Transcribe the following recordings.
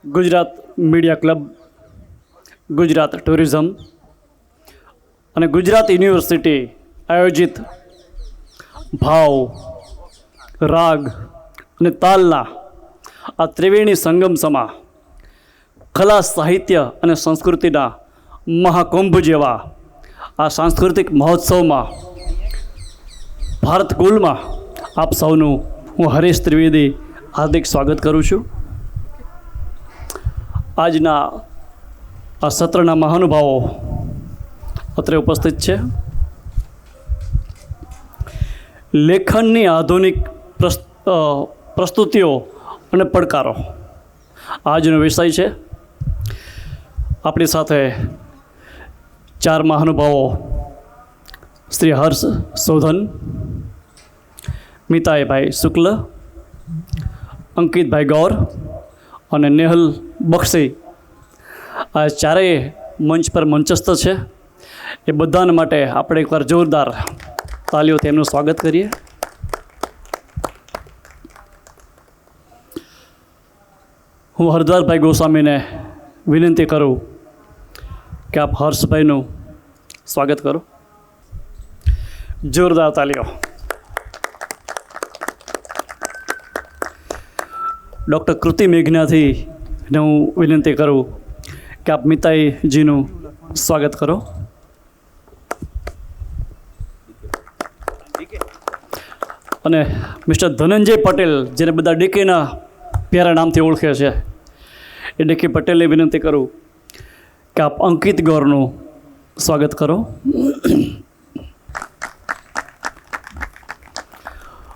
Gujarat media club, Gujarat tourism અને Gujarat university આયોજિત ભાવ, રાગ અને તાલના આ ત્રિવેણી સંગમ સમા કલા, સાહિત્ય અને સંસ્કૃતિના મહાકુંભ જેવા આ સાંસ્કૃતિક મહોત્સવમાં ભારત કુલમાં આપ સૌનું હું હરીશ ત્રિવેદી હાર્દિક સ્વાગત કરું છું. આજના આ સત્રના મહાનુભાવો અત્રે ઉપસ્થિત છે. લેખનની આધુનિક પ્રસ્તુતિઓ અને પડકારો આજનો વિષય છે. આપણી સાથે ચાર મહાનુભાવો શ્રી હર્ષ શોધન, મિતાઈભાઈ શુક્લ, અંકિતભાઈ ગૌર અને નેહલ બક્ષી આ ચારેય મંચ પર મંચસ્થ છે. એ બધાને માટે આપણે એકવાર જોરદાર તાલીઓથી એમનું સ્વાગત કરીએ. હું હરદ્વારભાઈ ગોસ્વામીને વિનંતી કરું કે આપ હર્ષભાઈનું સ્વાગત કરો. જોરદાર તાલીઓ. ડૉક્ટર કૃતિ મેઘનાથી હું વિનંતી કરું કે આપ મિતાઈજીનું સ્વાગત કરો. અને મિસ્ટર ધનંજય પટેલ, જેને બધા ડીકેના પ્યારા નામથી ઓળખે છે, એ ડીકે પટેલને વિનંતી કરું કે આપ અંકિત ગૌરનું સ્વાગત કરો.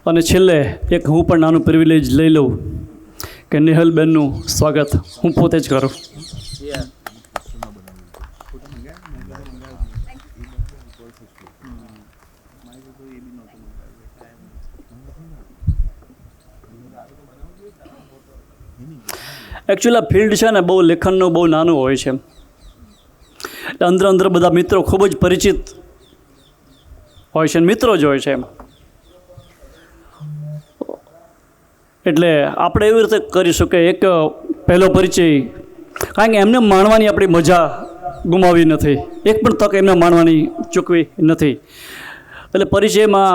અને છેલ્લે એક હું પણ નાનું પ્રિવિલેજ લઈ લઉં કે નેહલબેનનું સ્વાગત હું પોતે જ કરું. એકચ્યુઅલી આ ફિલ્ડ છે ને બહુ લેખનનું બહુ નાનું હોય છે. અંદર અંદર બધા મિત્રો ખૂબ જ પરિચિત હોય છે, મિત્રો જ હોય છે. એટલે આપણે એવી રીતે કરીશું કે એક પહેલો પરિચય, કારણ કે એમને માણવાની આપણી મજા ગુમાવી નથી, એક પણ તક એમને માણવાની ચૂકવી નથી. એટલે પરિચયમાં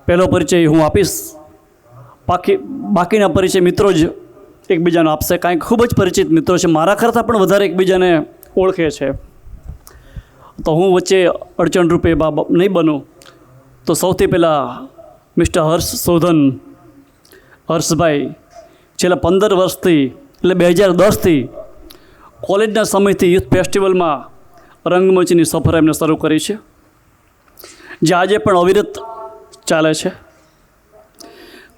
પહેલો પરિચય હું આપીશ. બાકીના પરિચય મિત્રો જ એકબીજાનો આપશે, કારણ કે ખૂબ જ પરિચિત મિત્રો છે, મારા કરતાં પણ વધારે એકબીજાને ઓળખે છે. તો હું વચ્ચે અડચણરૂપે નહીં બનું. તો સૌથી પહેલાં મિસ્ટર હર્ષ શોધન. હર્ષભાઈ છેલ્લા 15 વર્ષથી, એટલે 2010થી કોલેજના સમયથી યુથ ફેસ્ટિવલમાં રંગમંચની સફર એમને શરૂ કરી છે, જે આજે પણ અવિરત ચાલે છે.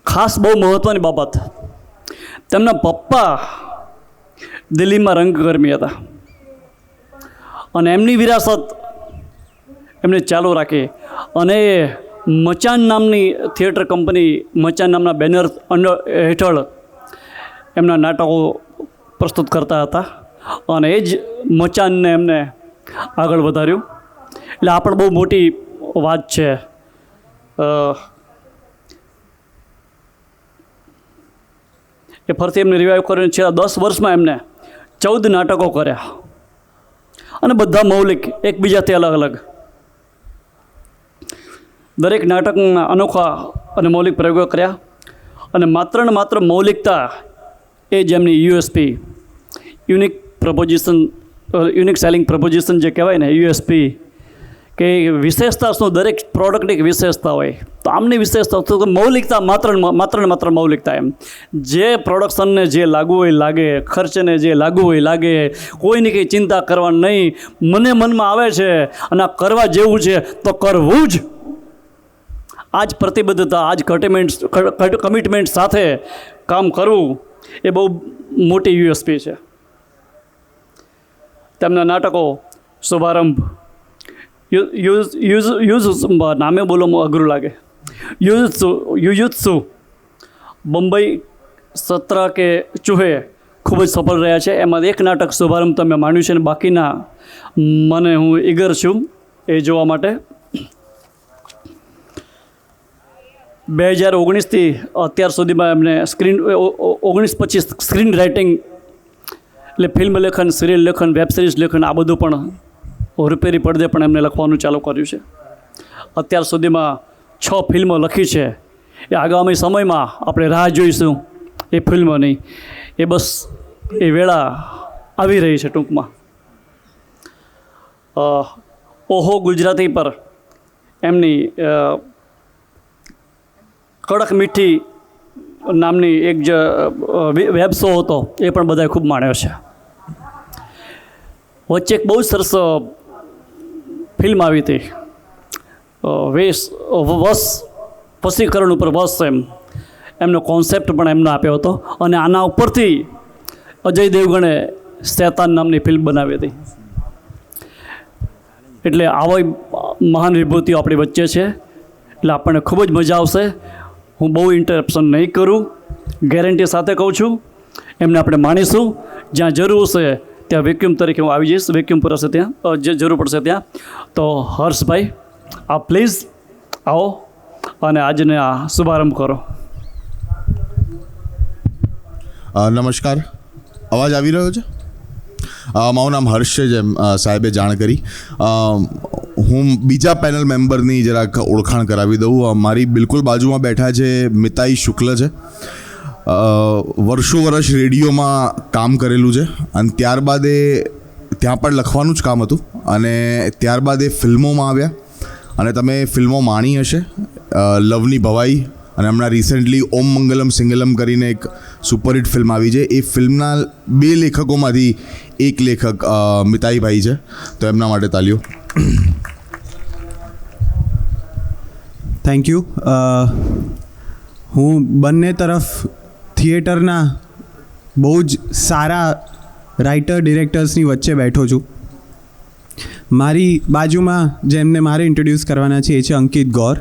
ખાસ બહુ મહત્ત્વની બાબત, તેમના પપ્પા દિલ્હીમાં રંગકર્મી હતા અને એમની વિરાસત એમને ચાલુ રાખી અને મચાન નામની થિયેટર કંપની, મચાન નામના બેનર હેઠળ એમના નાટકો પ્રસ્તુત કરતા હતા અને એ જ મચાનને એમને આગળ વધાર્યું. એટલે આ પણ બહુ મોટી વાત છે. એ ફરીથી એમને રિવાઇવ કરીને છેલ્લા 10 વર્ષમાં એમને 14 નાટકો કર્યા અને બધા મૌલિક, એકબીજાથી અલગ અલગ. દરેક નાટકના અનોખા અને મૌલિક પ્રયોગો કર્યા અને માત્ર ને માત્ર મૌલિકતા એ જ એમની યુએસપી, યુનિક સેલિંગ પ્રપોઝિશન જે કહેવાય ને, યુએસપી, કે વિશેષતા શું, દરેક પ્રોડક્ટની એક વિશેષતા હોય. તો આમની વિશેષતા તો મૌલિકતા, માત્ર ને માત્ર મૌલિકતા. એમ જે પ્રોડક્શનને જે લાગુ હોય લાગે, ખર્ચને જે લાગુ હોય લાગે, કોઈની કંઈ ચિંતા કરવા નહીં. મને મનમાં આવે છે અને આ કરવા જેવું છે તો કરવું જ. આ જ પ્રતિબદ્ધતા, આ જ કમિટમેન્ટ સાથે કામ કરવું એ બહુ મોટી યુએસપી છે. તેમના નાટકો શુભારંભ, નામે બોલો અઘરું લાગે, યુયુત્સુ, બંબઈ, સત્રા કે ચૂહે ખૂબ જ સફળ રહ્યા છે. એમાં એક નાટક શુભારંભ તમે માન્યું છે અને બાકીના મને હું ઈગર છું એ જોવા માટે. 2019થી અત્યાર સુધીમાં એમને 19-25 સ્ક્રીન રાઇટિંગ એટલે ફિલ્મ લેખન, સિરિયલ લેખન, વેબ સિરીઝ લેખન આ બધું પણ રૂપેરી પડદે પણ એમને લખવાનું ચાલુ કર્યું છે. અત્યાર સુધીમાં 6 ફિલ્મો લખી છે. એ આગામી સમયમાં આપણે રાહ જોઈશું એ ફિલ્મોની. એ બસ એ વેળા આવી રહી છે ટૂંકમાં. ઓહો ગુજરાતી પર એમની કડક મીઠી નામની એક જે વેબ શો હતો એ પણ બધાએ ખૂબ માણ્યો છે. વચ્ચે એક બહુ સરસ ફિલ્મ આવી હતી, વસીકરણ ઉપર વશ એમનો કોન્સેપ્ટ પણ એમનો આપ્યો હતો. અને આના ઉપરથી અજય દેવગણે શૈતાન નામની ફિલ્મ બનાવી હતી. એટલે આવી મહાન વિભૂતિઓ આપણી વચ્ચે છે. એટલે આપણને ખૂબ જ મજા આવશે. હું બહુ ઇન્ટરપ્શન નહીં કરું, ગેરંટી સાથે કહું છું. એમને આપણે માણીશું. જ્યાં જરૂર હશે ત્યાં વેક્યુમ તરીકે હું આવી જઈશ. વેક્યુમ પૂરાશે ત્યાં જે જરૂર પડશે ત્યાં. તો હર્ષભાઈ આપ પ્લીઝ આવો અને આજને આ શુભારંભ કરો. નમસ્કાર, અવાજ આવી રહ્યો છે? મારું નામ હર્ષ છે, જેમ સાહેબે જાણ કરી. હું બીજા પેનલ મેમ્બરની જરાક ઓળખાણ કરાવી દઉં. મારી બિલકુલ બાજુમાં બેઠા છે મિતાઈ શુક્લ છે. વર્ષો રેડિયોમાં કામ કરેલું છે અને ત્યારબાદ એ ત્યાં પણ લખવાનું જ કામ હતું અને ત્યારબાદ એ ફિલ્મોમાં આવ્યા અને તમે ફિલ્મો માણી હશે. લવની ભવાઈ અને હમણાં રિસેન્ટલી ઓમ મંગલમ સિંગલમ કરીને એક સુપરહિટ ફિલ્મ આવી છે. એ ફિલ્મના 2 લેખકોમાંથી એક લેખક મિતાઈભાઈ છે, તો એમના માટે તાલીઓ. Thank you. હું બંને તરફ થિયેટરના બહુ જ સારા રાઇટર ડિરેક્ટર્સની વચ્ચે બેઠો છું. મારી બાજુમાં જેમને મારે ઇન્ટ્રોડ્યુસ કરવાના છે એ છે અંકિત ગૌર.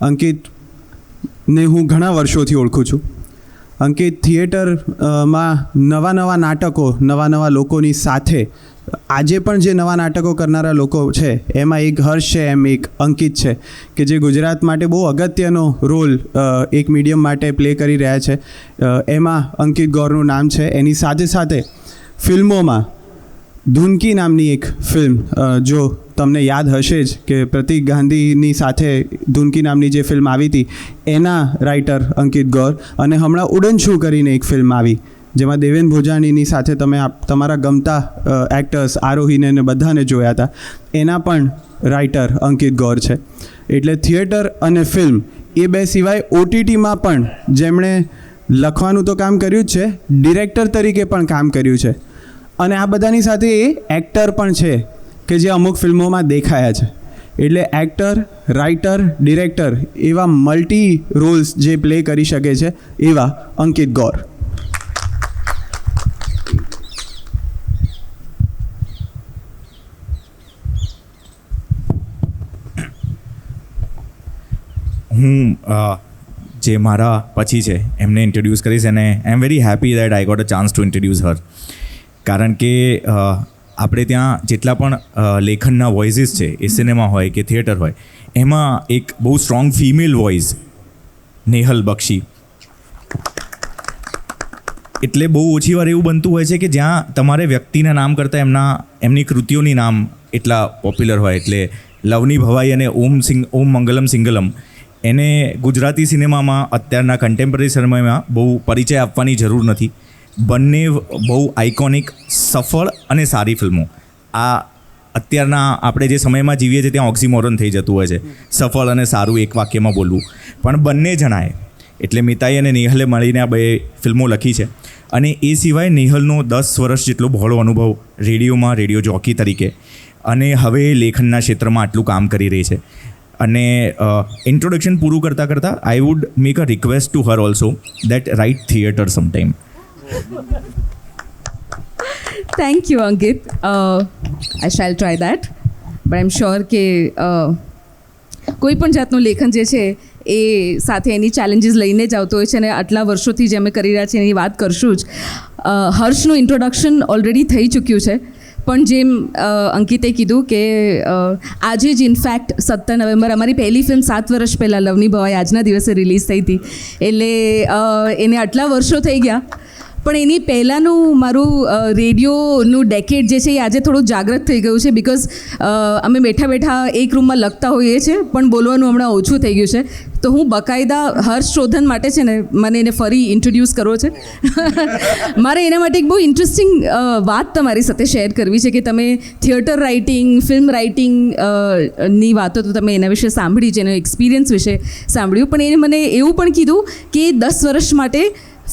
અંકિતને હું ઘણા વર્ષોથી ઓળખું છું. અંકિત થિયેટરમાં નવા નાટકો, નવા લોકોની સાથે આજે પણ જે નવા નાટકો કરનારા લોકો છે એમાં એક હર્ષ છે, એમ એક અંકિત છે કે જે ગુજરાત માટે બહુ અગત્યનો રોલ એક મીડિયમ માટે પ્લે કરી રહ્યા છે. એમાં અંકિત ગૌરનું નામ છે. એની સાથે સાથે ફિલ્મોમાં ધૂનકી નામની એક ફિલ્મ, જો તમને યાદ હશે જ કે પ્રતીક ગાંધીની સાથે ધૂનકી નામની જે ફિલ્મ આવી હતી એના રાઇટર અંકિત ગૌર. અને હમણાં ઉડન છું કરીને એક ફિલ્મ આવી જેમાં દેવેન ભોજાણીની સાથે તમે તમારા ગમતા એક્ટર્સ આરોહીને ને બધાને જોયા હતા, એના પણ રાઇટર અંકિત ગૌર છે. એટલે થિયેટર અને ફિલ્મ એ બે સિવાય OTTમાં પણ જેમણે લખવાનું તો કામ કર્યું જ છે, ડિરેક્ટર તરીકે પણ કામ કર્યું છે. અને આ બધાની સાથે એ એક્ટર પણ છે કે જે અમુક ફિલ્મોમાં દેખાયા છે. એટલે એક્ટર, રાઇટર, ડિરેક્ટર એવા મલ્ટી રોલ્સ જે પ્લે કરી શકે છે એવા અંકિત ગૌર. હું જે મારા પછી છે એમને ઇન્ટ્રોડ્યુસ કરીશ અને I am very happy that I got a chance to introduce her. કારણ કે આપણે ત્યાં જેટલા પણ લેખનના વોઇસીસ છે, એ સિનેમા હોય કે થિયેટર હોય, એમાં એક બહુ સ્ટ્રોંગ ફિમેલ વોઇસ નેહલ બક્ષી. એટલે બહુ ઓછી વાર એવું બનતું હોય છે કે જ્યાં તમારે વ્યક્તિના નામ કરતાં એમની કૃતિઓની નામ એટલા પોપ્યુલર હોય. એટલે લવની ભવાઈ અને ઓમ મંગલમ સિંગલમ એને ગુજરાતી સિનેમામાં અત્યારના કન્ટેમ્પરરી સમયમાં બહુ પરિચય આપવાની જરૂર નથી. બંને બહુ આઇકોનિક, સફળ અને સારી ફિલ્મો. આ અત્યારના આપણે જે સમયમાં જીવીએ છીએ ત્યાં ઓક્સિમોરન થઈ જતું હોય છે, સફળ અને સારું એક વાક્યમાં બોલવું. પણ બંને જણાએ એટલે મિતાઈ અને નેહલે મળીને આ 2 ફિલ્મો લખી છે. અને એ સિવાય નેહલનો 10 વર્ષ જેટલો બહોળો અનુભવ રેડિયોમાં, રેડિયો જોકી તરીકે, અને હવે લેખનના ક્ષેત્રમાં આટલું કામ કરી રહી છે. અને ઇન્ટ્રોડક્શન પૂરું કરતાં I would make a request to her also that write theatre sometime. Thank you, Ankit. I shall try that. But I'm sure કે કોઈ પણ જાતનું લેખન જે છે એ સાથે એની ચેલેન્જીસ લઈને જ આવતો હોય છે અને આટલા વર્ષોથી જે અમે કરી રહ્યા છીએ એની વાત કરશું જ. હર્ષનું ઇન્ટ્રોડક્શન ઓલરેડી થઈ ચૂક્યું છે. પણ જેમ અંકિતે કીધું કે આજે જ ઇનફેક્ટ 17 નવેમ્બર અમારી પહેલી ફિલ્મ 7 વર્ષ પહેલાં લવની ભવાઈ આજના દિવસે રિલીઝ થઈ હતી. એટલે એને આટલા વર્ષો થઈ ગયા પણ એની પહેલાંનું મારું રેડિયોનું ડેકેડ જે છે એ આજે થોડું જાગૃત થઈ ગયું છે બિકોઝ અમે બેઠા બેઠા એક રૂમમાં લખતા હોઈએ છીએ પણ બોલવાનું હમણાં ઓછું થઈ ગયું છે. તો હું બકાયદા હર્ષ શોધન માટે છે ને મને એને ફરી ઇન્ટ્રોડ્યુસ કરવો છે. મારે એના માટે એક બહુ ઇન્ટરેસ્ટિંગ વાત તમારી સાથે શેર કરવી છે કે તમે થિયેટર રાઇટિંગ ફિલ્મ રાઇટિંગ ની વાતો તો તમે એના વિશે સાંભળી છે, એનો એક્સપિરિયન્સ વિશે સાંભળ્યું, પણ એને મને એવું પણ કીધું કે 10 વર્ષ માટે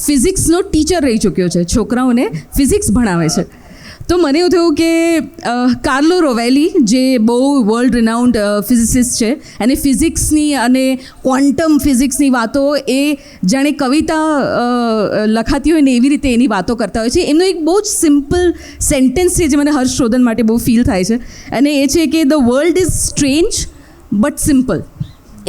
ફિઝિક્સનો ટીચર રહી ચૂક્યો છે, છોકરાઓને ફિઝિક્સ ભણાવે છે. તો મને એવું થયું કે કાર્લો રોવેલી જે બહુ વર્લ્ડ રિનાઉન્ડ ફિઝિસિસ્ટ છે અને ફિઝિક્સની અને ક્વોન્ટમ ફિઝિક્સની વાતો એ જાણે કવિતા લખાતી હોય ને એવી રીતે એની વાતો કરતા હોય છે. એમનો એક બહુ જ સિમ્પલ સેન્ટેન્સ છે જે મને હર્ષશોધન માટે બહુ ફીલ થાય છે અને એ છે કે the world is strange but simple.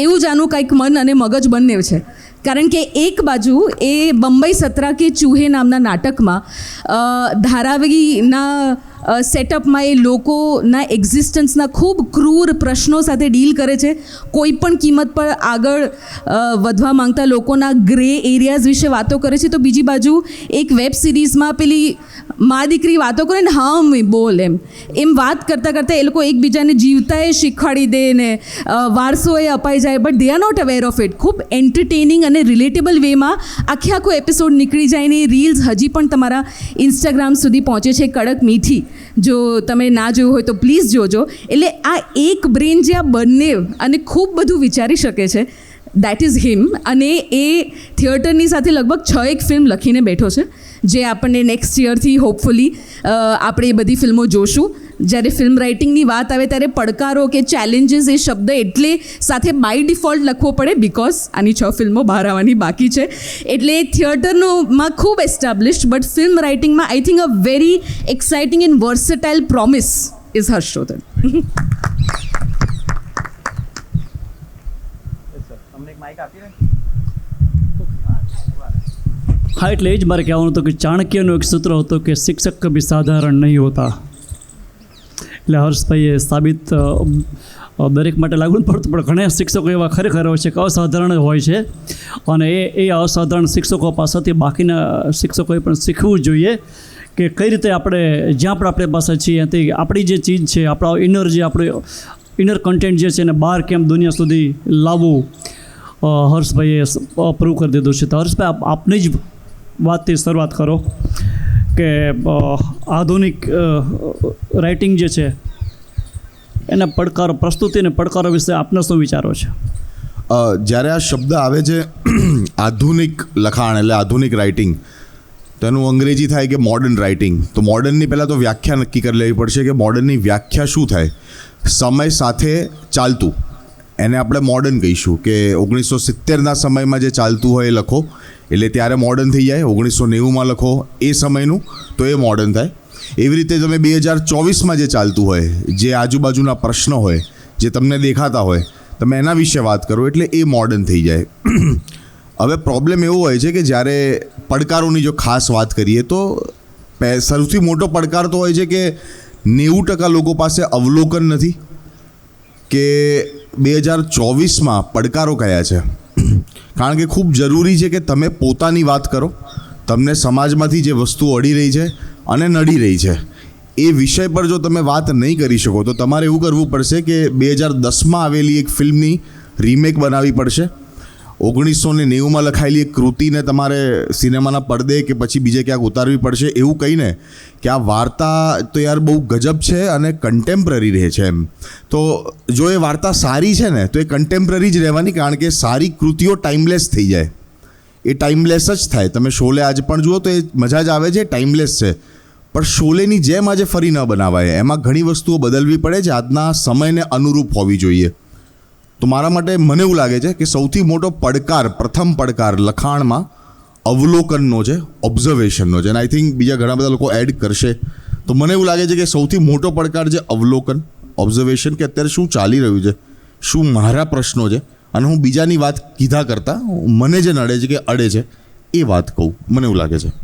એવું જ આનું કંઈક મન અને મગજ બંને છે. કારણ કે એક બાજુ એ બંબઈ સત્રા કે ચૂહે નામના નાટકમાં ધારાવીના સેટઅપમાં એ લોકોના એક્ઝિસ્ટન્સના ખૂબ ક્રૂર પ્રશ્નો સાથે ડીલ કરે છે. કોઈ પણ કિંમત પર આગળ વધવા માંગતા લોકોના ગ્રે એરિયાઝ વિશે વાતો કરે છે. તો બીજી બાજુ એક વેબ સિરીઝમાં પેલી મા દીકરી વાતો કરે ને હા બોલ એમ વાત કરતાં કરતાં એ લોકો એકબીજાને જીવતાએ શીખવાડી દે ને વારસો એ અપાઈ જાય but they are not aware of it. ખૂબ એન્ટરટેનિંગ અને રિલેટેબલ વેમાં આખો એપિસોડ નીકળી જાય ને એ રીલ્સ હજી પણ તમારા ઇન્સ્ટાગ્રામ સુધી પહોંચે છે કડક મીઠી. જો તમે ના જોયું હોય તો પ્લીઝ જોજો. એટલે આ એક બ્રેન જે આ બંને અને ખૂબ બધું વિચારી શકે છે દેટ ઇઝ હિમ. અને એ થિયેટરની સાથે લગભગ 6 ફિલ્મ લખીને બેઠો છે જે આપણને નેક્સ્ટ યરથી હોપફુલી આપણે એ બધી ફિલ્મો જોશું. જ્યારે ફિલ્મ રાઇટિંગની વાત આવે ત્યારે પડકારો કે ચેલેન્જીસ એ શબ્દ એટલે સાથે બાય ડિફોલ્ટ લખવો પડે બિકોઝ આની 6 ફિલ્મો બહાર આવવાની બાકી છે. એટલે થિયેટરનું ખૂબ એસ્ટાબ્લિશ્ડ બટ ફિલ્મ રાઇટિંગમાં I think a very exciting and versatile promise is હર્ષશોધન. હા, એટલે એ જ મારે કહેવાનું હતું કે ચાણક્યનું એક સૂત્ર હતું કે શિક્ષક કભી સાધારણ નહીં હોતા. એટલે હર્ષભાઈએ સાબિત દરેક માટે લાગુ નથી પડતું પણ ઘણા શિક્ષકો એવા ખરેખર હોય છે કે અસાધારણ હોય છે અને એ અસાધારણ શિક્ષકો પાસેથી બાકીના શિક્ષકોએ પણ શીખવું જોઈએ કે કઈ રીતે આપણે જ્યાં પણ આપણી પાસે છીએ તે આપણી જે ચીજ છે આપણા ઇનર જે આપણે ઇનર કન્ટેન્ટ જે છે એને બહાર કેમ દુનિયા સુધી લાવવું હર્ષભાઈએ પ્રૂવ કરી દીધું છે. તો હર્ષભાઈ આપની જ વાતથી શરૂઆત કરો કે આધુનિક રાઇટિંગ જે છે એના પડકારો પ્રસ્તુતિ અને પડકારો વિશે આપનો શું વિચારો છે? જ્યારે આ શબ્દ આવે છે આધુનિક લખાણ એટલે આધુનિક રાઇટિંગ તો એનું અંગ્રેજી થાય કે મોડર્ન રાઇટિંગ. તો મોડર્નની પહેલાં તો વ્યાખ્યા નક્કી કરી લેવી પડશે કે મોડર્નની વ્યાખ્યા શું થાય. સમય સાથે ચાલતું એને આપણે મોડર્ન કહીશું કે 1970ના સમયમાં જે ચાલતું હોય એ લખો એટલે ત્યારે મોડર્ન થઈ જાય. 1990માં લખો એ સમયનું તો એ મોડર્ન થાય. એવી રીતે તમે 2024માં જે ચાલતું હોય જે આજુબાજુના પ્રશ્નો હોય જે તમને દેખાતા હોય તમે એના વિશે વાત કરો એટલે એ મોડર્ન થઈ જાય. હવે પ્રોબ્લેમ એવો હોય છે કે જ્યારે પડકારોની જો ખાસ વાત કરીએ તો સૌથી મોટો પડકાર તો હોય છે કે 90% લોકો પાસે અવલોકન નથી કે 2024માં પડકારો કયા છે. કારણ કે ખૂબ જરૂરી છે કે તમે પોતાની વાત કરો, તમને સમાજમાંથી જે વસ્તુઓ અડી રહી છે અને નડી રહી છે એ વિષય પર જો તમે વાત નહીં કરી શકો તો તમારે એવું કરવું પડશે કે 2010માં આવેલી એક ફિલ્મની રીમેક બનાવવી પડશે. 1990માં લખાયેલી એક કૃતિને તમારે સિનેમાના પડદે કે પછી બીજે ક્યાંક ઉતારવી પડશે. એવું કહીને કે આ વાર્તા તો યાર બહુ ગજબ છે અને કન્ટેમ્પરરી રહે છે એમ. તો જો એ વાર્તા સારી છે ને તો એ કન્ટેમ્પરરી જ રહેવાની કારણ કે સારી કૃતિઓ ટાઈમલેસ થઈ જાય. એ ટાઈમલેસ જ થાય. તમે શોલે આજે પણ જુઓ તો એ મજા જ આવે છે, ટાઈમલેસ છે. પણ શોલેની જેમ આજે ફરી ન બનાવાય. એમાં ઘણી વસ્તુઓ બદલવી પડે છે, આજના સમયને અનુરૂપ હોવી જોઈએ. તો મારા માટે મને એવું લાગે છે કે સૌથી મોટો પડકાર પ્રથમ પડકાર લખાણમાં અવલોકનનો છે, ઓબ્ઝર્વેશનનો છે. અને આઈ થિંક બીજા ઘણા બધા લોકો એડ કરશે. તો મને એવું લાગે છે કે સૌથી મોટો પડકાર છે અવલોકન, ઓબ્ઝર્વેશન કે અત્યારે શું ચાલી રહ્યું છે, શું મારા પ્રશ્નો છે અને હું બીજાની વાત કીધા કરતાં મને જે નડે છે કે અડે છે એ વાત કહું. મને એવું લાગે છે.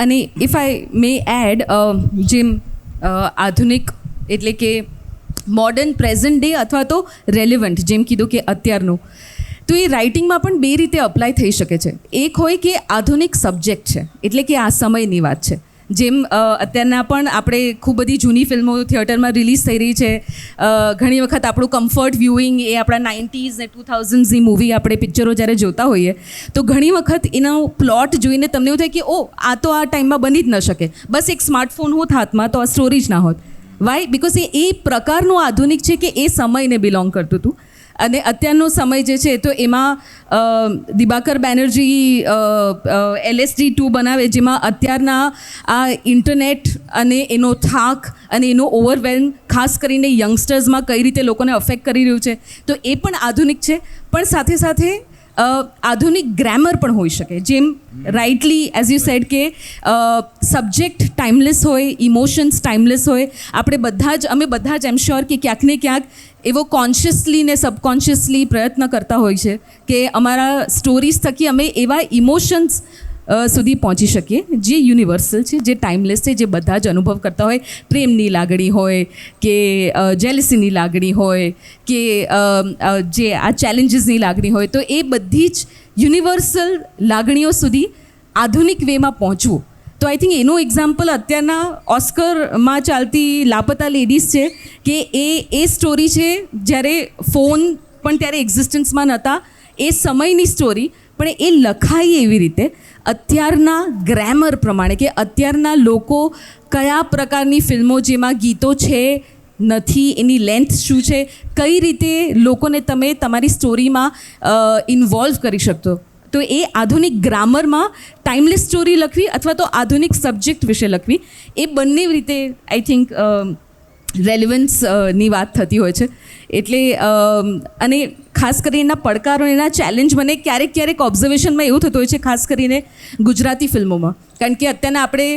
અને ઇફ આઈ મે એડ જેમ આધુનિક એટલે કે મોડર્ન પ્રેઝન્ટ ડે અથવા તો રેલિવન્ટ જેમ કીધું કે અત્યારનું તો એ રાઇટિંગમાં પણ બે રીતે અપ્લાય થઈ શકે છે. એક હોય કે આધુનિક સબ્જેક્ટ છે, એટલે કે આ સમયની વાત છે. જેમ અત્યારના પણ આપણે ખૂબ બધી જૂની ફિલ્મો થિયેટરમાં રિલીઝ થઈ રહી છે. ઘણી વખત આપણું કમ્ફર્ટ વ્યૂઇંગ એ આપણા 90s ને 2000sની મૂવી આપણે પિક્ચરો જ્યારે જોતા હોઈએ તો ઘણી વખત એનો પ્લોટ જોઈને તમને એવું થાય કે ઓ આ તો આ ટાઈમમાં બની જ ન શકે, બસ એક સ્માર્ટફોન હોત હાથમાં તો આ સ્ટોરી જ ના હોત. વાય? બિકોઝ એ પ્રકારનું આધુનિક છે કે એ સમયને બિલોંગ કરતું હતું. અને અત્યારનો સમય જે છે તો એમાં દિબાકર બેનર્જી LSD-2 બનાવે, જેમાં અત્યારના આ ઇન્ટરનેટ અને એનો થાક અને એનો ઓવરવેલ્મ ખાસ કરીને યંગસ્ટર્સમાં કઈ રીતે લોકોને અફેક્ટ કરી રહ્યું છે, તો એ પણ આધુનિક છે. પણ સાથે સાથે આધુનિક ગ્રામર પણ હોઈ શકે, જેમ રાઇટલી એઝ યુ સેડ કે સબ્જેક્ટ ટાઈમલેસ હોય, ઇમોશન્સ ટાઈમલેસ હોય. અમે બધા જ એમ શ્યોર કે ક્યાંક ને ક્યાંક એવો કોન્શિયસલી ને સબકોન્શિયસલી પ્રયત્ન કરતા હોય છે કે અમારા સ્ટોરીઝ થકી અમે એવા ઇમોશન્સ સુધી પહોંચી શકીએ જે યુનિવર્સલ છે, જે ટાઈમલેસ છે, જે બધા જ અનુભવ કરતા હોય. પ્રેમની લાગણી હોય કે જેલસીની લાગણી હોય કે જે આ ચેલેન્જીસની લાગણી હોય, તો એ બધી જ યુનિવર્સલ લાગણીઓ સુધી આધુનિક વેમાં પહોંચવું. તો આઈ થિંક એનું એક્ઝામ્પલ અત્યારના ઓસ્કરમાં ચાલતી લાપતા લેડીઝ છે કે એ સ્ટોરી છે જ્યારે ફોન પણ ત્યારે એક્ઝિસ્ટન્સમાં નહોતા, એ સમયની સ્ટોરી, પણ એ લખાઈ એવી રીતે અત્યારના ગ્રામર પ્રમાણે કે અત્યારના લોકો કયા પ્રકારની ફિલ્મો જેમાં ગીતો છે નથી, એની લેન્થ શું છે, કઈ રીતે લોકોને તમે તમારી સ્ટોરીમાં ઇન્વોલ્વ કરી શકતો. તો એ આધુનિક ગ્રામરમાં ટાઈમલેસ સ્ટોરી લખવી અથવા તો આધુનિક સબ્જેક્ટ વિશે લખવી, એ બંને રીતે આઈ થિંક રેલિવન્સની વાત થતી હોય છે. એટલે અને ખાસ કરીને એના પડકારો, એના ચેલેન્જ મને ક્યારેક ઓબ્ઝર્વેશનમાં એવું થતું હોય છે, ખાસ કરીને ગુજરાતી ફિલ્મોમાં. કારણ કે અત્યારના આપણે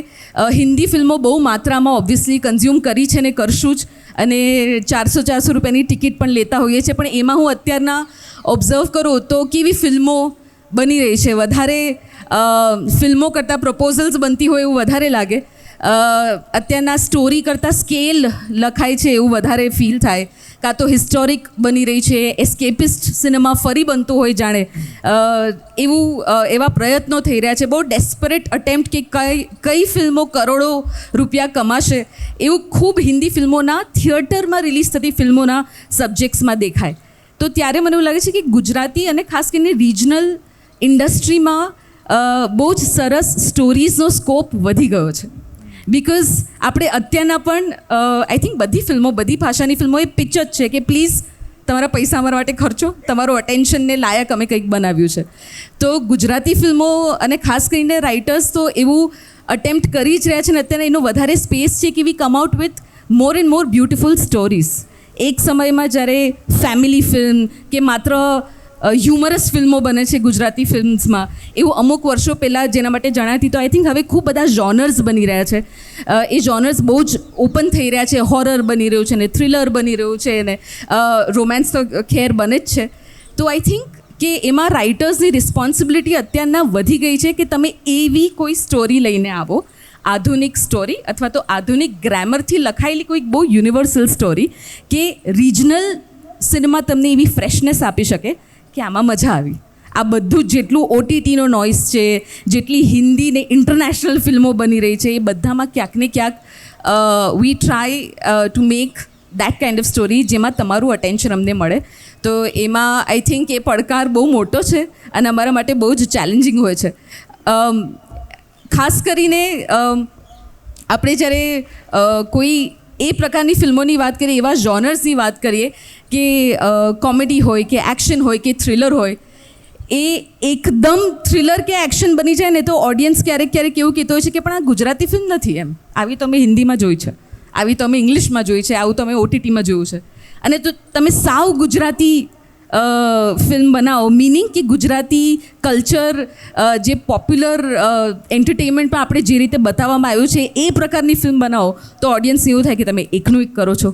હિન્દી ફિલ્મો બહુ માત્રામાં ઓબ્વિયસલી કન્ઝ્યુમ કરી છે ને કરશું જ, અને 400 રૂપિયાની ટિકિટ પણ લેતા હોઈએ છીએ. પણ એમાં હું અત્યારના ઓબ્ઝર્વ કરું તો કેવી ફિલ્મો બની રહી છે, વધારે ફિલ્મો કરતાં પ્રપોઝલ્સ બનતી હોય એવું વધારે લાગે. અત્યારના સ્ટોરી કરતાં સ્કેલ લખાય છે એવું વધારે ફીલ થાય. કાં તો હિસ્ટોરિક બની રહી છે, એસ્કેપિસ્ટ સિનેમા ફરી બનતું હોય જાણે, એવા પ્રયત્નો થઈ રહ્યા છે. બહુ ડેસ્પરેટ અટેમ્પ્ટ કે કઈ ફિલ્મો કરોડો રૂપિયા કમાશે એવું ખૂબ હિન્દી ફિલ્મોના થિયેટરમાં રિલીઝ થતી ફિલ્મોના સબ્જેક્ટ્સમાં દેખાય. તો ત્યારે મને એવું લાગે છે કે ગુજરાતી અને ખાસ કરીને રિજનલ ઇન્ડસ્ટ્રીમાં બહુ જ સરસ સ્ટોરીઝનો સ્કોપ વધી ગયો છે. બિકોઝ આપણે અત્યારના પણ આઈ થિંક બધી ફિલ્મો, બધી ભાષાની ફિલ્મો એ પિચ જ છે કે પ્લીઝ તમારા પૈસા અમારા માટે ખર્ચો, તમારો અટેન્શનને લાયક અમે કંઈક બનાવ્યું છે. તો ગુજરાતી ફિલ્મો અને ખાસ કરીને રાઇટર્સ તો એવું અટેમ્પ્ટ કરી જ રહ્યા છે, ને અત્યારે એનો વધારે સ્પેસ છે કે we come out with more and more beautiful stories. એક સમયમાં જ્યારે ફેમિલી ફિલ્મ કે માત્ર હ્યુમરસ ફિલ્મો બને છે ગુજરાતી ફિલ્મ્સમાં, એવું અમુક વર્ષો પહેલાં જેના માટે જણાતી, તો આઈ થિંક હવે ખૂબ બધા જોનર્સ બની રહ્યા છે. એ જોનર્સ બહુ જ ઓપન થઈ રહ્યા છે. હોરર બની રહ્યું છે ને થ્રિલર બની રહ્યું છે ને રોમેન્સ તો ખેર બને જ છે. તો આઈ થિંક કે એમાં રાઇટર્સની રિસ્પોન્સિબિલિટી અત્યારના વધી ગઈ છે કે તમે એવી કોઈ સ્ટોરી લઈને આવો, આધુનિક સ્ટોરી અથવા તો આધુનિક ગ્રામરથી લખાયેલી કોઈક બહુ યુનિવર્સલ સ્ટોરી કે રિજનલ સિનેમા તમને એવી ફ્રેશનેસ આપી શકે કે આમાં મજા આવી. આ બધું જેટલું OTTનો નોઇઝ છે, જેટલી હિન્દી ને ઇન્ટરનેશનલ ફિલ્મો બની રહી છે, એ બધામાં ક્યાંક ને ક્યાંક વી try to make that kind of story જેમાં તમારું અટેન્શન અમને મળે. તો એમાં આઈ થિંક એ પડકાર બહુ મોટો છે અને અમારા માટે બહુ જ ચેલેન્જિંગ હોય છે. ખાસ કરીને આપણે જ્યારે કોઈ એ પ્રકારની ફિલ્મોની વાત કરીએ, એવા જોનર્સની વાત કરીએ કે કોમેડી હોય કે એક્શન હોય કે થ્રિલર હોય, એ એકદમ થ્રિલર કે એક્શન બની જાય ને તો ઓડિયન્સ ક્યારેક એવું કહેતો હોય છે કે પણ આ ગુજરાતી ફિલ્મ નથી, એમ આવી તો અમે હિન્દીમાં જોઈ છે, આવી તો અમે ઇંગ્લિશમાં જોઈ છે, આવું તો અમે OTTમાં જોયું છે. અને તો તમે સાવ ગુજરાતી ફિલ્મ બનાવો, મિનિંગ કે ગુજરાતી કલ્ચર જે પોપ્યુલર એન્ટરટેનમેન્ટમાં આપણે જે રીતે બતાવવામાં આવ્યું છે એ પ્રકારની ફિલ્મ બનાવો તો ઓડિયન્સ એવું થાય કે તમે એકનું એક કરો છો.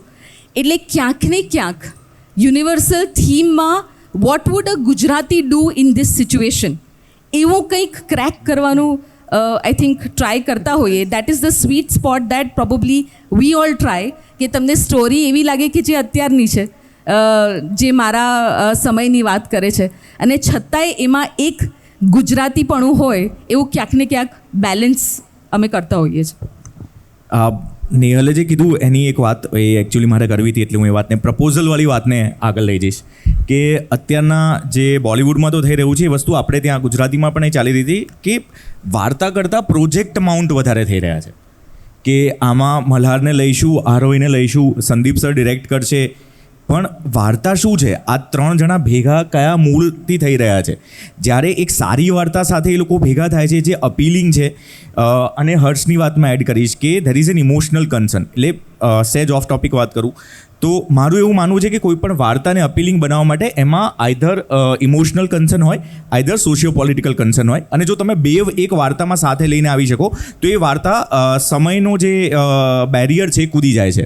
એટલે ક્યાંક ને ક્યાંક યુનિવર્સલ થીમમાં what would a Gujarati do in this situation એવું કંઈક ક્રેક કરવાનું આઈ થિંક ટ્રાય કરતા હોઈએ. That is the sweet spot that probably we all try, કે તમને સ્ટોરી એવી લાગે કે જે અત્યારની છે, જે મારા સમયની વાત કરે છે, અને છતાંય એમાં એક ગુજરાતીપણું હોય એવું ક્યાંક ને ક્યાંક બેલેન્સ અમે કરતા હોઈએ છીએ. નેહલે જે કીધું એની એક વાત એ એકચ્યુઅલી મારે કરવી હતી, એટલે હું એ વાતને પ્રપોઝલવાળી વાતને આગળ લઈ જઈશ કે અત્યારના જે બોલિવૂડમાં તો થઈ રહ્યું છે એ વસ્તુ આપણે ત્યાં ગુજરાતીમાં પણ એ ચાલી રહી હતી કે વાર્તા કરતાં પ્રોજેક્ટ માઉન્ટ વધારે થઈ રહ્યા છે. કે આમાં મલ્હારને લઈશું, આરોહીને લઈશું, સંદીપ સર ડિરેક્ટ કરશે, પણ વાર્તા શું છે? આ 3 જણા ભેગા કયા મૂળથી થઈ રહ્યા છે? જ્યારે એક સારી વાર્તા સાથે એ લોકો ભેગા થાય છે જે અપીલિંગ છે. અને હર્ષની વાતમાં એડ કરીશ કે there is an emotional concern. એટલે સેજ ઓફ ટોપિક વાત કરું તો મારું એવું માનવું છે કે કોઈ પણ વાર્તાને અપીલિંગ બનાવવા માટે એમાં આઈધર ઇમોશનલ કન્સર્ન હોય, આઈધર સોશિયો પોલિટિકલ કન્સર્ન હોય. અને જો તમે બે એક વાર્તામાં સાથે લઈને આવી શકો તો એ વાર્તા સમયનો જે બેરિયર છે એ કૂદી જાય છે.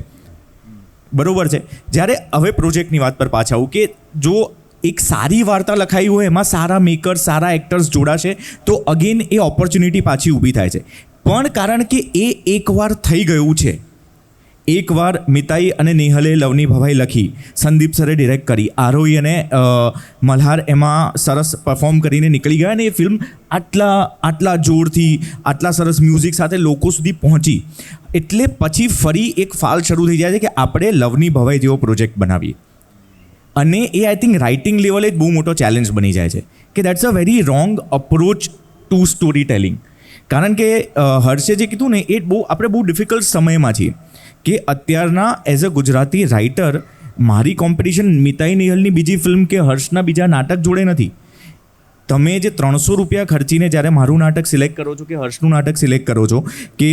બરોબર છે. જ્યારે હવે પ્રોજેક્ટની વાત પર પાછા આવું કે જો એક સારી વાર્તા લખાઈ હોય, એમાં સારા મેકર્સ, સારા એક્ટર્સ જોડાશે તો અગેન એ ઓપોર્ચ્યુનિટી પાછી ઊભી થાય છે. પણ કારણ કે એ એકવાર થઈ ગયું છે, એકવાર મિતાઈ અને નેહલે લવની ભવાઈ લખી, સંદીપ સરે ડિરેક્ટ કરી, આરોહી અને મલ્હાર એમાં સરસ પરફોર્મ કરીને નીકળી ગયા, અને એ ફિલ્મ આટલા જોરથી, આટલા સરસ મ્યુઝિક સાથે લોકો સુધી પહોંચી, એટલે પછી ફરી એક ફાલ શરૂ થઈ જાય છે કે આપણે લવની ભવાઈ જેવો પ્રોજેક્ટ બનાવીએ. અને એ આઈ થિંક રાઇટિંગ લેવલે જ બહુ મોટો ચેલેન્જ બની જાય છે કે that's a very wrong approach to story telling. કારણ કે હર્ષે જે કીધું ને એ આપણે બહુ ડિફિકલ્ટ સમયમાં છીએ કે અત્યારના એઝ અ ગુજરાતી રાઇટર મારી કોમ્પિટિશન મિતાઈ નેહલની બીજી ફિલ્મ કે હર્ષના બીજા નાટક જોડે નથી. તમે જે 300 રૂપિયા ખર્ચીને જ્યારે મારું નાટક સિલેક્ટ કરો છો કે હર્ષનું નાટક સિલેક્ટ કરો છો કે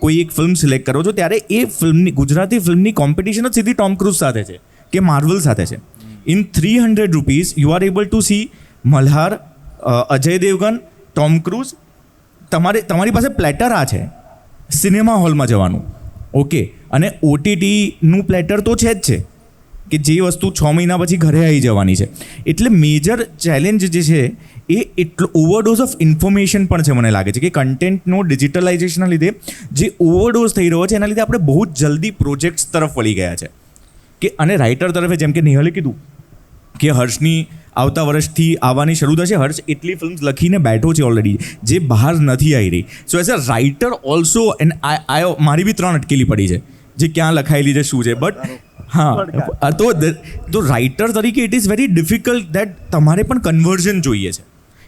કોઈ એક ફિલ્મ સિલેક્ટ કરો છો, ત્યારે એ ફિલ્મની ગુજરાતી ફિલ્મની કોમ્પિટિશન જ સીધી ટોમ ક્રૂઝ સાથે છે કે માર્વલ સાથે છે. In 300 rupees you are able to C Malhar, Ajay Devgan, Tom cruise. તમારી પાસે પ્લેટર આ છે સિનેમા હોલમાં જવાનું, ઓકે, અને OTTનું પ્લેટર તો છે જ છે કે જે વસ્તુ 6 મહિના પછી ઘરે આવી જવાની છે. એટલે મેજર ચેલેન્જ જે છે એ એટલો ઓવરડોઝ ઓફ ઇન્ફોર્મેશન પણ છે. મને લાગે છે કે કન્ટેન્ટનો ડિજિટલાઇઝેશનના લીધે જે ઓવરડોઝ થઈ રહ્યો છે એના લીધે આપણે બહુ જ જલ્દી પ્રોજેક્ટ્સ તરફ વળી ગયા છે. કે અને રાઇટર તરફે જેમ કે નેહલે કીધું કે હર્ષની આવતા વર્ષથી આવવાની શરૂ થશે. હર્ષ એટલી ફિલ્મ્સ લખીને બેઠો છે ઓલરેડી જે બહાર નથી આવી રહી. સો as a writer also and મારી બી 3 અટકેલી પડી છે જે ક્યાં લખાયેલી છે શું છે. બટ હા, તો રાઇટર તરીકે it is very difficult that તમારે પણ કન્વર્ઝન જોઈએ છે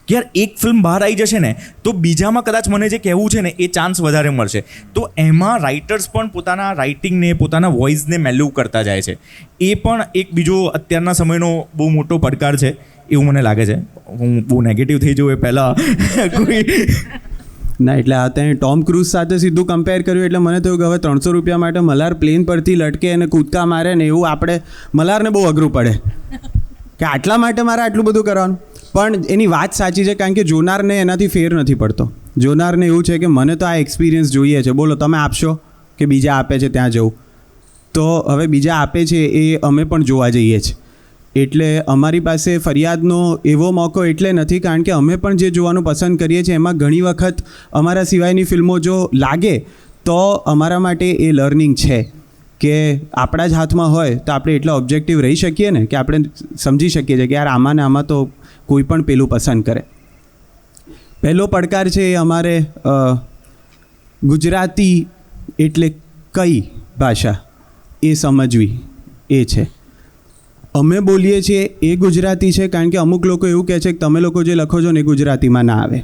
કે યાર એક ફિલ્મ બહાર આવી જશે ને તો બીજામાં કદાચ મને જે કહેવું છે ને એ ચાન્સ વધારે મળશે. તો એમાં રાઇટર્સ પણ પોતાના રાઇટિંગને, પોતાના વોઇસને મેલ્યુ કરતા જાય છે. એ પણ એક બીજો અત્યારના સમયનો બહુ મોટો પડકાર છે એવું મને લાગે છે. હું બહુ નેગેટિવ થઈ જવું એ પહેલાં કોઈ ના, એટલે આ ત્યાં ટોમ ક્રૂઝ સાથે સીધું કમ્પેર કર્યું એટલે મને થયું કે હવે 300 રૂપિયા માટે મલ્હાર પ્લેન પરથી લટકે અને કૂદકા મારે ને એવું આપણે મલ્હારને બહુ અઘરું પડે કે આટલા માટે મારે આટલું બધું કરવાનું. પણ એની વાત સાચી છે, કારણ કે જોનારને એનાથી ફેર નથી પડતો. જોનારને એવું છે કે મને તો આ એક્સપિરિયન્સ જોઈએ છે, બોલો તમે આપશો કે બીજા આપે છે ત્યાં જવું? તો હવે બીજા આપે છે એ અમે પણ જોવા જઈએ છીએ. એટલે અમારી પાસે ફરિયાદનો એવો મોકો એટલે નથી, કારણ કે અમે પણ જે જોવાનું પસંદ કરીએ છીએ એમાં ઘણી વખત અમારા સિવાયની ફિલ્મો જો લાગે તો અમારા માટે એ લર્નિંગ છે કે આપણા જ હાથમાં હોય તો આપણે એટલા ઓબ્જેક્ટિવ રહી શકીએ ને કે આપણે સમજી શકીએ છીએ કે યાર આમાં ને આમાં તો કોઈ પણ પેલું પસંદ કરે. પહેલો પડકાર છે એ અમારે ગુજરાતી એટલે કઈ ભાષા એ સમજવી એ છે. અમે બોલીએ છીએ એ ગુજરાતી છે, કારણ કે અમુક લોકો એવું કહે છે કે તમે લોકો જે લખો છો ને એ ગુજરાતીમાં ના આવે,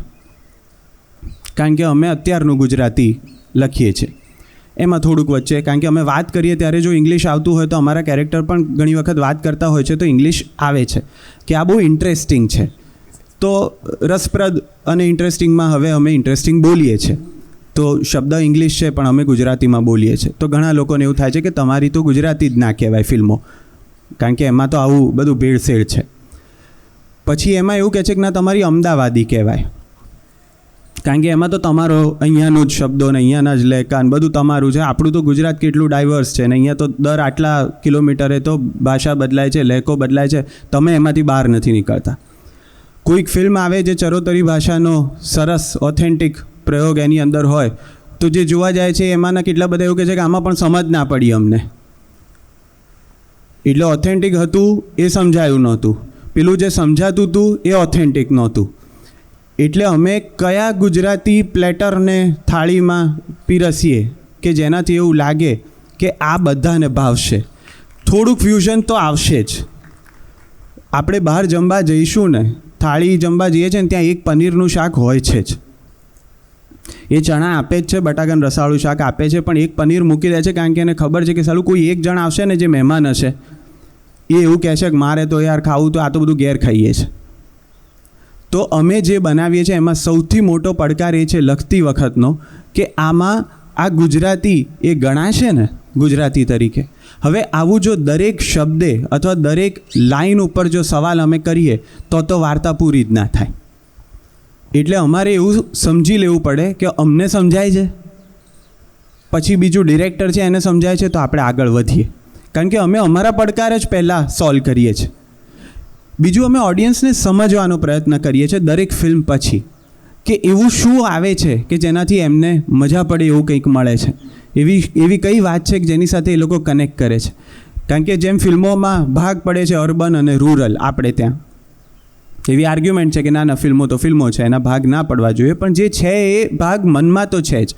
કારણ કે અમે અત્યારનું ગુજરાતી લખીએ છીએ. એમાં થોડુંક વચ્ચે, કારણ કે અમે વાત કરીએ ત્યારે જો ઇંગ્લિશ આવતું હોય તો અમારા કેરેક્ટર પણ ઘણી વખત વાત કરતા હોય છે તો ઇંગ્લિશ આવે છે કે આ બહુ ઇન્ટરેસ્ટિંગ છે. તો રસપ્રદ અને ઇન્ટરેસ્ટિંગમાં હવે અમે ઇન્ટરેસ્ટિંગ બોલીએ છીએ. તો શબ્દ ઇંગ્લિશ છે પણ અમે ગુજરાતીમાં બોલીએ છીએ. તો ઘણા લોકોને એવું થાય છે કે તમારી તો ગુજરાતી જ ના કહેવાય ફિલ્મો, કારણ કે એમાં તો આવું બધું ભેળસેળ છે. પછી એમાં એવું કહે છે કે ના તમારી અમદાવાદી કહેવાય, કારણ કે એમાં તો તમારો અહીંયાનો જ શબ્દો ને અહીંયાના જ લેકાન બધું તમારું છે. આપણું તો ગુજરાત કેટલું ડાયવર્સ છે ને અહીંયા તો દર આટલા કિલોમીટરે તો ભાષા બદલાય છે, લહેકો બદલાય છે, તમે એમાંથી બહાર નથી નીકળતા. કોઈક ફિલ્મ આવે જે ચરોતરી ભાષાનો સરસ ઓથેન્ટિક પ્રયોગ એની અંદર હોય તો જે જોવા જાય છે એમાંના કેટલા બધા એવું કહે છે કે આમાં પણ સમજ ના પડી અમને. એટલે ઓથેન્ટિક હતું એ સમજાયું નહોતું, પેલું જે સમજાતું હતું એ ઓથેન્ટિક નહોતું. એટલે અમે કયા ગુજરાતી પ્લેટરને થાળીમાં પીરસીએ કે જેનાથી એવું લાગે કે આ બધાને ભાવશે. થોડુંક ફ્યુઝન તો આવશે જ. આપણે બહાર જમવા જઈશું ને, થાળી જમવા જઈએ છીએ ને, ત્યાં એક પનીરનું શાક હોય છે જ. એ ચણા આપે જ છે, બટાકાનું રસાવાળું શાક આપે છે, પણ એક પનીર મૂકી દે છે કારણ કે એને ખબર છે કે સાલું કોઈ એક જણ આવશે ને જે મહેમાન હશે, એ એવું કહેશે કે મારે તો યાર ખાવું તો આ તો બધું ઘેર ખાઈએ છે. તો અમે જે બનાવીએ છીએ એમાં સૌથી મોટો પડકાર એ છે લખતી વખતનો કે આમાં આ ગુજરાતી એ ગણાશે ને ગુજરાતી તરીકે. હવે આવું જો દરેક શબ્દે અથવા દરેક લાઈન ઉપર જો સવાલ અમે કરીએ તો વાર્તા પૂરી જ ના થાય. એટલે અમારે એવું સમજી લેવું પડે કે અમને સમજાય છે, પછી બીજું ડિરેક્ટર છે એને સમજાય છે, તો આપણે આગળ વધીએ. કારણ કે અમે અમારા પડકાર જ પહેલાં સોલ્વ કરીએ છીએ. બીજું અમે ઓડિયન્સને સમજવાનો પ્રયત્ન કરીએ છીએ દરેક ફિલ્મ પછી કે એવું શું આવે છે કે જેનાથી એમને મજા પડે એવું કંઈક મળે છે, એવી કઈ વાત છે કે જેની સાથે એ લોકો કનેક્ટ કરે છે. કારણ કે જેમ ફિલ્મોમાં ભાગ પડે છે અર્બન અને રૂરલ, આપણે ત્યાં એવી આર્ગ્યુમેન્ટ છે કે ના ફિલ્મો તો ફિલ્મો છે, એના ભાગ ના પડવા જોઈએ, પણ જે છે એ ભાગ મનમાં તો છે જ.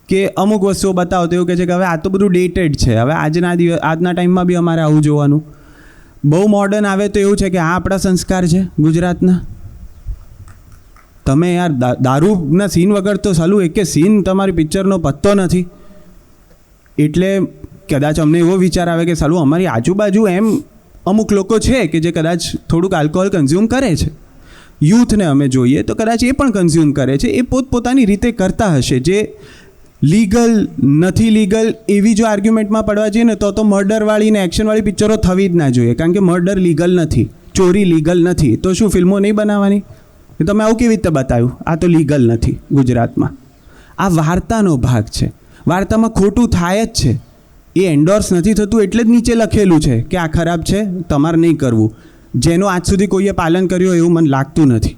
કે અમુક વસ્તુઓ બતાવો તો એવું કહે છે કે હવે આ તો બધું ડેટેડ છે, હવે આજના ટાઈમમાં બી અમારે આવું જોવાનું. બહુ મોડર્ન આવે તો એવું છે કે આ આપણા સંસ્કાર છે ગુજરાતના. તમે યાર દારૂના સીન વગર તો સાલું એક સીન તમારી પિક્ચરનો પત્તો નથી. એટલે કદાચ અમને એવો વિચાર આવે કે સાલું અમારી આજુબાજુ એમ અમુક લોકો છે કે જે કદાચ થોડુંક આલ્કોહોલ કન્ઝ્યુમ કરે છે. યુથને અમે જોઈએ તો કદાચ એ પણ કન્ઝ્યુમ કરે છે, એ પોતપોતાની રીતે કરતા હશે. જે લીગલ નથી લીગલ એવી જો આર્ગ્યુમેન્ટમાં પડવા જઈએ ને તો મર્ડરવાળી ને એક્શનવાળી પિક્ચરો થવી જ ના જોઈએ. કારણ કે મર્ડર લીગલ નથી, ચોરી લીગલ નથી, તો શું ફિલ્મો નહીં બનાવવાની? તમે આવું કેવી રીતે બતાવ્યું? આ તો લીગલ નથી ગુજરાતમાં. આ વાર્તાનો ભાગ છે, વાર્તામાં ખોટું થાય જ છે. એ એન્ડોર્સ નથી થતું એટલે જ નીચે લખેલું છે કે આ ખરાબ છે, તમારે નહીં કરવું. જેનું આજ સુધી કોઈએ પાલન કર્યું એવું મને લાગતું નથી.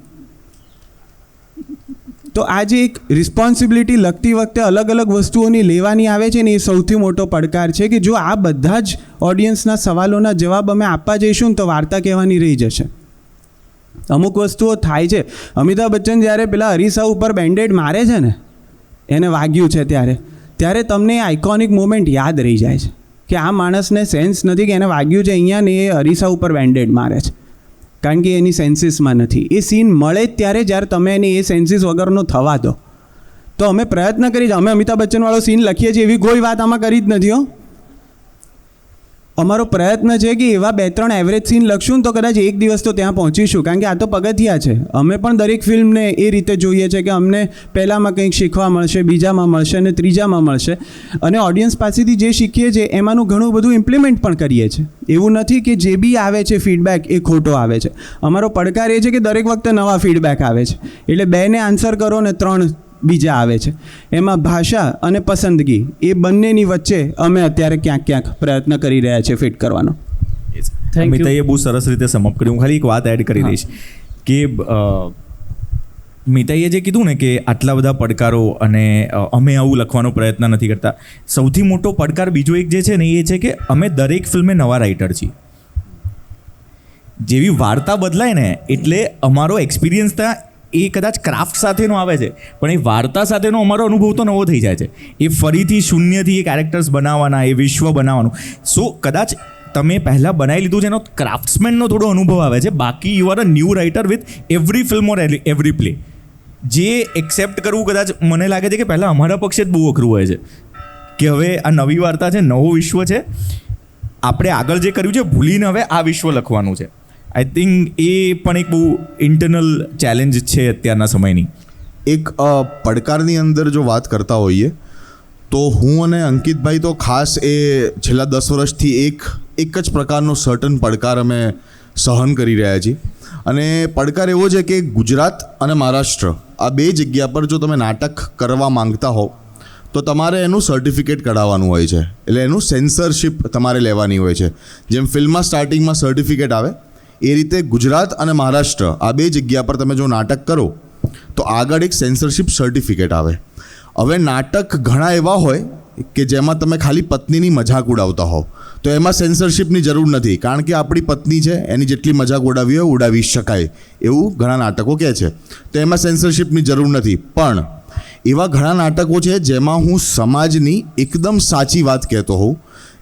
તો આ જે એક રિસ્પોન્સિબિલિટી લખતી વખતે અલગ અલગ વસ્તુઓની લેવાની આવે છે ને, એ સૌથી મોટો પડકાર છે કે જો આ બધા જ ઓડિયન્સના સવાલોના જવાબ અમે આપવા જઈશું ને તો વાર્તા કહેવાની રહી જશે. અમુક વસ્તુઓ થાય છે. અમિતાભ બચ્ચન જ્યારે પેલા અરીસા ઉપર બેન્ડેડ મારે છે ને, એને વાગ્યું છે ત્યારે તમને એ આઇકોનિક મોમેન્ટ યાદ રહી જાય છે કે આ માણસને સેન્સ નથી કે એને વાગ્યું છે અહીંયા ને એ અરીસા ઉપર બેન્ડેડ મારે છે. કારણ કે એની સેન્સીસમાં નથી. એ સીન મળે જ ત્યારે જ્યારે તમે એને એ સેન્સીસ વગરનો થવા દો. તો અમે પ્રયત્ન કરી, અમે અમિતાભ બચ્ચનવાળો સીન લખીએ છીએ એવી કોઈ વાત આમાં કરી જ નથી હો. અમારો પ્રયત્ન છે કે એવા 2-3 એવરેજ સીન લખશું તો કદાચ એક દિવસ તો ત્યાં પહોંચીશું. કારણ કે આ તો પગથિયા છે. અમે પણ દરેક ફિલ્મને એ રીતે જોઈએ છે કે અમને પહેલામાં કંઈક શીખવા મળશે, બીજામાં મળશે અને ત્રીજામાં મળશે. અને ઓડિયન્સ પાસેથી જે શીખીએ છીએ એમાંનું ઘણું બધું ઇમ્પ્લિમેન્ટ પણ કરીએ છીએ. એવું નથી કે જે બી આવે છે ફીડબેક એ ખોટો આવે છે. અમારો પડકાર એ છે કે દરેક વખતે નવા ફીડબેક આવે છે. એટલે 2ને આન્સર કરો ને 3 બીજા આવે છે. એમાં ભાષા અને પસંદગી એ બંનેની વચ્ચે અમે અત્યારે ક્યાંક પ્રયત્ન કરી રહ્યા છીએ ફિટ કરવાનો. મિતાઈએ બહુ સરસ રીતે સમઅપ કર્યું. હું ખાલી એક વાત એડ કરી દઈશ કે મિતાઈએ જે કીધું ને કે આટલા બધા પડકારો અને અમે આવું લખવાનો પ્રયત્ન નથી કરતા. સૌથી મોટો પડકાર બીજો એક જે છે ને એ છે કે અમે દરેક ફિલ્મે નવા રાઇટર છીએ. જેવી વાર્તા બદલાય ને એટલે અમારો એક્સપિરિયન્સ ત્યાં એ કદાચ ક્રાફ્ટ સાથેનો આવે છે, પણ એ વાર્તા સાથેનો અમારો અનુભવ તો નવો થઈ જાય છે. એ ફરીથી શૂન્યથી એ કેરેક્ટર્સ બનાવવાના, એ વિશ્વ બનાવવાનું. સો કદાચ તમે પહેલાં બનાવી લીધું છે એનો ક્રાફ્ટ્સમેનનો થોડો અનુભવ આવે છે. બાકી you are a new writer with every film or every play. જે એક્સેપ્ટ કરવું કદાચ મને લાગે છે કે પહેલાં અમારા પક્ષે જ બહુ અઘરું હોય છે કે હવે આ નવી વાર્તા છે, નવો વિશ્વ છે, આપણે આગળ જે કર્યું છે ભૂલીને હવે આ વિશ્વ લખવાનું છે. આઈ થિંક એ પણ એક બહુ ઇન્ટરનલ ચેલેન્જ છે અત્યારના સમયની. એક પડકારની અંદર જો વાત કરતા હોઈએ તો હું અને અંકિતભાઈ તો ખાસ એ છેલ્લા 10 વર્ષથી એક જ પ્રકારનો સર્ટન પડકાર અમે સહન કરી રહ્યા છીએ. અને પડકાર એવો છે કે ગુજરાત અને મહારાષ્ટ્ર આ 2 જગ્યા પર જો તમે નાટક કરવા માંગતા હો તો તમારે એનું સર્ટિફિકેટ કઢાવવાનું હોય છે. એટલે એનું સેન્સરશિપ તમારે લેવાની હોય છે. જેમ ફિલ્મમાં સ્ટાર્ટિંગમાં સર્ટિફિકેટ આવે એ રીતે ગુજરાત અને મહારાષ્ટ્ર આ 2 જગ્યા પર તમે જો નાટક કરો તો આગળ એક સેન્સરશિપ સર્ટિફિકેટ આવે. હવે નાટક ઘણા એવા હોય કે જેમાં તમે ખાલી પત્નીની મજાક ઉડાવતા હોવ તો એમાં સેન્સરશિપની જરૂર નથી, કારણ કે આપણી પત્ની છે, એની જેટલી મજાક ઉડાવી હોય ઉડાવી શકાય એવું ઘણા નાટકો કહે છે, તો એમાં સેન્સરશિપની જરૂર નથી. પણ એવા ઘણા નાટકો છે જેમાં હું સમાજની એકદમ સાચી વાત કહેતો હોઉં,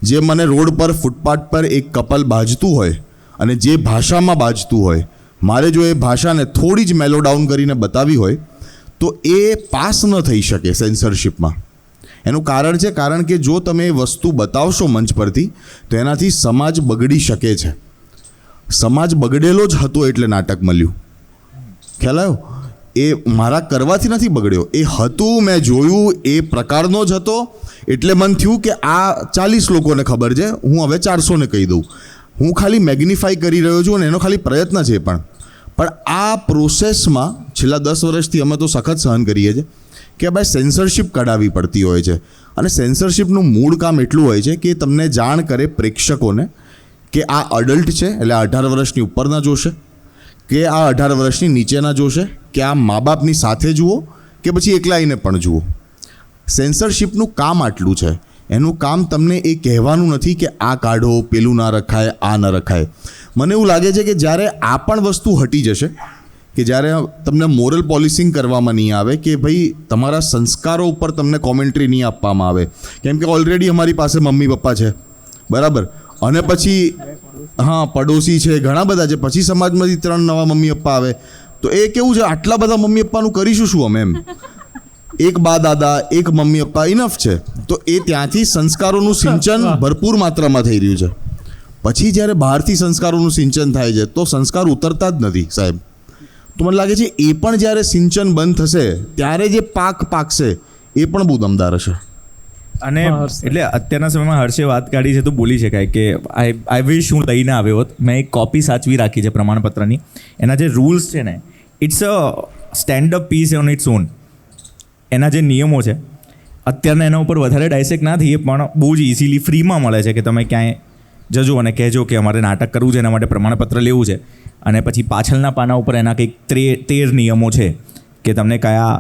જે મને રોડ પર ફૂટપાથ પર એક કપલ બાજતું હોય અને જે ભાષામાં બાજતું હોય, મારે જો એ ભાષાને થોડી જ મેલો ડાઉન કરીને બતાવી હોય તો એ પાસ ન થઈ શકે સેન્સરશિપમાં. એનું કારણ છે, કારણ કે જો તમે એ વસ્તુ બતાવશો મંચ પરથી તો એનાથી સમાજ બગડી શકે છે. સમાજ બગડેલો જ હતો એટલે નાટક મળ્યું. ખ્યાલ આવ્યો? એ મારા કરવાથી નથી બગડ્યો, એ હતું, મેં જોયું, એ પ્રકારનો જ હતો એટલે મને થયું કે આ 40 લોકોને ખબર છે, હું હવે 400ને કહી દઉં. હું ખાલી મેગ્નિફાઈ કરી રહ્યો છું અને એનો ખાલી પ્રયત્ન છે. પણ આ પ્રોસેસમાં છેલ્લા 10 વર્ષથી અમે તો સખત સહન કરીએ છીએ કે ભાઈ સેન્સરશિપ કઢાવવી પડતી હોય છે. અને સેન્સરશિપનું મૂળ કામ એટલું હોય છે કે તમને જાણ કરે પ્રેક્ષકોને કે આ અડલ્ટ છે, એટલે 18 વર્ષની ઉપરના જોશે, કે આ 18 વર્ષની નીચેના જોશે, કે આ મા બાપની સાથે જુઓ કે પછી એકલાઈને પણ જુઓ. સેન્સરશિપનું કામ આટલું છે. એનું કામ તમને એ કહેવાનું નથી કે આ કાઢો, પેલું ના રખાય, આ ન રખાય. મને એવું લાગે છે કે જ્યારે આ પણ વસ્તુ હટી જશે, કે જ્યારે તમને મોરલ પોલિસિંગ કરવામાં નહીં આવે, કે ભાઈ તમારા સંસ્કારો ઉપર તમને કોમેન્ટ્રી નહીં આપવામાં આવે, કેમ કે ઓલરેડી અમારી પાસે મમ્મી પપ્પા છે, બરાબર, અને પછી હા પડોશી છે, ઘણા બધા છે, પછી સમાજમાંથી 3 નવા મમ્મી પપ્પા આવે, તો એ કેવું છે, આટલા બધા મમ્મી પપ્પાનું કરીશું શું અમે? એમ એક બા દાદા, એક મમ્મી પપ્પા ઇનફ છે. તો એ ત્યાંથી સંસ્કારોનું સિંચન ભરપૂર માત્રામાં થઈ રહ્યું છે. પછી જ્યારે બહારથી સંસ્કારોનું સિંચન થાય છે તો સંસ્કાર ઉતરતા જ નથી સાહેબ. તો મને લાગે છે એ પણ જ્યારે સિંચન બંધ થશે ત્યારે જે પાકશે એ પણ બહુ દમદાર હશે. અને એટલે અત્યારના સમયમાં હર્ષે વાત કાઢી છે તો બોલી શકાય કે આઈ વિશ હું લઈને આવ્યો હોત. મેં એક કોપી સાચવી રાખી છે પ્રમાણપત્રની. એના જે રૂલ્સ છે ને, it's a stand up piece on its own. એના જે નિયમો છે અત્યારના એના ઉપર વધારે ડાયસેક્ટ ના થઈએ, પણ બહુ જ ઇઝીલી ફ્રીમાં મળે છે કે તમે ક્યાંય જજો અને કહેજો કે અમારે નાટક કરવું છે, એના માટે પ્રમાણપત્ર લેવું છે, અને પછી પાછળના પાના ઉપર એના કંઈક 13 નિયમો છે કે તમને કયા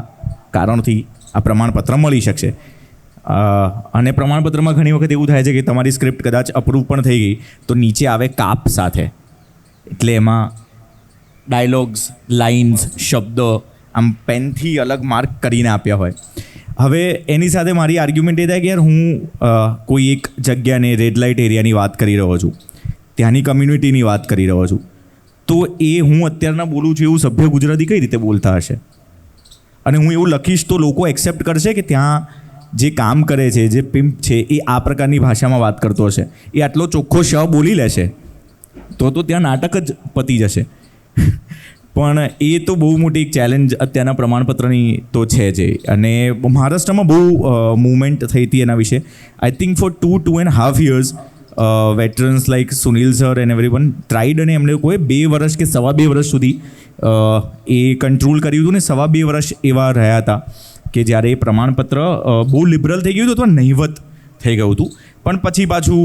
કારણથી આ પ્રમાણપત્ર મળી શકશે. અને પ્રમાણપત્રમાં ઘણી વખત એવું થાય છે કે તમારી સ્ક્રિપ્ટ કદાચ અપ્રૂવ પણ થઈ ગઈ તો નીચે આવે કાપ સાથે, એટલે એમાં ડાયલોગ્સ, લાઇન્સ, શબ્દો આમ પેનથી અલગ માર્ક કરીને આપ્યા હોય. હવે એની સાથે મારી આર્ગ્યુમેન્ટ એ થાય કે યાર હું કોઈ એક જગ્યાને રેડ લાઇટ એરિયાની વાત કરી રહ્યો છું, ત્યાંની કમ્યુનિટીની વાત કરી રહ્યો છું, તો એ હું અત્યારના બોલું છું એવું સભ્ય ગુજરાતી કઈ રીતે બોલતા હશે? અને હું એવું લખીશ તો લોકો એક્સેપ્ટ કરશે કે ત્યાં જે કામ કરે છે, જે પિમ્પ છે, એ આ પ્રકારની ભાષામાં વાત કરતો હશે? એ આટલો ચોખ્ખો શ બોલી લેશે તો ત્યાં નાટક જ પતી જશે. પણ એ તો બહુ મોટી એક ચેલેન્જ અત્યારના પ્રમાણપત્રની તો છે જ. અને મહારાષ્ટ્રમાં બહુ મૂવમેન્ટ થઈ હતી એના વિશે. I think for 2.5 years veterans like Sunil sir and everyone tried, અને એમણે લોકોએ 2 વર્ષ કે 2.5 વર્ષ સુધી એ કંટ્રોલ કર્યું હતું, ને 2.5 વર્ષ એવા રહ્યા હતા કે જ્યારે એ પ્રમાણપત્ર બહુ લિબરલ થઈ ગયું હતું અથવા નહિવત થઈ ગયું હતું. પણ પછી પાછું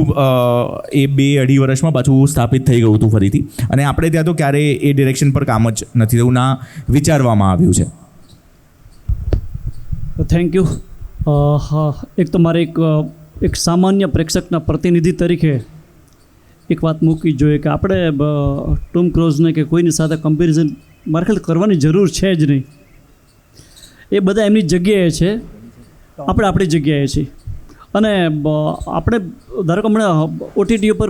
એ 2-2.5 વર્ષમાં પાછું સ્થાપિત થઈ ગયું હતું ફરીથી. અને આપણે ત્યાં તો ક્યારેય એ ડિરેક્શન પર કામ જ નથી થયું, ના વિચારવામાં આવ્યું છે. Thank you. એક તો મારે એક સામાન્ય પ્રેક્ષકના પ્રતિનિધિ તરીકે એક વાત મૂકવી જોઈએ કે આપણે ટોમ ક્રૂઝને કે કોઈની સાથે કમ્પેરિઝન મારે ખ્યાલ કરવાની જરૂર છે જ નહીં. એ બધા એમની જગ્યાએ છે, આપણે આપણી જગ્યાએ છીએ. અને આપણે ધારો કે હમણાં ઓટીટી ઉપર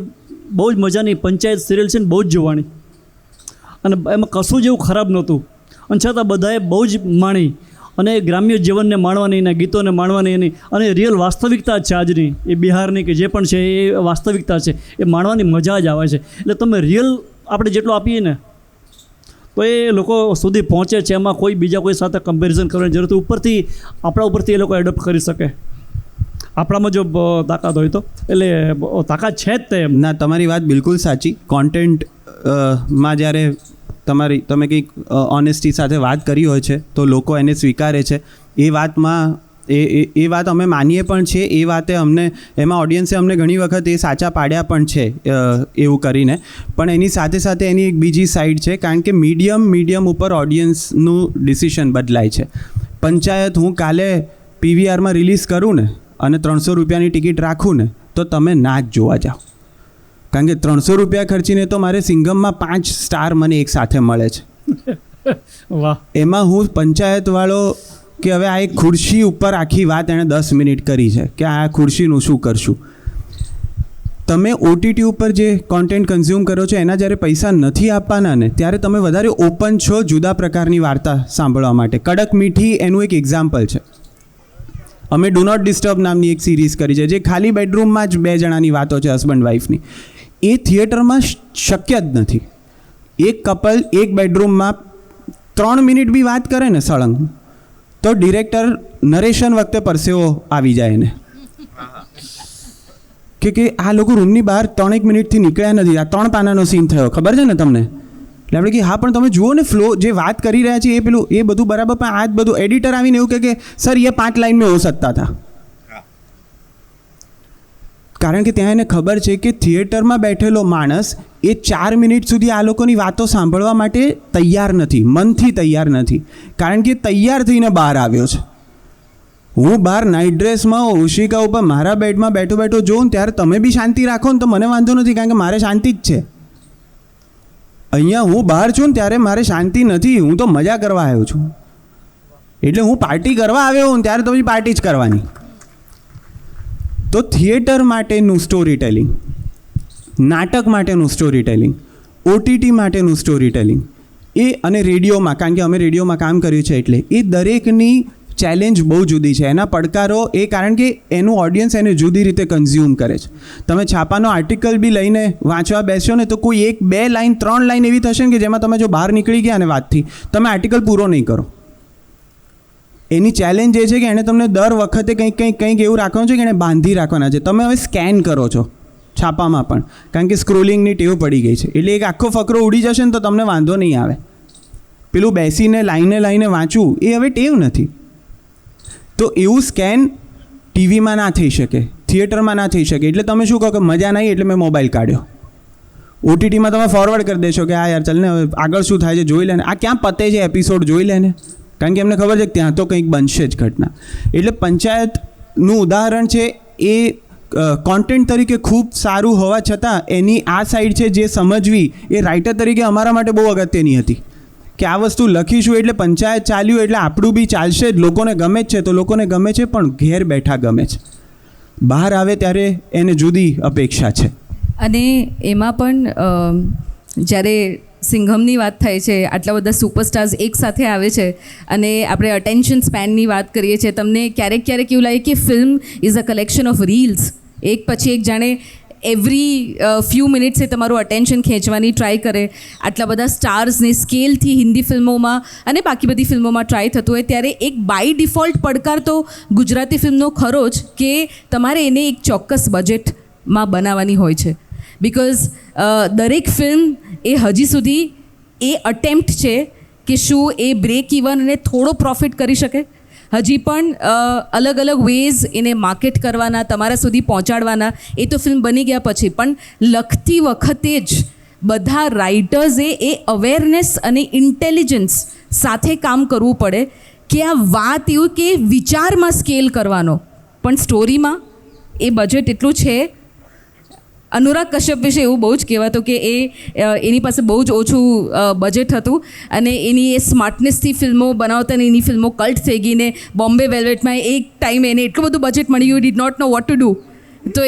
બહુ જ મજાની પંચાયત સિરિયલ છે ને, બહુ જ જોવાની, અને એમાં કશું જ એવું ખરાબ નહોતું, અને છતાં બધાએ બહુ જ માણી, અને ગ્રામ્ય જીવનને માણવાની, એના ગીતોને માણવાની, એની અને રિયલ વાસ્તવિકતા જ છે આજની, એ બિહારની કે જે પણ છે એ વાસ્તવિકતા છે, એ માણવાની મજા જ આવે છે. એટલે તમે રિયલ આપણે જેટલું આપીએ ને તો એ લોકો સુધી પહોંચે છે. એમાં કોઈ બીજા કોઈ સાથે કમ્પેરિઝન કરવાની જરૂર નથી. ઉપરથી આપણા ઉપરથી એ લોકો એડોપ્ટ કરી શકે, આપણામાં જો તાકાત હોય તો. એટલે તાકાત છે જ તે. ના, તમારી વાત બિલકુલ સાચી. કોન્ટેન્ટ માં જ્યારે તમે કંઈક ઓનેસ્ટી સાથે વાત કરી હોય છે તો લોકો એને સ્વીકારે છે. એ વાતમાં એ વાત અમે માનીએ પણ છે. એ વાતે એમાં ઓડિયન્સે અમને ઘણી વખત એ સાચા પાડ્યા પણ છે એવું કરીને. પણ એની સાથે સાથે એની એક બીજી સાઈડ છે, કારણ કે મીડિયમ ઉપર ઓડિયન્સનું ડિસિશન બદલાય છે. પંચાયત હું કાલે PVRમાં રિલીઝ કરું ને અને 300 રૂપિયાની ટિકિટ રાખું ને તો તમે નાચ જોવા જાઓ. કારણ કે 300 રૂપિયા ખર્ચીને તો મારે સિંઘમમાં 5 સ્ટાર મને એક સાથે મળે છે. વાહ. એમાં હું પંચાયતવાળો કે હવે આ એક ખુરશી ઉપર આખી વાત એણે 10 મિનિટ કરી છે કે આ ખુરશીનું શું કરશું. તમે ઓટીટી ઉપર જે કોન્ટેન્ટ કન્ઝ્યુમ કરો છો એના જ્યારે પૈસા નથી આપવાના ને ત્યારે તમે વધારે ઓપન છો જુદા પ્રકારની વાર્તા સાંભળવા માટે. કડક મીઠી એનું એક એક્ઝામ્પલ છે. અમે ડુ નોટ ડિસ્ટર્બ નામની એક સિરીઝ કરી છે જે ખાલી બેડરૂમમાં જ 2 જણાની વાતો છે, હસબન્ડ વાઈફની. એ થિયેટરમાં શક્ય જ નથી. એક કપલ એક બેડરૂમમાં 3 મિનિટ બી વાત કરે ને સળંગ તો ડિરેક્ટર નરેશન વખતે પરસેવો આવી જાય એને કે આ લોકો રૂમની બહાર 3 મિનિટથી નીકળ્યા નથી. આ 3 પાનાનો સીન થયો, ખબર છે ને તમને? એટલે આપણે કે હા પણ તમે જુઓ ને ફ્લો જે વાત કરી રહ્યા છે એ બધું બરાબર, પણ આ જ બધું એડિટર આવીને એવું કે સર એ 5 લાઈન મેં હો સકતા હતા. કારણ કે ત્યાં એને ખબર છે કે થિયેટરમાં બેઠેલો માણસ એ 4 મિનિટ સુધી આ લોકોની વાતો સાંભળવા માટે તૈયાર નથી, મનથી તૈયાર નથી. કારણ કે તૈયાર થઈને બહાર આવ્યો છે. હું બહાર નાઇટ ડ્રેસમાં ઓશિકા ઉપર મારા બેડમાં બેઠો બેઠો જોઉં ને ત્યારે તમે બી શાંતિ રાખો ને તો મને વાંધો નથી, કારણ કે મારે શાંતિ જ છે. અહીંયા હું બહાર છું ને ત્યારે મારે શાંતિ નથી, હું તો મજા કરવા આવ્યો છું. એટલે હું પાર્ટી કરવા આવ્યો હું ત્યારે તો બી પાર્ટી જ કરવાની. તો થિયેટર માટેનું સ્ટોરી ટેલિંગ, નાટક માટેનું સ્ટોરી ટેલિંગ, ઓટીટી માટેનું સ્ટોરી ટેલિંગ એ અને રેડિયોમાં, કારણ કે અમે રેડિયોમાં કામ કર્યું છે એટલે એ દરેકની ચેલેન્જ બહુ જુદી છે. એના પડકારો એ કારણ કે એનું ઓડિયન્સ એને જુદી રીતે કન્ઝ્યુમ કરે છે. તમે છાપાનો આર્ટિકલ બી લઈને વાંચવા બેસો ને તો કોઈ 1, 2 લાઈન 3 લાઈન એવી થશે ને કે જેમાં તમે જો બહાર નીકળી ગયા ને વાતથી તમે આર્ટિકલ પૂરો નહીં કરો. એની ચેલેન્જ એ છે કે એણે તમને દર વખતે કંઈક એવું રાખવાનું છે કે એણે બાંધી રાખવાના છે. તમે હવે સ્કેન કરો છો છાપામાં પણ, કારણ કે સ્ક્રોલિંગની ટેવ પડી ગઈ છે. એટલે એક આખો ફકરો ઉડી જશે ને તો તમને વાંધો નહીં આવે. પેલું બેસીને લાઈને વાંચવું એ હવે ટેવ નથી. તો એવું સ્કેન ટીવીમાં ના થઈ શકે, થિયેટરમાં ના થઈ શકે. એટલે તમે શું કહો કે મજા નહીં એટલે મેં મોબાઈલ કાઢ્યો. ઓટીટીમાં તમે ફોરવર્ડ કરી દેશો કે આ યાર ચાલ ને આગળ શું થાય છે જોઈ લે ને, આ ક્યાં પતે છે એપિસોડ જોઈ લે ને, કારણ કે એમને ખબર છે કે ત્યાં તો કંઈક બનશે જ ઘટના. એટલે પંચાયતનું ઉદાહરણ છે એ કોન્ટેન્ટ તરીકે ખૂબ સારું હોવા છતાં એની આ સાઈડ છે જે સમજવી એ રાઇટર તરીકે અમારા માટે બહુ અગત્યની હતી કે આ વસ્તુ લખીશું એટલે પંચાયત ચાલ્યું એટલે આપણું બી ચાલશે જ. લોકોને ગમે જ છે તો લોકોને ગમે છે, પણ ઘેર બેઠા ગમે છે. બહાર આવે ત્યારે એને જુદી અપેક્ષા છે. અને એમાં પણ જ્યારે સિંઘમની વાત થાય છે, આટલા બધા સુપરસ્ટાર્સ એક સાથે આવે છે અને આપણે અટેન્શન સ્પેનની વાત કરીએ છીએ, તમને ક્યારેક એવું લાગે કે film is a collection of reels. એક પછી એક જાણે એવરી ફ્યુ મિનિટ્સે તમારું અટેન્શન ખેંચવાની ટ્રાય કરે. આટલા બધા સ્ટાર્સની સ્કેલથી હિન્દી ફિલ્મોમાં અને બાકી બધી ફિલ્મોમાં ટ્રાય થતું હોય ત્યારે એક બાય ડિફોલ્ટ પડકાર તો ગુજરાતી ફિલ્મનો ખરો જ કે તમારે એને એક ચોક્કસ બજેટમાં બનાવવાની હોય છે. બિકોઝ દરેક ફિલ્મ એ હજી સુધી એ અટેમ્પ્ટ છે કે શું એ બ્રેક ઇવન અને થોડો પ્રોફિટ કરી શકે. હજી પણ અલગ અલગ વેઝ એને માર્કેટ કરવાના, તમારા સુધી પહોંચાડવાના. એ તો ફિલ્મ બની ગયા પછી પણ લખતી વખતે જ બધા રાઇટર્સે એ અવેરનેસ અને ઇન્ટેલિજન્સ સાથે કામ કરવું પડે કે આ વાત એવું કે વિચારમાં સ્કેલ કરવાનો પણ સ્ટોરીમાં એ બજેટ એટલું છે. અનુરાગ કશ્યપ વિશે એવું બહુ જ કહેવાતું કે એની પાસે બહુ જ ઓછું બજેટ હતું અને એની એ સ્માર્ટનેસથી ફિલ્મો બનાવતા અને એની ફિલ્મો કલ્ટ થઈ ગઈ ને બોમ્બે વેલ્વેટમાં એક ટાઈમે એને એટલું બધું બજેટ મળી ગયું, did not know what to do. તો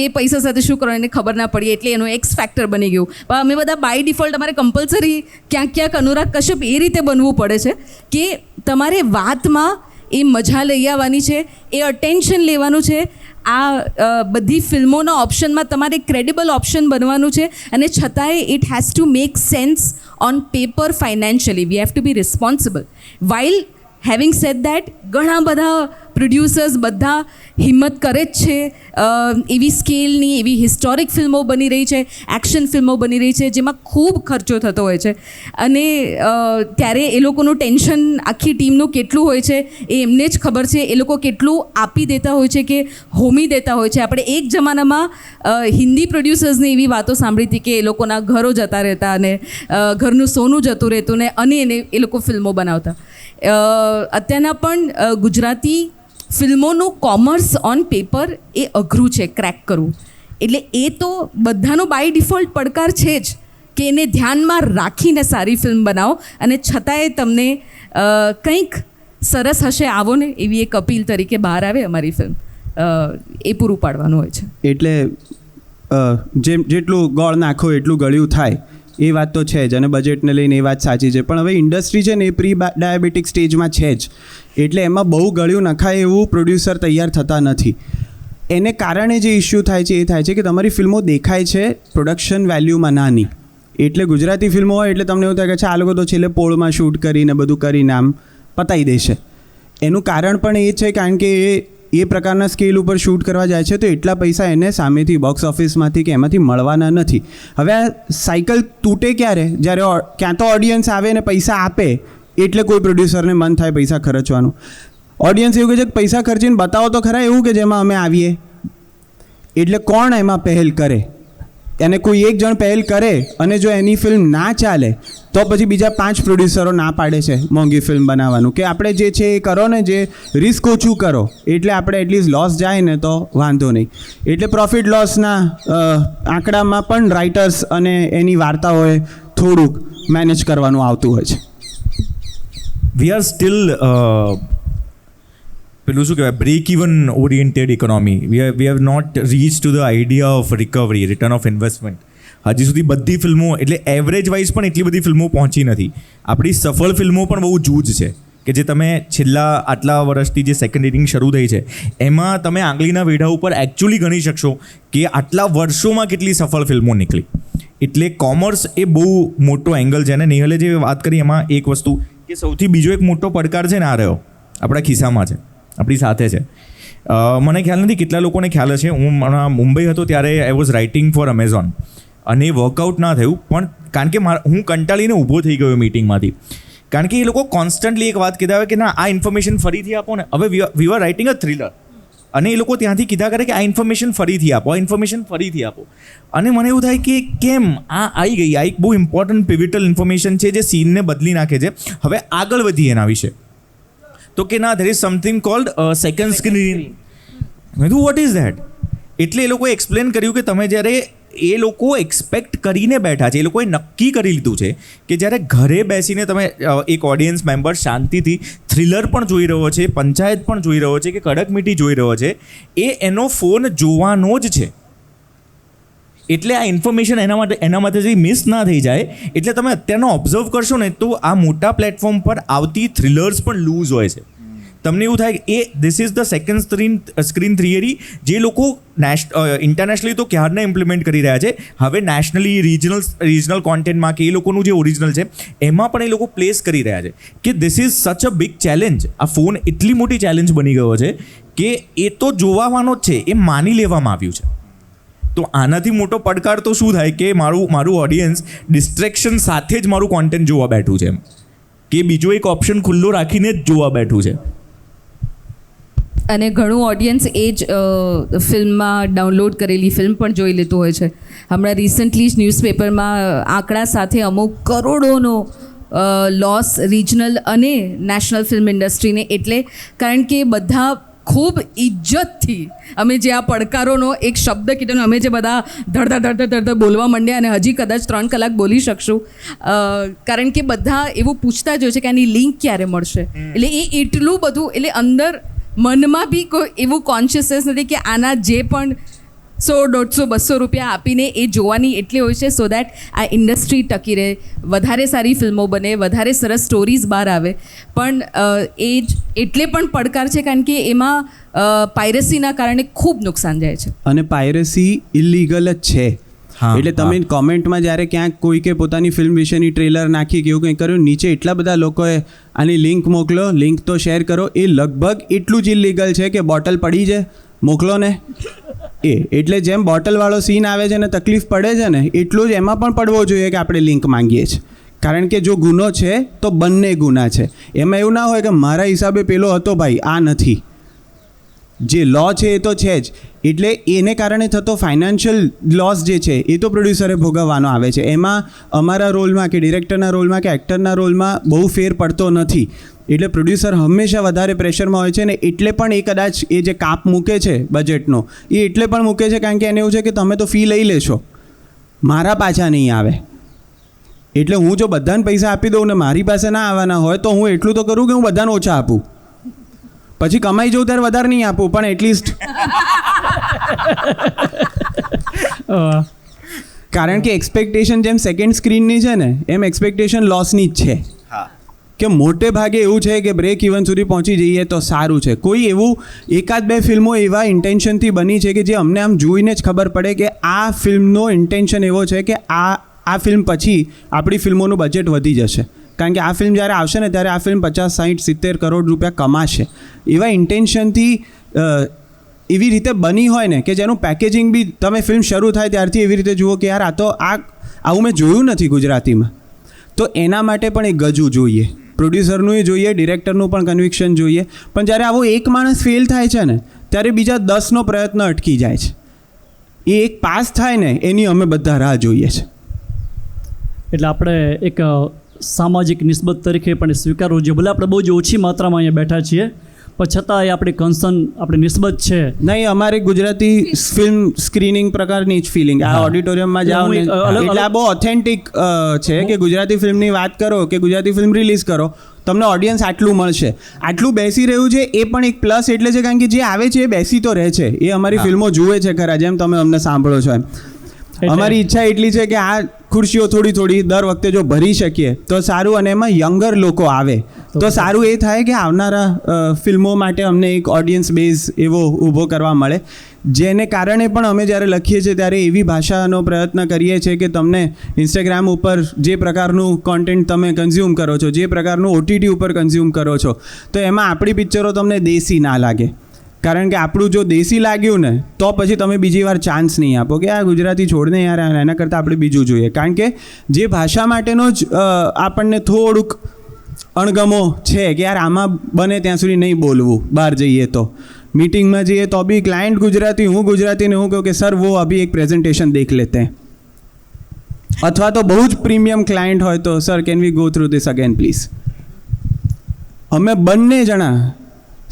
એ પૈસા સાથે શું કરવાનું એને ખબર ના પડી, એટલે એનું એક્સ ફેક્ટર બની ગયું. પણ અમે બધા બાય ડિફોલ્ટ અમારે કમ્પલસરી ક્યાંક અનુરાગ કશ્યપ એ રીતે બનવું પડે છે કે તમારે વાતમાં એ મજા લઈ આવવાની છે, એ અટેન્શન લેવાનું છે. આ બધી ફિલ્મોના ઓપ્શનમાં તમારે ક્રેડિબલ ઓપ્શન બનવાનું છે અને છતાંય it has to make sense on paper financially. We have to be responsible. While having said that ઘણા બધા પ્રોડ્યુસર્સ બધા હિંમત કરે જ છે. એવી સ્કેલની એવી હિસ્ટોરિક ફિલ્મો બની રહી છે, એક્શન ફિલ્મો બની રહી છે જેમાં ખૂબ ખર્ચો થતો હોય છે અને ત્યારે એ લોકોનું ટેન્શન આખી ટીમનું કેટલું હોય છે એ એમને જ ખબર છે. એ લોકો કેટલું આપી દેતા હોય છે કે હોમી દેતા હોય છે. આપણે એક જમાનામાં હિન્દી પ્રોડ્યુસર્સની એવી વાતો સાંભળી હતી કે એ લોકોના ઘરો જતા રહેતા અને ઘરનું સોનું જતું રહેતું ને અને એ લોકો ફિલ્મો બનાવતા. અત્યારના પણ ગુજરાતી ફિલ્મોનું કોમર્સ ઓન પેપર એ અઘરું છે ક્રેક કરવું. એટલે એ તો બધાનો બાય ડિફોલ્ટ પડકાર છે જ કે એને ધ્યાનમાં રાખીને સારી ફિલ્મ બનાવો, અને છતાંય તમને કંઈક સરસ હશે આવો ને એવી એક અપીલ તરીકે બહાર આવે અમારી ફિલ્મ, એ પૂરું પાડવાનું હોય છે. એટલે જેટલું ગોળ નાખો એટલું ગળ્યું થાય, એ વાત તો છે જ, અને બજેટને લઈને એ વાત સાચી છે. પણ હવે ઇન્ડસ્ટ્રી છે ને એ પ્રી ડાયાબિટીક સ્ટેજમાં છે જ, એટલે એમાં બહુ ગળ્યું નખાય એવું પ્રોડ્યુસર તૈયાર થતા નથી. એને કારણે જે ઇસ્યુ થાય છે એ થાય છે કે તમારી ફિલ્મો દેખાય છે પ્રોડક્શન વેલ્યુમાં નાની. એટલે ગુજરાતી ફિલ્મો હોય એટલે તમને એવું થાય કે આ લોકો તો છેલ્લે પોળમાં શૂટ કરીને બધું કરીને આમ પતાવી દેશે. એનું કારણ પણ એ છે કારણ કે એ પ્રકારના સ્કેલ ઉપર શૂટ કરવા જાય છે તો એટલા પૈસા એને સામેથી બોક્સ ઓફિસમાંથી કે એમાંથી મળવાના નથી. હવે આ સાયકલ તૂટે ક્યારે? જ્યારે ક્યાં તો ઓડિયન્સ આવે ને પૈસા આપે એટલે કોઈ પ્રોડ્યુસરને મન થાય પૈસા ખર્ચવાનું. ઓડિયન્સ એવું કહે છે કે પૈસા ખર્ચીને બતાવો તો ખરા એવું કે જેમાં અમે આવીએ. એટલે કોણ એમાં પહેલ કરે? અને કોઈ એક જણ પહેલ કરે અને જો એની ફિલ્મ ના ચાલે તો પછી બીજા 5 પ્રોડ્યુસરો ના પાડે છે મોંઘી ફિલ્મ બનાવવાનું, કે આપણે જે છે એ કરો ને, જે રિસ્ક ઓછું કરો, એટલે આપણે એટલીસ્ટ લોસ જાય ને તો વાંધો નહીં. એટલે પ્રોફિટ લોસના આંકડામાં પણ રાઇટર્સ અને એની વાર્તાઓએ થોડુંક મેનેજ કરવાનું આવતું હોય છે. વી આર સ્ટીલ પેલું શું કહેવાય, break even oriented economy. We have not reach to the idea of recovery, return of investment. હજી સુધી બધી ફિલ્મો, એટલે એવરેજ વાઇઝ પણ એટલી બધી ફિલ્મો પહોંચી નથી. આપણી સફળ ફિલ્મો પણ બહુ જૂજ છે કે જે તમે છેલ્લા આટલા વર્ષથી જે સેકન્ડ રીડિંગ શરૂ થઈ છે એમાં તમે આંગળીના વેઢા ઉપર એકચ્યુઅલી ગણી શકશો કે આટલા વર્ષોમાં કેટલી સફળ ફિલ્મો નીકળી. એટલે કોમર્સ એ બહુ મોટો એંગલ છે. અને નેહલે જે વાત કરી એમાં એક વસ્તુ કે સૌથી બીજો એક મોટો પડકાર છે ને આ રહ્યો આપણા ખિસ્સામાં છે, આપણી સાથે છે. મને ખ્યાલ નથી કેટલા લોકોને ખ્યાલ હશે, હું મુંબઈ હતો ત્યારે I was writing for Amazon અને વર્કઆઉટ ના થયું, પણ કારણ કે હું કંટાળીને ઊભો થઈ ગયો મીટિંગમાંથી. કારણ કે એ લોકો કોન્સ્ટન્ટલી એક વાત કીધા હોય કે ના આ ઇન્ફોર્મેશન ફરીથી આપો ને. હવે we are writing a thriller અને એ લોકો ત્યાંથી કીધા કરે કે આ ઇન્ફોર્મેશન ફરીથી આપો, આ ઇન્ફોર્મેશન ફરીથી આપો. અને મને એવું થાય કે કેમ આ આવી ગઈ, આ એક બહુ ઇમ્પોર્ટન્ટ પિવિટલ ઇન્ફોર્મેશન છે જે સીનને બદલી નાખે છે. હવે આગળ વધીએ એના વિશે તો કે ના there is something cold second screen. મેં કીધું વોટ ઇઝ ધેટ? એટલે એ લોકોએ એક્સપ્લેન કર્યું કે તમે જ્યારે એ લોકો એક્સપેક્ટ કરીને બેઠા છે, એ લોકોએ નક્કી કરી લીધું છે કે જ્યારે ઘરે બેસીને તમે એક ઓડિયન્સ મેમ્બર શાંતિથી થ્રિલર પણ જોઈ રહ્યો છે, પંચાયત પણ જોઈ રહ્યો છે કે કડક મીઠી જોઈ રહ્યો છે, એ એનો ફોન જોવાનો જ છે. એટલે આ ઇન્ફોર્મેશન એના માટે મિસ ના થઈ જાય. એટલે તમે અત્યારનો ઓબ્ઝર્વ કરશો ને તો આ મોટા પ્લેટફોર્મ પર આવતી થ્રિલર્સ પણ લૂઝ હોય છે. તમને એવું થાય કે this is the second screen theory જે લોકો ઇન્ટરનેશનલી તો ક્યારના ઇમ્પ્લિમેન્ટ કરી રહ્યા છે, હવે નેશનલી રિજનલ કોન્ટેન્ટમાં કે એ લોકોનું જે ઓરિજિનલ છે એમાં પણ એ લોકો પ્લેસ કરી રહ્યા છે કે ધીસ ઇઝ સચ અ બિગ ચેલેન્જ. આ ફોન એટલી મોટી ચેલેન્જ બની ગયો છે કે એ તો જોવાનો જ છે, એ માની લેવામાં આવ્યું છે. તો આનાથી મોટો પડકાર તો શું થાય કે મારું ઓડિયન્સ ડિસ્ટ્રેક્શન સાથે જ મારું કોન્ટેન્ટ જોવા બેઠું છે, કે બીજો એક ઓપ્શન ખુલ્લો રાખીને જ જોવા બેઠું છે. અને ઘણું ઓડિયન્સ એ જ ફિલ્મમાં ડાઉનલોડ કરેલી ફિલ્મ પણ જોઈ લેતું હોય છે. હમણાં રિસન્ટલી જ ન્યૂઝપેપરમાં આંકડા સાથે અમુક કરોડોનો લોસ રિજનલ અને નેશનલ ફિલ્મ ઇન્ડસ્ટ્રીને, એટલે કારણ કે બધા ખૂબ ઇજ્જતથી અમે જે આ પડકારોનો એક શબ્દ કીધો, અમે જે બધા ધડધડ બોલવા માંડ્યા અને હજી કદાચ 3 કલાક બોલી શકશું, કારણ કે બધા એવું પૂછતા જ હોય છે કે આની લિંક ક્યારે મળશે. એટલે એ એટલું બધું, એટલે અંદર મનમાં બી કોઈ એવું કોન્શિયસનેસ નથી કે આના જે પણ 100, 150, 200 રૂપિયા આપીને એ જોવાની એટલી હોય છે સો દેટ આ ઇન્ડસ્ટ્રી ટકી રહે, વધારે સારી ફિલ્મો બને, વધારે સરસ સ્ટોરીઝ બહાર આવે. પણ એ જ એટલે પણ પડકાર છે કારણ કે એમાં પાયરસીના કારણે ખૂબ નુકસાન જાય છે. અને પાયરસી ઇલીગલ જ છે. એટલે તમે કોમેન્ટમાં જ્યારે ક્યાંક કોઈ કે પોતાની ફિલ્મ વિશેની ટ્રેલર નાખી કે એવું કંઈ કર્યું, નીચે એટલા બધા લોકોએ આની લિંક મોકલો, લિંક તો શેર કરો, એ લગભગ એટલું જ ઇલીગલ છે કે બોટલ પડી છે મોકલો ને એટલે જેમ બોટલવાળો સીન આવે છે ને તકલીફ પડે છે ને, એટલું જ એમાં પણ પડવો જોઈએ કે આપણે લિંક માંગીએ છીએ. કારણ કે જો ગુનો છે તો બંને ગુના છે. એમાં એવું ના હોય કે મારા હિસાબે પેલો હતો ભાઈ, આ નથી. જે લો છે એ તો છે જ, એટલે એને કારણે થતો ફાઇનાન્શિયલ લોસ જે છે એ તો પ્રોડ્યુસરે ભોગવવાનો આવે છે. એમાં અમારા રોલમાં કે ડિરેક્ટરના રોલમાં કે એક્ટરના રોલમાં બહુ ફેર પડતો નથી. એટલે પ્રોડ્યુસર હંમેશા વધારે પ્રેશરમાં હોય છે ને એટલે પણ એ કદાચ એ જે કાપ મૂકે છે બજેટનો એ એટલે પણ મૂકે છે કારણ કે એને એવું છે કે તમે તો ફી લઈ લેશો, મારા પાછા નહીં આવે. એટલે હું જો બધાને પૈસા આપી દઉં ને મારી પાસે ના આવવાના હોય તો હું એટલું તો કરું કે હું બધાને ઓછા આપું, પછી કમાઈ જવું ત્યારે વધારે નહીં આપું, પણ એટલીસ્ટ કારણ કે એક્સપેક્ટેશન જેમ સેકન્ડ સ્ક્રીનની છે ને એમ એક્સપેક્ટેશન લોસની જ છે કે મોટે ભાગે એવું છે કે બ્રેક ઇવન સુધી પહોંચી જઈએ તો સારું છે. કોઈ એવું એકાદ બે ફિલ્મો એવા ઇન્ટેન્શનથી બની છે કે જે અમને આમ જોઈને જ ખબર પડે કે આ ફિલ્મનો ઇન્ટેન્શન એવો છે કે આ ફિલ્મ પછી આપણી ફિલ્મોનું બજેટ વધી જશે, કારણ કે આ ફિલ્મ જ્યારે આવશે ને ત્યારે આ ફિલ્મ 50, 60, 70 કરોડ રૂપિયા કમાશે. એવા ઇન્ટેન્શનથી એવી રીતે બની હોય ને કે જેનું પેકેજિંગ બી તમે ફિલ્મ શરૂ થાય ત્યારથી એવી રીતે જુઓ કે યાર આવું મેં જોયું નથી ગુજરાતીમાં. તો એના માટે પણ એક ગજુ જોઈએ, પ્રોડ્યુસરનું જોઈએ, ડિરેક્ટરનું પણ કન્વિક્શન જોઈએ. પણ જ્યારે આવો એક માણસ ફેલ થાય છે ને ત્યારે બીજા 10નો પ્રયત્ન અટકી જાય છે. એ એક પાસ થાય ને એની અમે બધા રાહ જોઈએ છે. એટલે આપણે એક સામાજિક નિસ્બત તરીકે પણ સ્વીકારવું જોઈએ. ભલે આપણે બહુ જ ઓછી માત્રામાં અહીંયા બેઠા છીએ પણ છતાં એ આપણી કન્સર્ન આપણી નિસ્બત છે. નહીં, અમારી ગુજરાતી ફિલ્મ સ્ક્રીનિંગ પ્રકારની જ ફિલિંગ આ ઓડિટોરિયમમાં જાઓ ને એટલે આ બહુ ઓથેન્ટિક છે કે ગુજરાતી ફિલ્મની વાત કરો કે ગુજરાતી ફિલ્મ રિલીઝ કરો તમને ઓડિયન્સ આટલું મળશે, આટલું બેસી રહ્યું છે એ પણ એક પ્લસ એટલે છે કારણ કે જે આવે છે એ બેસી તો રહે છે, એ અમારી ફિલ્મો જુએ છે ખરા, જેમ તમે અમને સાંભળો છો એમ. અમારી ઈચ્છા એટલી છે કે આ ખુરશીઓ થોડી દર વખતે જો ભરી શકીએ તો સારું, અને એમાં યંગર લોકો આવે તો સારું. એ થાય કે આવનારા ફિલ્મો માટે અમને એક ઓડિયન્સ બેઝ એવો ઊભો કરવા મળે, જેને કારણે પણ અમે જ્યારે લખીએ છીએ ત્યારે એવી ભાષાનો પ્રયત્ન કરીએ છીએ કે તમને ઇન્સ્ટાગ્રામ ઉપર જે પ્રકારનું કોન્ટેન્ટ તમે કન્ઝ્યુમ કરો છો, જે પ્રકારનું OTT ઉપર કન્ઝ્યુમ કરો છો, તો એમાં આપણી પિક્ચરો તમને દેશી ના લાગે. કારણ કે આપણું જો દેશી લાગ્યું ને તો પછી તમે બીજી વાર ચાન્સ નહીં આપો કે આ ગુજરાતી છોડને યાર એના કરતાં આપણે બીજું જોઈએ. કારણ કે જે ભાષા માટેનો જ આપણને થોડુંક અણગમો છે કે યાર આમાં બને ત્યાં સુધી નહીં બોલવું, બહાર જઈએ તો મીટિંગમાં જઈએ તો બી ક્લાયન્ટ ગુજરાતી, હું ગુજરાતી ને હું કહું કે સર वो अभी एक प्रेजेंटेशन देख लेते हैं, અથવા તો બહુ જ પ્રીમિયમ ક્લાયન્ટ હોય તો sir can we go through this again please. અમે બંને જણા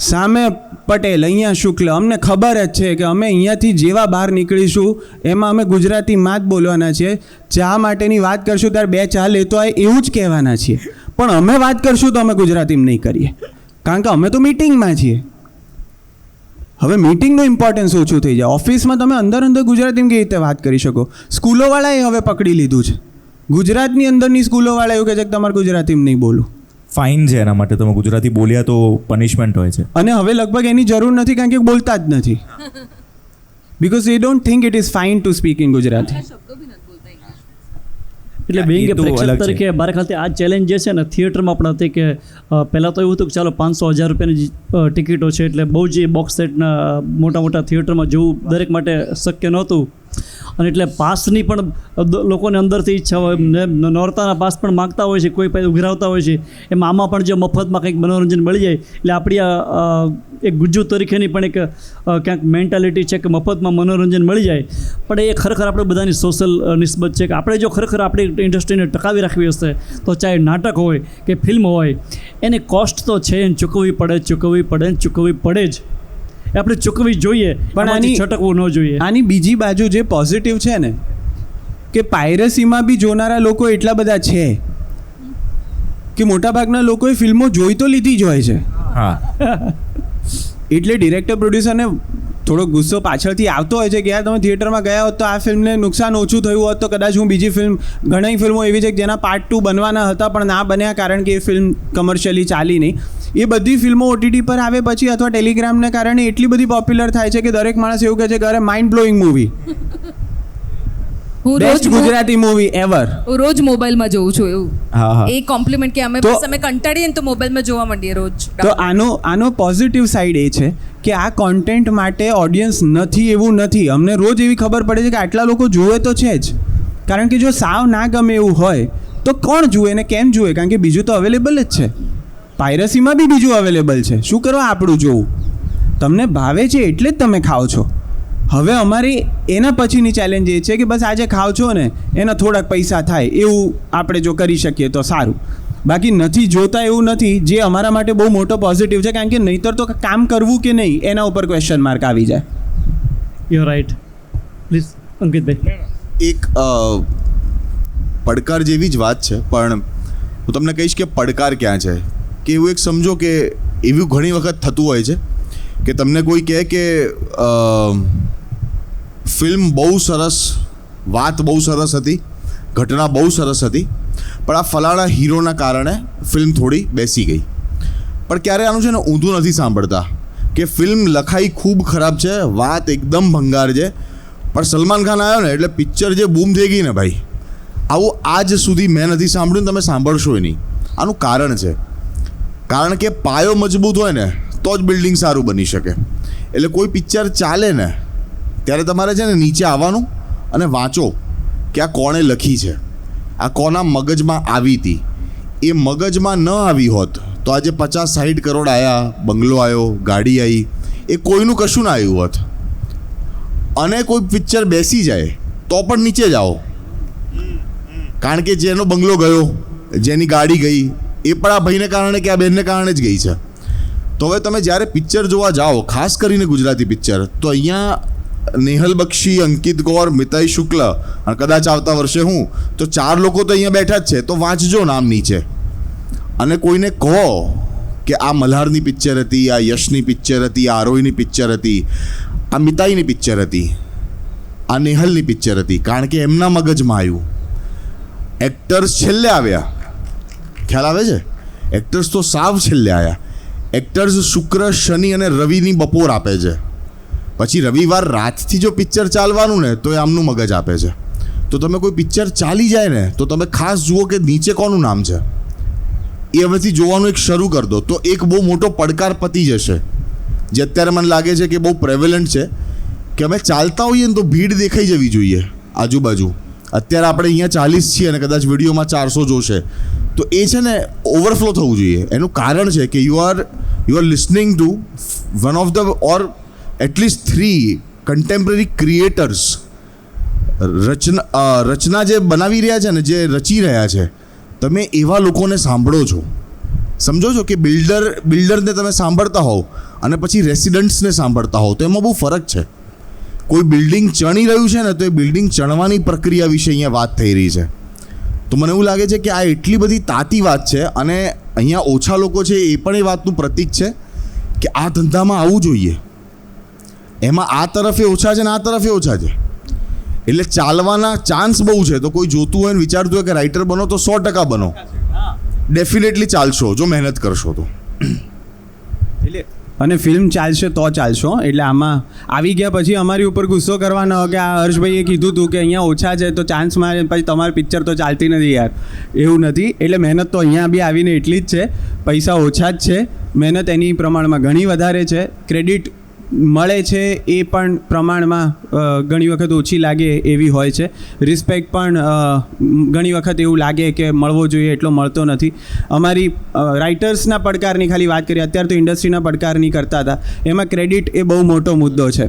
સામે પટેલ અહીંયા શુક્લ અમને ખબર જ છે કે અમે અહીંયાથી જેવા બહાર નીકળીશું એમાં અમે ગુજરાતીમાં જ બોલવાના છીએ. ચા માટેની વાત કરશું ત્યારે 2 ચા લેતો હોય એવું જ કહેવાના છીએ, પણ અમે વાત કરશું તો અમે ગુજરાતીમાં નહીં કરીએ કારણ કે અમે તો મીટિંગમાં છીએ. હવે મીટિંગનું ઇમ્પોર્ટન્સ ઓછું થઈ જાય. ઓફિસમાં તમે અંદર ગુજરાતીમાં કેવી રીતે વાત કરી શકો? સ્કૂલોવાળાએ હવે પકડી લીધું છે, ગુજરાતની અંદરની સ્કૂલોવાળા એવું કહે છે કે તમારે ગુજરાતીમાં નહીં બોલું, ફાઇન છે એના માટે, તમે ગુજરાતી બોલ્યા તો પનિશમેન્ટ હોય છે. અને હવે લગભગ એની જરૂર નથી કારણ કે બોલતા જ નથી, because they don't think it is fine to speak in Gujarati. એટલે બેઇંગ એ તો પ્રેક્ષક અલગ છે. તરીકે મારા ખ્યાલથી આ ચેલેન્જ જે છે ને થિયેટરમાં પણ હતી કે પહેલાં તો એવું હતું કે ચાલો 500-1000 રૂપિયાની ટિકિટો છે એટલે બહુ જ બોક્સ સેટના મોટા થિયેટરમાં જવું દરેક માટે શક્ય નહોતું. અને એટલે પાસની પણ લોકોને અંદરથી ઈચ્છા હોય, નોરતાના પાસ પણ માગતા હોય છે, કોઈ પાસે ઉઘરાવતા હોય છે. એમાં આમાં પણ જે મફતમાં કંઈક મનોરંજન મળી જાય એટલે આપણી આ એક ગુજ્જુ તરીકેની પણ એક ક્યાંક મેન્ટાલિટી છે કે મફતમાં મનોરંજન મળી જાય. પણ એ ખરેખર આપણે બધાની સોશિયલ નિસ્બત છે કે આપણે જો ખરેખર આપણી ઇન્ડસ્ટ્રીને ટકાવી રાખવી હશે તો ચાહે નાટક હોય કે ફિલ્મ હોય એની કોસ્ટ તો છે એને ચૂકવવી પડે જ. આપણે ચૂકવવી જોઈએ પણ આની છટકવું ન જોઈએ. આની બીજી બાજુ જે પોઝિટિવ છે ને કે પાયરેસીમાં બી જોનારા લોકો એટલા બધા છે કે મોટાભાગના લોકોએ ફિલ્મો જોઈ તો લીધી જ હોય છે. હા, એટલે ડિરેક્ટર પ્રોડ્યુસરને થોડો ગુસ્સો પાછળથી આવતો હોય છે કે યાર તમે થિયેટરમાં ગયા હોત તો આ ફિલ્મને નુકસાન ઓછું થયું હોત તો કદાચ હું બીજી ફિલ્મ, ઘણી ફિલ્મો એવી છે કે જેના પાર્ટ 2 બનવાના હતા પણ ના બન્યા કારણ કે એ ફિલ્મ કમર્શિયલી ચાલી નહીં. એ બધી ફિલ્મો OTT પર આવે પછી અથવા ટેલિગ્રામને કારણે એટલી બધી પોપ્યુલર થાય છે કે દરેક માણસ એવું કહે છે કે અરે mind blowing movie, best Gujarati movie ever. હું રોજ મોબાઈલમાં જોઉં છું એવું. હા. એ કોમ્પ્લિમેન્ટ કે અમે તો- બસ અમે કંટાળીએ ને તો મોબાઈલમાં જોવા માંડીએ રોજ. તો આનો પોઝિટિવ સાઈડ એ છે કે આ કોન્ટેન્ટ માટે ઓડિયન્સ નથી એવું નથી. અમને રોજ એવી ખબર પડે છે કે આટલા લોકો જુએ તો છે જ, કારણ કે જો સાવ ના ગમે એવું હોય તો કોણ જુએ ને કેમ જુએ? કારણ કે બીજું તો અવેલેબલ જ છે, પાયરસીમાં બી બીજું અવેલેબલ છે, શું કરવા આપણું જોવું? તમને ભાવે છે એટલે જ તમે ખાઓ છો. હવે અમારી એના પછીની ચેલેન્જ એ છે કે બસ આજે ખાઓ છો ને એના થોડાક પૈસા થાય એવું આપણે જો કરી શકીએ તો સારું. બાકી નથી જોતા એવું નથી, જે અમારા માટે બહુ મોટો પોઝિટિવ છે, કારણ કે નહીંતર તો કામ કરવું કે નહીં એના ઉપર ક્વેશ્ચન માર્ક આવી જાય. You right. પ્લીઝ અંકિતભાઈ. એક પડકાર જેવી જ વાત છે, પણ હું તમને કહીશ કે પડકાર ક્યાં છે. કે એવું એક સમજો કે એવું ઘણી વખત થતું હોય છે કે તમને કોઈ કહે કે ફિલ્મ બહુ સરસ, વાત બહુ સરસ હતી, ઘટના બહુ સરસ હતી, પણ આ ફલાણા હીરોના કારણે ફિલ્મ થોડી બેસી ગઈ. પણ ક્યારે આનું છે ને ઊંધું નથી સાંભળતા કે ફિલ્મ લખાઈ ખૂબ ખરાબ છે, વાત એકદમ ભંગાર છે, પણ સલમાન ખાન આવ્યો ને એટલે પિક્ચર જે બૂમ થઈ ગઈ ને ભાઈ, આવું આજ સુધી મેં નથી સાંભળ્યું, તમે સાંભળશો નહીં. આનું કારણ છે, કારણ કે પાયો મજબૂત હોય ને તો જ બિલ્ડિંગ સારું બની શકે. એટલે કોઈ પિક્ચર ચાલે ને ત્યારે તમારે છે ને નીચે આવવાનું અને વાંચો કે આ કોણે લખી છે, આ કોના મગજમાં આવી હતી. એ મગજમાં ન આવી હોત તો આજે 50-60 કરોડ આવ્યા, બંગલો આવ્યો, ગાડી આવી, એ કોઈનું કશું ના આવ્યું હોત. અને કોઈ પિક્ચર બેસી જાય તો પણ નીચે જાઓ, કારણ કે જેનો બંગલો ગયો, જેની ગાડી ગઈ, એ પણ આ ભાઈને કારણે કે આ બહેનને કારણે જ ગઈ છે. તો હવે તમે જ્યારે પિક્ચર જોવા જાઓ, ખાસ કરીને ગુજરાતી પિક્ચર, તો અહીંયા નેહલ બક્ષી, અંકિત ગૌર, મિતાઈ શુક્લ અને કદાચ આવતા વર્ષે હું, તો 4 લોકો તો અહીંયા બેઠા જ છે. તો વાંચજો નામ નીચે અને કોઈને કહો કે આ મલ્હારની પિક્ચર હતી, આ યશની પિક્ચર હતી, આ આરોહીની પિક્ચર હતી, આ મિતાઈની પિક્ચર હતી, આ નેહલની પિક્ચર હતી, કારણ કે એમના મગજમાં આવ્યું. એક્ટર્સ છેલ્લે આવ્યા, ખ્યાલ આવે છે? એક્ટર્સ તો સાવ છેલ્લે આવ્યા. એક્ટર્સ શુક્ર, શનિ અને રવિની બપોર આપે છે, પછી રવિવાર રાતથી જો પિક્ચર ચાલવાનું ને તો એ આમનું મગજ આપે છે. તો તમે કોઈ પિક્ચર ચાલી જાય ને તો તમે ખાસ જુઓ કે નીચે કોનું નામ છે, એ હવેથી જોવાનું એક શરૂ કરી દો, તો એક બહુ મોટો પડકાર પતી જશે. જે અત્યારે મને લાગે છે કે બહુ પ્રેવેલન્ટ છે કે અમે ચાલતા હોઈએ ને તો ભીડ દેખાઈ જવી જોઈએ આજુબાજુ. અત્યારે આપણે અહીંયા 40 છીએ અને કદાચ વિડીયોમાં 400 જોશે, તો એ છે ને ઓવરફ્લો થવું જોઈએ. એનું કારણ છે કે you are listening to one of the or at least 3 contemporary creators. રચના જે બનાવી રહ્યા છે ને, જે રચી રહ્યા છે, તમે એવા લોકોને સાંભળો છો. સમજો છો કે બિલ્ડરને તમે સાંભળતા હોવ અને પછી રેસિડન્ટ્સને સાંભળતા હોવ તો એમાં બહુ ફરક છે. કોઈ બિલ્ડિંગ ચણી રહ્યું છે ને તો એ બિલ્ડિંગ ચણવાની પ્રક્રિયા વિશે અહીંયા વાત થઈ રહી છે. તો મને એવું લાગે છે કે આ એટલી બધી તાતી વાત છે અને અહીંયા ઓછા લોકો છે એ પણ એ વાતનું પ્રતીક છે કે આ ધંધામાં આવવું જોઈએ. એમાં આ તરફે ઓછા છે ને આ તરફે ઓછા છે, એટલે ચાલવાના ચાન્સ બહુ છે. તો કોઈ જોતું હોય ને વિચારતું હોય કે રાઇટર બનો તો 100% બનો, ડેફિનેટલી ચાલશો જો મહેનત કરશો તો. એટલે અને ફિલ્મ ચાલશે તો ચાલશો. એટલે આમાં આવી ગયા પછી અમારી ઉપર ગુસ્સો કરવાનો કે આ હર્ષભાઈએ કીધું હતું કે અહીંયા ઓછા છે તો ચાન્સ મારે, પછી તમારી પિક્ચર તો ચાલતી નથી યાર, એવું નથી. એટલે મહેનત તો અહીંયા બી આવીને એટલી જ છે, પૈસા ઓછા જ છે, મહેનત એની પ્રમાણમાં ઘણી વધારે છે. ક્રેડિટ મળે છે એ પણ પ્રમાણમાં ઘણી વખત ઓછી લાગે એવી હોય છે. રિસ્પેક્ટ પણ ઘણી વખત એવું લાગે કે મળવો જોઈએ એટલો મળતો નથી. અમારી રાઇટર્સના પડકારની ખાલી વાત કરીએ, અત્યારે તો ઇન્ડસ્ટ્રીના પડકારની કરતા હતા, એમાં ક્રેડિટ એ બહુ મોટો મુદ્દો છે.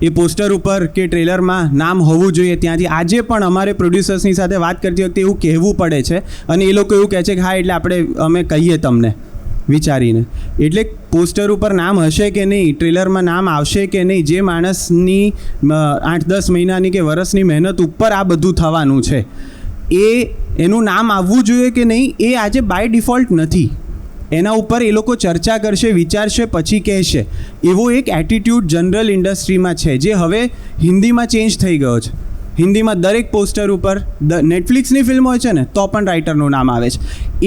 એ પોસ્ટર ઉપર કે ટ્રેલરમાં નામ હોવું જોઈએ ત્યાંથી આજે પણ અમારે પ્રોડ્યુસર્સની સાથે વાત કરતી વખતે એવું કહેવું પડે છે અને એ લોકો એવું કહે છે કે હા એટલે અમે કહીએ તમને વિચારીને. એટલે પોસ્ટર ઉપર નામ હશે કે નહીં, ટ્રેલરમાં નામ આવશે કે નહીં, જે માણસની 8-10 મહિનાની કે વર્ષની મહેનત ઉપર આ બધું થવાનું છે, એનું નામ આવવું જોઈએ કે નહીં, એ આજે બાય ડિફોલ્ટ નથી. એના ઉપર એ લોકો ચર્ચા કરશે, વિચારશે, પછી કહેશે. એવો એક એટીટ્યૂડ જનરલ ઇન્ડસ્ટ્રીમાં છે જે હવે હિન્દીમાં ચેન્જ થઈ ગયો છે. હિન્દીમાં દરેક પોસ્ટર ઉપર નેટફ્લિક્સની ફિલ્મ હોય છે ને તો પણ રાઇટરનું નામ આવે છે.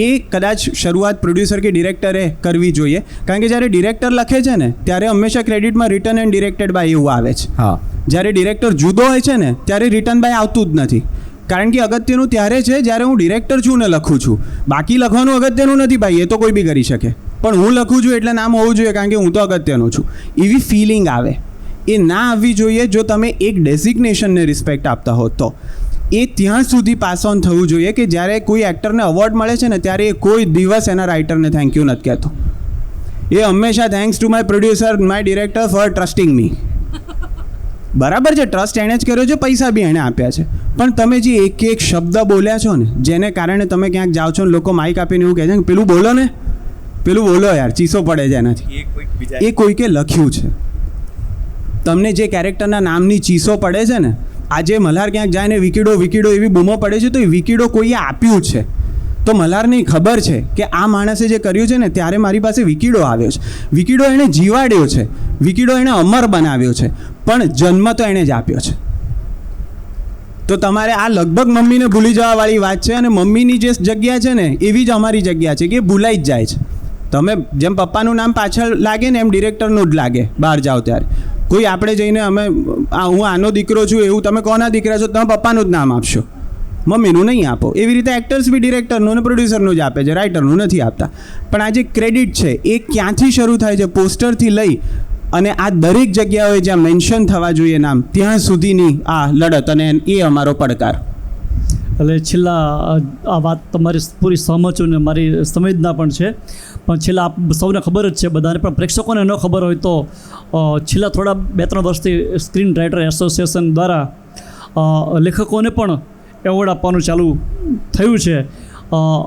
એ કદાચ શરૂઆત પ્રોડ્યુસર કે ડિરેક્ટરે કરવી જોઈએ, કારણ કે જ્યારે ડિરેક્ટર લખે છે ને ત્યારે હંમેશા ક્રેડિટમાં રિટન એન્ડ ડિરેક્ટેડ બાય એવું આવે છે. હા, જ્યારે ડિરેક્ટર જુદો હોય છે ને ત્યારે રિટન બાય આવતું જ નથી, કારણ કે અગત્યનું ત્યારે છે જ્યારે હું ડિરેક્ટર છું ને લખું છું. બાકી લખવાનું અગત્યનું નથી ભાઈ, એ તો કોઈ બી કરી શકે, પણ હું લખું છું એટલે નામ હોવું જોઈએ કારણ કે હું તો અગત્યનું છું. એવી ફિલિંગ આવે, એ ના આવવી જોઈએ. જો તમે એક ડેઝિગ્નેશનને રિસ્પેક્ટ આપતા હો તો એ ત્યાં સુધી પાસ ઓન થવું જોઈએ કે જ્યારે કોઈ એક્ટરને અવોર્ડ મળે છે ને ત્યારે એ કોઈ દિવસ એના રાઇટરને થેન્ક યુ નથી કહેતો. એ હંમેશા thanks to my producer, my director for trusting me. બરાબર છે, ટ્રસ્ટ એણે જ કર્યો છે, પૈસા બી એણે આપ્યા છે, પણ તમે જે એક એક શબ્દ બોલ્યા છો ને, જેને કારણે તમે ક્યાંક જાઓ છો ને લોકો માઇક આપીને એવું કહે છે કે પેલું બોલો ને, પેલું બોલો યાર, ચીસો પડે છે એનાથી. એ કોઈકે લખ્યું છે. તમને જે કેરેક્ટરના નામની ચીસો પડે છે ને, આજે મલ્હાર ક્યાંક જાય ને વિકીડો વિકીડો એવી બૂમો પડે છે, તો એ વિકીડો કોઈએ આપ્યું છે. તો મલ્હારને ખબર છે કે આ માણસે જે કર્યું છે ને, ત્યારે મારી પાસે વિકીડો આવ્યો છે, વિકીડો એણે જીવાડ્યો છે, વિકીડો એણે અમર બનાવ્યો છે, પણ જન્મ તો એણે જ આપ્યો છે. તો તમારે આ લગભગ મમ્મીને ભૂલી જવાવાળી વાત છે, અને મમ્મીની જે જગ્યા છે ને એવી જ અમારી જગ્યા છે કે ભૂલાઈ જ જાય છે. તમે જેમ પપ્પાનું નામ પાછળ લાગે ને, એમ ડિરેક્ટરનું જ લાગે બહાર જાઓ ત્યારે. કોઈ આપણે જઈને હું આનો દીકરો છું એવું તમે કોના દીકરા છો, તમે પપ્પાનું જ નામ આપશો, મમ્મીનું નહીં આપો. એવી રીતે એક્ટર્સ બી ડિરેક્ટરનું અને પ્રોડ્યુસરનું જ આપે છે, રાઇટરનું નથી આપતા. પણ આ જે ક્રેડિટ છે એ ક્યાંથી શરૂ થાય છે? પોસ્ટરથી લઈ અને આ દરેક જગ્યાએ જ્યાં મેન્શન થવા જોઈએ નામ, ત્યાં સુધીની આ લડત, અને એ અમારો પડકાર. એટલે છેલ્લા આ વાત તમારી પૂરી સહમત છું ને મારી સંવેદના પણ છે. પણ છેલ્લા આપ સૌને ખબર જ છે બધાને, પણ પ્રેક્ષકોને ન ખબર હોય તો છેલ્લા થોડા 2-3 વર્ષથી સ્ક્રીન રાઇટર એસોસિએશન દ્વારા લેખકોને પણ એવોર્ડ આપવાનું ચાલુ થયું છે.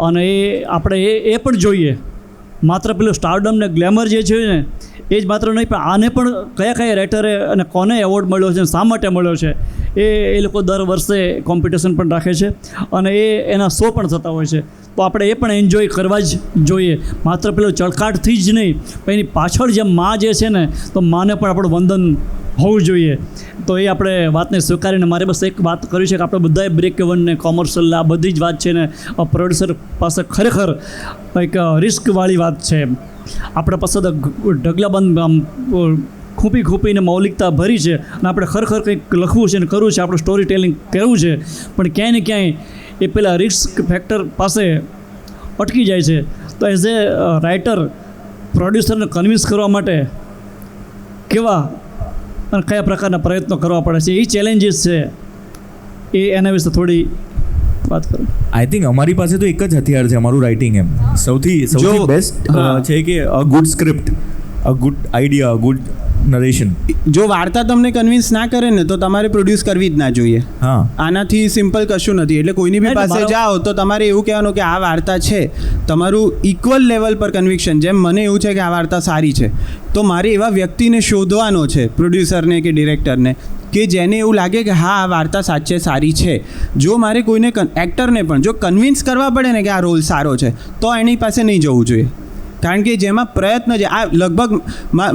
અને આપણે એ પણ જોઈએ, માત્ર પેલું સ્ટારડમ ને ગ્લેમર જે છે ને એ જ માત્ર નહીં, પણ આને પણ કયા રાઇટરે અને કોને એવોર્ડ મળ્યો છે, શા માટે મળ્યો છે, એ લોકો દર વર્ષે કોમ્પિટિશન પણ રાખે છે અને એના શો પણ થતા હોય છે. તો આપણે એ પણ એન્જોય કરવા જ જોઈએ, માત્ર પેલો ચળકાટથી જ નહીં, પણ એની પાછળ જે માં જે છે ને, તો માને પણ આપણું વંદન હોવું જોઈએ. તો એ આપણે વાતને સ્વીકારીને મારે બસ એક વાત કરવી છે કે આપણે બધાએ બ્રેક ઇવન ને કોમર્શિયલ આ બધી જ વાત છે ને, પ્રોડ્યુસર પાસે ખરેખર એક રિસ્કવાળી વાત છે. આપણે પાસે ઢગલાબંધ આમ ખૂંપીને મૌલિકતા ભરી છે, અને આપણે ખરેખર કંઈક લખવું છે ને કરવું છે, આપણું સ્ટોરી ટેલિંગ કરવું છે, પણ ક્યાંય ને ક્યાંય એ પેલા રિસ્ક ફેક્ટર પાસે અટકી જાય છે. તો એઝ એ રાઇટર પ્રોડ્યુસરને કન્વિન્સ કરવા માટે કેવા અને કયા પ્રકારના પ્રયત્નો કરવા પડે છે, એ ચેલેન્જીસ છે, એના વિશે થોડી વાત કરો. આઈ થિંક અમારી પાસે તો એક જ હથિયાર છે, અમારું રાઇટિંગ. એમ સૌથી બેસ્ટ છે કે a good script, a good idea, a good narration. જો વાર્તા તમને કન્વિન્સ ના કરે ને, તો તમારે પ્રોડ્યુસ કરવી જ ના જોઈએ. હા, આનાથી સિમ્પલ કશું નથી. એટલે કોઈની બી પાસે જાઓ તો તમારે એવું કહેવાનું કે આ વાર્તા છે, તમારું ઇક્વલ લેવલ પર કન્વિક્શન. જેમ મને એવું છે કે આ વાર્તા સારી છે, તો મારે એવા વ્યક્તિને શોધવાનો છે, પ્રોડ્યુસરને કે ડિરેક્ટરને, કે જેને એવું લાગે કે હા આ વાર્તા સાચે સારી છે. જો મારે કોઈને એક્ટરને પણ જો કન્વિન્સ કરવા પડે ને કે આ રોલ સારો છે, તો એની પાસે નહીં જવું જોઈએ. કારણ કે જેમાં પ્રયત્ન છે, આ લગભગ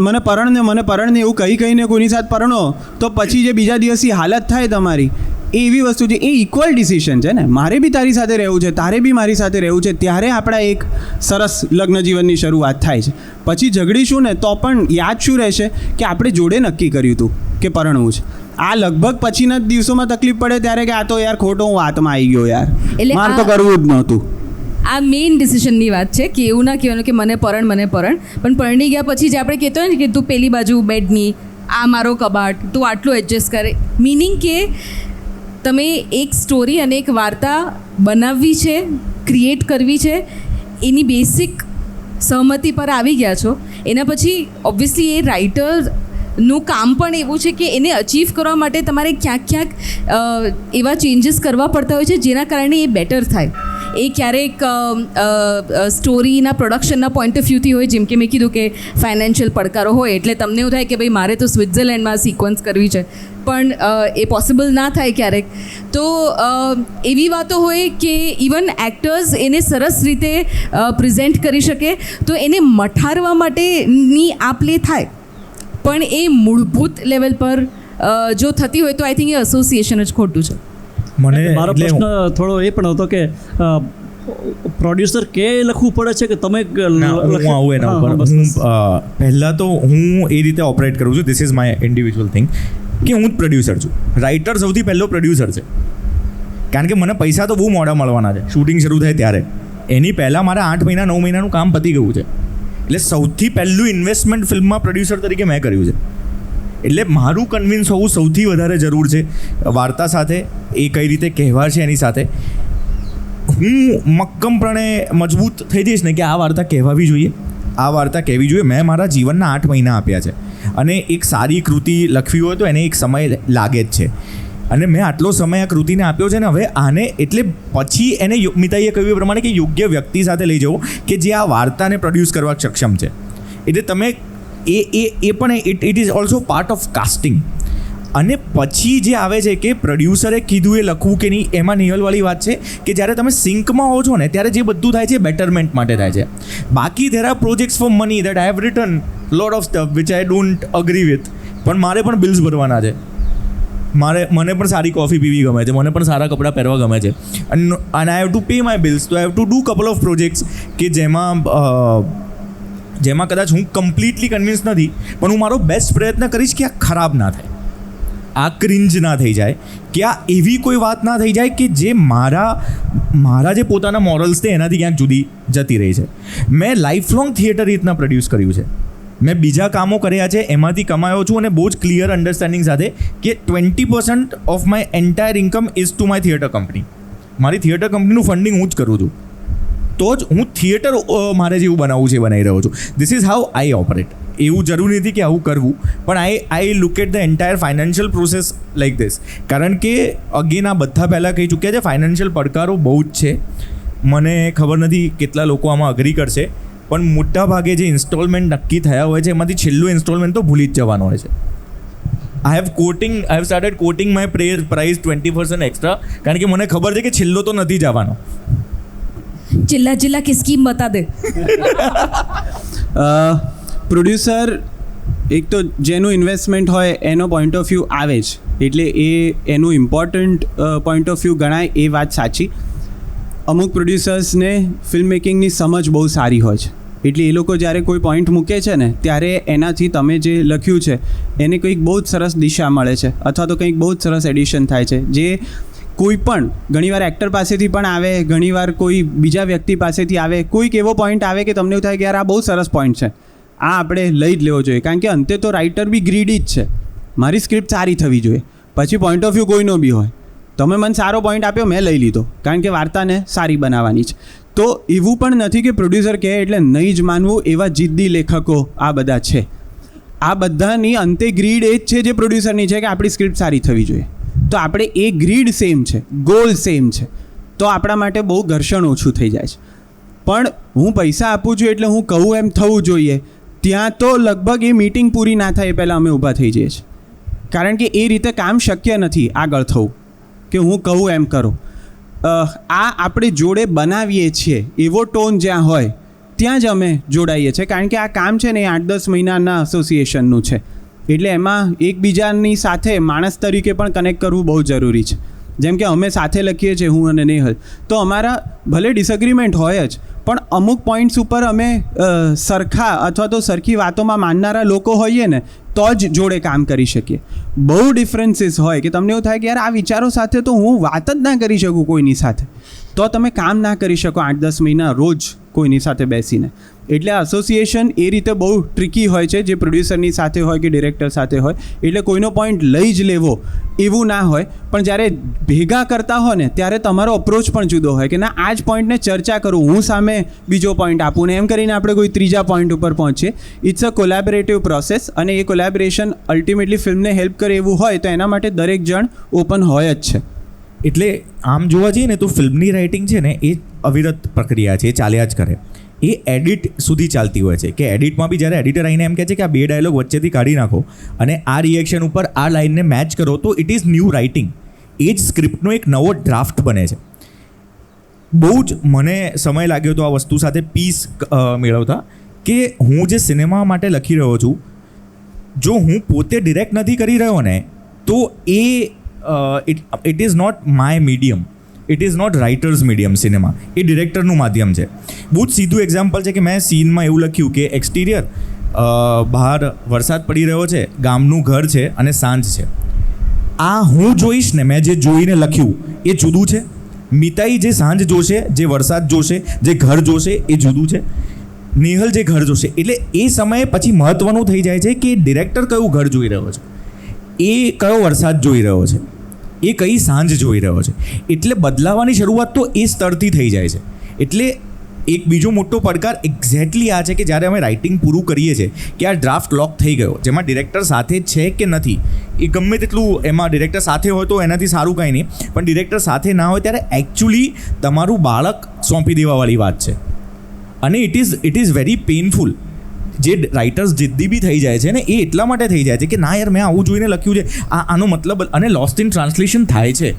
મને પરણને એવું કહીને કોઈની સાથે પરણો, તો પછી જે બીજા દિવસની હાલત થાય તમારી, એ એવી વસ્તુ છે. એ ઇક્વલ ડિસિઝન છે ને, મારે બી તારી સાથે રહેવું છે, તારે બી મારી સાથે રહેવું છે, ત્યારે આપણા એક સરસ લગ્ન જીવનની શરૂઆત થાય છે. પછી ઝઘડીશું ને તો પણ યાદ શું રહેશે કે આપણે જોડે નક્કી કર્યું હતું કે પરણવું છે. આ લગભગ પછીના દિવસોમાં તકલીફ પડે ત્યારે કે આ તો યાર ખોટો હું વાતમાં આવી ગયો યાર, મારે તો કરવું જ નહોતું. આ મેઇન ડિસિઝનની વાત છે કે એવું ના કહેવાનું કે મને પણ પરણી ગયા પછી જ આપણે કહેતો હોય ને કે તું પેલી બાજુ બેડની, આ મારો કબાટ, તું આટલું એડજસ્ટ કરે. મિનિંગ કે તમે એક સ્ટોરી અને એક વાર્તા બનાવવી છે, ક્રિએટ કરવી છે, એની બેસિક સહમતિ પર આવી ગયા છો. એના પછી ઓબ્વિયસલી એ રાઇટરનું કામ પણ એવું છે કે એને અચીવ કરવા માટે તમારે ક્યાંક એવા ચેન્જીસ કરવા પડતા હોય છે જેના કારણે એ બેટર થાય. એ ક્યારેક સ્ટોરીના પ્રોડક્શનના પોઈન્ટ ઓફ વ્યૂથી હોય, જેમ કે મેં કીધું કે ફાઇનાન્શિયલ પડકારો હોય, એટલે તમને એવું થાય કે ભાઈ મારે તો સ્વિટ્ઝરલેન્ડમાં સિક્વન્સ કરવી છે, પણ એ પોસિબલ ના થાય ક્યારેક. તો એવી વાતો હોય કે ઇવન એક્ટર્સ એને સરસ રીતે પ્રેઝન્ટ કરી શકે, તો એને મઠારવા માટેની આપ લે થાય, પણ એ મૂળભૂત લેવલ પર જો થતી હોય તો આઈ થિંક એ એસોસિએશન જ ખોટું છે. મારો પ્રશ્ન થોડો એ પણ હતો કે પ્રોડ્યુસર કે લખવું પડે છે કે તમે હું આવું એના ઉપર. હું પહેલાં તો હું એ રીતે ઓપરેટ કરું છું, this is my individual thing, કે હું જ પ્રોડ્યુસર છું. રાઇટર સૌથી પહેલો પ્રોડ્યુસર છે, કારણ કે મને પૈસા તો બહુ મોડા મળવાના છે શૂટિંગ શરૂ થાય ત્યારે. એની પહેલાં મારા 8 મહિના 9 મહિનાનું કામ પતી ગયું છે. એટલે સૌથી પહેલું ઇન્વેસ્ટમેન્ટ ફિલ્મમાં પ્રોડ્યુસર તરીકે મેં કર્યું છે. એટલે મારું કન્વિન્સ હોવું સૌથી વધારે જરૂર છે વાર્તા સાથે, એ કઈ રીતે કહેવા છે એની સાથે. હું મક્કમપણે મજબૂત થઈ જઈશ ને કે આ વાર્તા કહેવાવી જોઈએ, આ વાર્તા કહેવી જોઈએ. મેં મારા જીવનના 8 મહિના આપ્યા છે અને એક સારી કૃતિ લખવી હોય તો એને એક સમય લાગે જ છે અને મેં આટલો સમય આ કૃતિને આપ્યો છે ને હવે આને એટલે પછી એને મિતાઈએ કહ્યું એ પ્રમાણે કે યોગ્ય વ્યક્તિ સાથે લઈ જવું કે જે આ વાર્તાને પ્રોડ્યુસ કરવા સક્ષમ છે. એટલે તમે એ પણ it is also part of casting. અને પછી જે આવે છે કે પ્રોડ્યુસરે કીધું એ લખવું કે નહીં, એમાં નિહલવાળી વાત છે કે જ્યારે તમે સિંકમાં હો છો ને ત્યારે જે બધું થાય છે બેટરમેન્ટ માટે થાય છે. બાકી there are projects for money that I have return lot of stuff which I don't agree with, પણ મારે પણ બિલ્સ ભરવાના છે, મને પણ સારી કોફી પીવી ગમે છે, મને પણ સારા કપડાં પહેરવા ગમે છે અને I have to pay my bills. તો I have to do couple of projects કે જેમાં કદાચ હું કમ્પ્લીટલી કન્વિન્સ નથી પણ હું મારો બેસ્ટ પ્રયત્ન કરીશ કે આ ખરાબ ના થાય, આ ક્રિંજ ના થઈ જાય, કે આ એવી કોઈ વાત ના થઈ જાય કે જે મારા જે પોતાના મોરલ્સ છે એનાથી ક્યાંક જુદી જતી રહી છે. મેં લાઈફ લોંગ થિયેટર રીતના પ્રોડ્યુસ કર્યું છે, મેં બીજા કામો કર્યા છે, એમાંથી કમાયો છું અને બહુ જ ક્લિયર અન્ડરસ્ટેન્ડિંગ સાથે કે 20% of my entire income is to my theatre company. મારી થિયેટર કંપનીનું ફંડિંગ હું જ કરું છું, તો જ હું થિયેટર મારે જેવું બનાવવું છે બનાવી રહ્યો છું. This is how I operate. એવું જરૂરી નથી કે આવું કરવું, પણ I look at the entire financial process like this. કારણ કે અગેન આ બધા પહેલાં કહી ચૂક્યા છે, ફાઇનાન્શિયલ પડકારો બહુ જ છે. મને ખબર નથી કેટલા લોકો આમાં અગ્રી કરશે, પણ મોટા ભાગે જે ઇન્સ્ટોલમેન્ટ નક્કી થયા હોય છે એમાંથી છેલ્લું ઇન્સ્ટોલમેન્ટ તો ભૂલી જ જવાનું હોય છે. I have started coating my price 20% extra, કારણ કે મને ખબર છે કે છેલ્લો તો નથી જવાનો. चिल्ला की स्कीम बता दे. પ્રોડ્યુસર એક તો જેનું ઇન્વેસ્ટમેન્ટ હોય એનો પોઈન્ટ ઓફ વ્યૂ આવે જ, એટલે એનું ઇમ્પોર્ટન્ટ પોઈન્ટ ઓફ વ્યૂ ગણાય, એ વાત સાચી. અમુક પ્રોડ્યુસર્સને ફિલ્મ મેકિંગની સમજ બહુ સારી હોય છે, એટલે એ લોકો જ્યારે કોઈ પોઈન્ટ મૂકે છે ને ત્યારે એનાથી તમે જે લખ્યું છે એને કંઈક બહુ જ સરસ દિશા મળે છે અથવા તો કંઈક બહુ જ સરસ એડિશન થાય છે, જે કોઈ પણ ઘણીવાર એક્ટર પાસેથી પણ આવે, ઘણીવાર કોઈ બીજા વ્યક્તિ પાસેથી આવે, કોઈક એવો પોઈન્ટ આવે કે તમને એવું થાય કે યાર આ બહુ સરસ પોઈન્ટ છે, આ આપણે લઈ જ લેવો જોઈએ. કારણ કે અંતે તો રાઇટર બી ગ્રીડી જ છે, મારી સ્ક્રિપ્ટ સારી થવી જોઈએ, પછી પોઈન્ટ ઓફ વ્યૂ કોઈનો બી હોય. તમે મને સારો પોઈન્ટ આપ્યો, મેં લઈ લીધો, કારણ કે વાર્તાને સારી બનાવવાની છે. તો એવું પણ નથી કે પ્રોડ્યુસર કહે એટલે નહીં જ માનવું, એવા જિદ્દી લેખકો આ બધા છે. આ બધાની અંતે ગ્રીડ એ જ છે જે પ્રોડ્યુસરની છે કે આપણી સ્ક્રિપ્ટ સારી થવી જોઈએ. તો આપણે એ ગ્રીડ સેમ છે, ગોલ સેમ છે, તો આપણા માટે બહુ ઘર્ષણ ઓછું થઈ જાય છે. પણ હું પૈસા આપું છું એટલે હું કહું એમ થવું જોઈએ, ત્યાં તો લગભગ એ મીટિંગ પૂરી ના થાય એ પહેલાં અમે ઊભા થઈ જઈએ છીએ. કારણ કે એ રીતે કામ શક્ય નથી આગળ થવું કે હું કહું એમ કરો. આ આપણે જોડે બનાવીએ છીએ એવો ટોન જ્યાં હોય ત્યાં જ અમે જોડાઈએ છીએ. કારણ કે આ કામ છે ને એ 8-10 મહિનાના એસોસિએશનનું છે, એટલે એમાં એકબીજાની સાથે માણસ તરીકે પણ કનેક્ટ કરવું બહુ જરૂરી છે. જેમ કે અમે સાથે લખીએ છીએ, હું અને નેહલ, તો અમારા ભલે ડિસએગ્રીમેન્ટ હોય જ, પણ અમુક પોઈન્ટ્સ ઉપર અમે સરખા અથવા તો સરખી વાતોમાં માનનારા લોકો હોઈએ ને તો જ જોડે કામ કરી શકીએ. બહુ ડિફરન્સીસ હોય કે તમને એવું થાય કે યાર આ વિચારો સાથે તો હું વાત જ ના કરી શકું કોઈની સાથે, તો તમે કામ ના કરી શકો 8-10 મહિના રોજ કોઈની સાથે બેસીને. એટલે એસોસિએશન એ રીતે બહુ ટ્રિકી હોય છે, જે પ્રોડ્યુસરની સાથે હોય કે ડિરેક્ટર સાથે હોય. એટલે કોઈનો પોઈન્ટ લઈ જ લેવો એવું ના હોય, પણ જ્યારે ભેગા કરતા હોય ને ત્યારે તમારો અપ્રોચ પણ જુદો હોય કે ના આ જ પોઈન્ટને ચર્ચા કરું, હું સામે બીજો પોઈન્ટ આપું ને એમ કરીને આપણે કોઈ ત્રીજા પોઈન્ટ ઉપર પહોંચીએ. ઇટ્સ અ કોલેબરેટિવ પ્રોસેસ, અને એ કોલેબરેશન અલ્ટિમેટલી ફિલ્મને હેલ્પ કરે એવું હોય તો એના માટે દરેક જણ ઓપન હોય જ છે. એટલે આમ જોવા જઈએ ને તો ફિલ્મની રાઇટિંગ છે ને એ અવિરત પ્રક્રિયા છે, એ ચાલ્યા જ કરે. એ એડિટ સુધી ચાલતી હોય છે કે એડિટમાં બી જ્યારે એડિટર આવીને એમ કહે છે કે આ 2 ડાયલોગ વચ્ચેથી કાઢી નાખો અને આ રિએક્શન ઉપર આ લાઇનને મેચ કરો, તો ઇટ ઇઝ ન્યૂ રાઇટિંગ. એ જ સ્ક્રિપ્ટનો એક નવો ડ્રાફ્ટ બને છે. બહુ જ મને સમય લાગ્યો હતો આ વસ્તુ સાથે પીસ મેળવતા, કે હું જે સિનેમા માટે લખી રહ્યો છું, જો હું પોતે ડિરેક્ટ નથી કરી રહ્યો ને તો it is not my medium, it is not writers medium. Cinema એ ડિરેક્ટરનું માધ્યમ છે. બહુ જ સીધું એક્ઝામ્પલ છે કે મેં સીનમાં એવું લખ્યું કે એક્સટિરિયર બહાર વરસાદ પડી રહ્યો છે, ગામનું ઘર છે અને સાંજ છે. આ હું જોઈશ ને, મેં જે જોઈને લખ્યું એ જુદું છે. મિતાઈ જે સાંજ જોશે, જે વરસાદ જોશે, જે ઘર જોશે એ જુદું છે. નેહલ જે ઘર જોશે, એટલે એ સમયે પછી મહત્ત્વનું થઈ જાય છે કે ડિરેક્ટર કયું ઘર જોઈ રહ્યો છે, એ કયો વરસાદ જોઈ રહ્યો છે, એ કઈ સાંજ જોઈ રહ્યો છે. એટલે બદલાવાની શરૂઆત તો એ સ્તરથી થઈ જાય છે. એટલે એક બીજો મોટો પડકાર એક્ઝેક્ટલી આ છે કે જ્યારે અમે રાઇટિંગ પૂરું કરીએ છીએ કે આ ડ્રાફ્ટ લોક થઈ ગયો, જેમાં ડિરેક્ટર સાથે છે કે નથી, એ ગમે તેટલું એમાં ડિરેક્ટર સાથે હોય તો એનાથી સારું કાંઈ નહીં, પણ ડિરેક્ટર સાથે ના હોય ત્યારે એકચ્યુઅલી તમારું બાળક સોંપી દેવાવાળી વાત છે. અને ઇટ ઇઝ વેરી પેઇનફુલ. જે રાઇટર્સ જિદ્દી બી થઈ જાય છે ને એ એટલા માટે થઈ જાય છે કે ના યાર મેં આવું જોઈને લખ્યું છે, આનો મતલબ, અને લોસ્ટ ઇન ટ્રાન્સલેશન થાય છે,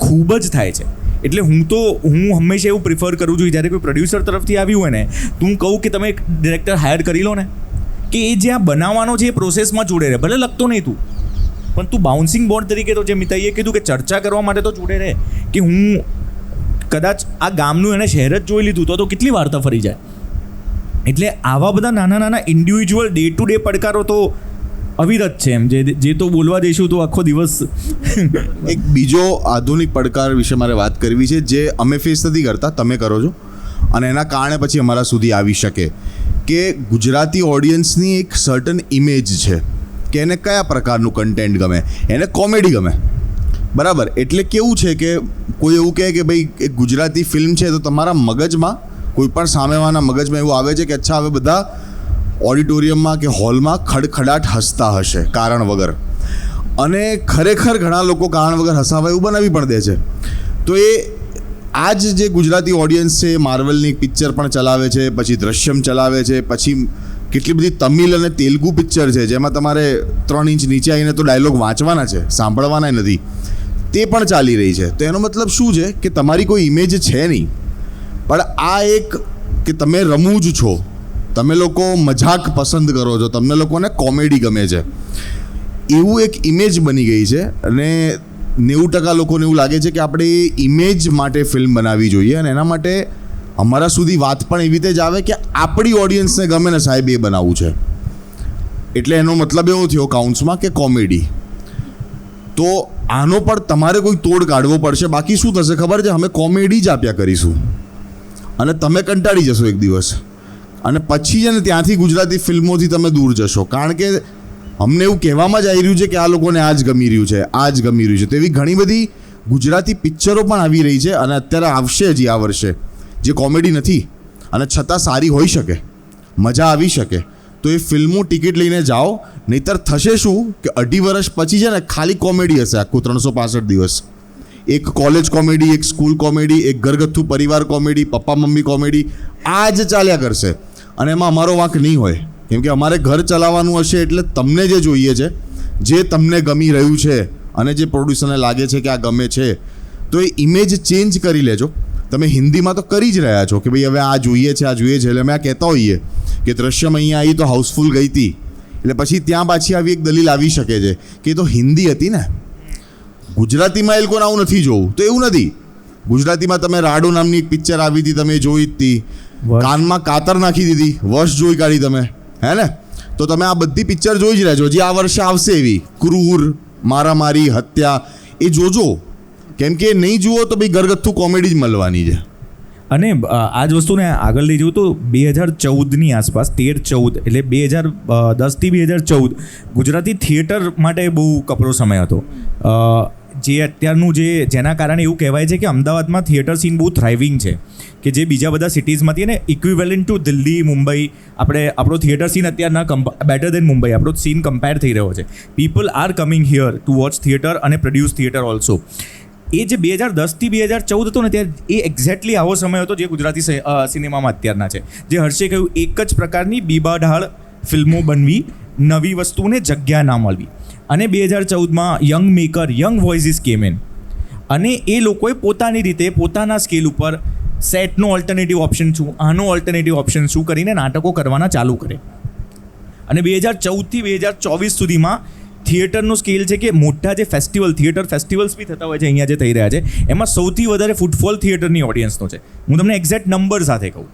ખૂબ જ થાય છે. એટલે હું હંમેશા એવું પ્રિફર કરું છું જ્યારે કોઈ પ્રોડ્યુસર તરફથી આવ્યું હોય ને તો હું કહું કે તમે એક ડિરેક્ટર હાયર કરી લો ને, કે એ જ્યાં બનાવવાનો છે એ પ્રોસેસમાં જોડે રહે, ભલે લખતો નહીં તું, પણ તું બાઉન્સિંગ બોર્ડ તરીકે તો જે મિતાઈએ કીધું કે ચર્ચા કરવા માટે તો જોડે રહે. કે હું કદાચ આ ગામનું એને શહેર જ જોઈ લીધું તો કેટલી વાર્તા ફરી જાય. એટલે આવા બધા નાના નાના ઇન્ડિવિજ્યુઅલ ડે ટુ ડે પડકારો તો અવિરત છે એમ, જે તો બોલવા દઈશું તો આખો દિવસ. એક બીજો આધુનિક પડકાર વિશે મારે વાત કરવી છે જે અમે ફેસ નથી કરતા, તમે કરો છો, અને એના કારણે પછી અમારા સુધી આવી શકે કે ગુજરાતી ઓડિયન્સની એક સર્ટન ઇમેજ છે કે એને કયા પ્રકારનું કન્ટેન્ટ ગમે. એને કોમેડી ગમે, બરાબર. એટલે કેવું છે કે કોઈ એવું કહે કે ભાઈ એક ગુજરાતી ફિલ્મ છે તો તમારા મગજમાં, કોઈ પણ સામેવાના મગજમાં એવું આવે છે કે અચ્છા હવે બધા ઓડિટોરિયમમાં કે હોલમાં ખડખડાટ હસતા હશે કારણ વગર, અને ખરેખર ઘણા લોકો કારણ વગર હસાવા એવું બનાવી પણ દે છે. તો એ આ જ જે ગુજરાતી ઓડિયન્સ છે માર્વલની પિક્ચર પણ ચલાવે છે, પછી દ્રશ્યમ ચલાવે છે, પછી કેટલી બધી તમિલ અને તેલુગુ પિક્ચર છે જેમાં તમારે 3 ઇંચ નીચે આવીને તો ડાયલોગ વાંચવાના છે, સાંભળવાના નથી, તે પણ ચાલી રહી છે. તો એનો મતલબ શું છે કે તમારી કોઈ ઇમેજ છે નહીં, પણ આ એક કે તમે રમૂજ છો, તમે લોકો મજાક પસંદ કરો છો, તમને લોકોને કોમેડી ગમે છે, એવું એક ઇમેજ બની ગઈ છે. અને 90% લોકોને એવું લાગે છે કે આપણે એ ઇમેજ માટે ફિલ્મ બનાવવી જોઈએ, અને એના માટે અમારા સુધી વાત પણ એવી રીતે જ આવે કે આપણી ઓડિયન્સને ગમે ને સાહેબ એ બનાવવું છે. એટલે એનો મતલબ એવો થયો કાઉન્ટ્સમાં કે કોમેડી. તો આનો પણ તમારે કોઈ તોડ કાઢવો પડશે, બાકી શું થશે ખબર છે, અમે કોમેડી જ આપ્યા કરીશું અને તમે કંટાળી જશો એક દિવસ, અને પછી છે ને ત્યાંથી ગુજરાતી ફિલ્મોથી તમે દૂર જશો, કારણ કે અમને એવું કહેવામાં જ આવી રહ્યું છે કે આ લોકોને આ જ ગમી રહ્યું છે, આ જ ગમી રહ્યું છે. તો એવી ઘણી બધી ગુજરાતી પિક્ચરો પણ આવી રહી છે અને અત્યારે આવશે હજી આ વર્ષે, જે કોમેડી નથી અને છતાં સારી હોઈ શકે, મજા આવી શકે. તો એ ફિલ્મો ટિકિટ લઈને જાઓ, નહીંતર થશે શું કે 2.5 વર્ષ પછી છે ને ખાલી કોમેડી હશે આખું 365 દિવસ. એક કોલેજ કોમેડી, એક સ્કૂલ કોમેડી, એક ઘરગથ્થુ પરિવાર કોમેડી, પપ્પા મમ્મી કોમેડી, આ જ ચાલ્યા કરશે. અને એમાં અમારો વાંક નહીં હોય, કેમ કે અમારે ઘર ચલાવવાનું હશે. એટલે તમને જે જોઈએ છે, જે તમને ગમી રહ્યું છે અને જે પ્રોડ્યુસરને લાગે છે કે આ ગમે છે, તો એ ઇમેજ ચેન્જ કરી લેજો. તમે હિન્દીમાં તો કરી જ રહ્યા છો કે ભાઈ હવે આ જોઈએ છે, આ જોઈએ છે. એટલે અમે આ કહેતા હોઈએ કે દ્રશ્યમ અહીંયા આવી તો હાઉસફુલ ગઈ હતી, એટલે પછી ત્યાં પાછી આવી એક દલીલ આવી શકે છે કે એ તો હિન્દી હતી ને, ગુજરાતીમાં એ લોકોને આવું નથી જોવું. તો એવું નથી, ગુજરાતીમાં તમે રાડો નામની એક પિક્ચર આવી હતી, તમે જોઈ જ હતી, કાનમાં કાતર નાખી દીધી, વર્ષ જોઈ કાઢી તમે, હે ને. તો તમે આ બધી પિક્ચર જોઈ જ રહ્યા છો, જે આ વર્ષે આવશે એવી ક્રૂર, મારામારી, હત્યા, એ જોજો. કેમ કે નહીં જુઓ તો ભાઈ ઘરગથ્થુ કોમેડી જ મળવાની છે. અને આ જ વસ્તુને આગળ લઈ જવું તો 2014ની આસપાસ, 13-14, એટલે 2010થી 2014 ગુજરાતી થિયેટર માટે બહુ કપરો સમય હતો. જે અત્યારનું જેના કારણે એવું કહેવાય છે કે અમદાવાદમાં થિયેટર સીન બહુ થ્રાઇવિંગ છે, કે જે બીજા બધા સિટીઝમાંથી ને ઇક્વિવેલન્ટ ટુ દિલ્હી, મુંબઈ, આપણો થિયેટર સીન અત્યારના બેટર દેન મુંબઈ, આપણો સીન કમ્પેર થઈ રહ્યો છે. People are coming here two watch theatre અને પ્રોડ્યુસ થિયેટર ઓલ્સો. એ જે 2010થી 2014 હતો ને, ત્યારે એ એક્ઝેક્ટલી આવો સમય હતો જે ગુજરાતી સિનેમામાં અત્યારના છે. જે હર્ષે કહ્યું, એક જ પ્રકારની બીબાઢાળ ફિલ્મો બનવી, નવી વસ્તુને જગ્યા ના મળવી. અને 2014માં young maker, young voices came in, અને એ લોકોએ પોતાની રીતે, પોતાના સ્કેલ ઉપર સેટનો ઓલ્ટરનેટિવ ઓપ્શન શું, આનો ઓલ્ટરનેટિવ ઓપ્શન શું કરીને નાટકો કરવાના ચાલુ કરે. અને 2014થી 2024 સુધીમાં થિયેટરનો સ્કેલ છે કે મોટા જે થિયેટર ફેસ્ટિવલ્સ બી થતા હોય છે અહીંયા જે થઈ રહ્યા છે, એમાં સૌથી વધારે ફૂટફોલ થિયેટરની ઓડિયન્સનો છે. હું તમને એક્ઝેક્ટ નંબર સાથે કહું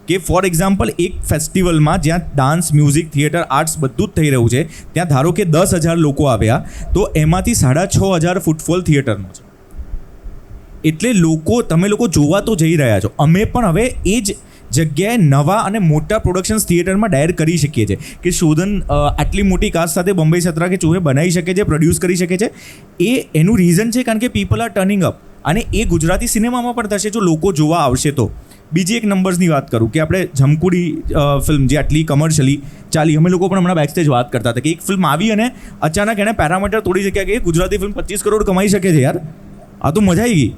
કે ફોર એક્ઝામ્પલ, એક ફેસ્ટિવલમાં જ્યાં ડાન્સ, મ્યુઝિક, થિયેટર, આર્ટ્સ બધું જ થઈ રહ્યું છે, ત્યાં ધારો કે 10,000 લોકો આવ્યા, તો એમાંથી 6,500 ફૂટફોલ થિયેટરનો છે. એટલે તમે લોકો જોવા તો જઈ રહ્યા છો. અમે પણ હવે એ જ જગ્યાએ નવા અને મોટા પ્રોડક્શન્સ થિયેટરમાં ડાયર કરી શકીએ છીએ કે શોધન આટલી મોટી કાસ્ટ સાથે બોમ્બે સત્રા કે ચૂહે બનાવી શકે છે, પ્રોડ્યુસ કરી શકે છે. એનું રીઝન છે કારણ કે પીપલ આર ટર્નિંગ અપ, અને એ ગુજરાતી સિનેમામાં પણ થશે જો લોકો જોવા આવશે તો. બીજી એક નંબર્સની વાત કરું કે આપણે જમકુડી ફિલ્મ જે આટલી કમર્શિયલી ચાલી, અમે લોકો પણ હમણાં બેકસ્ટેજ વાત કરતા હતા કે એક ફિલ્મ આવી અને અચાનક એણે પેરામીટર તોડી શક્યા કે ગુજરાતી ફિલ્મ 25 કરોડ કમાઈ શકે છે યાર, આ તો મજા આવી ગઈ,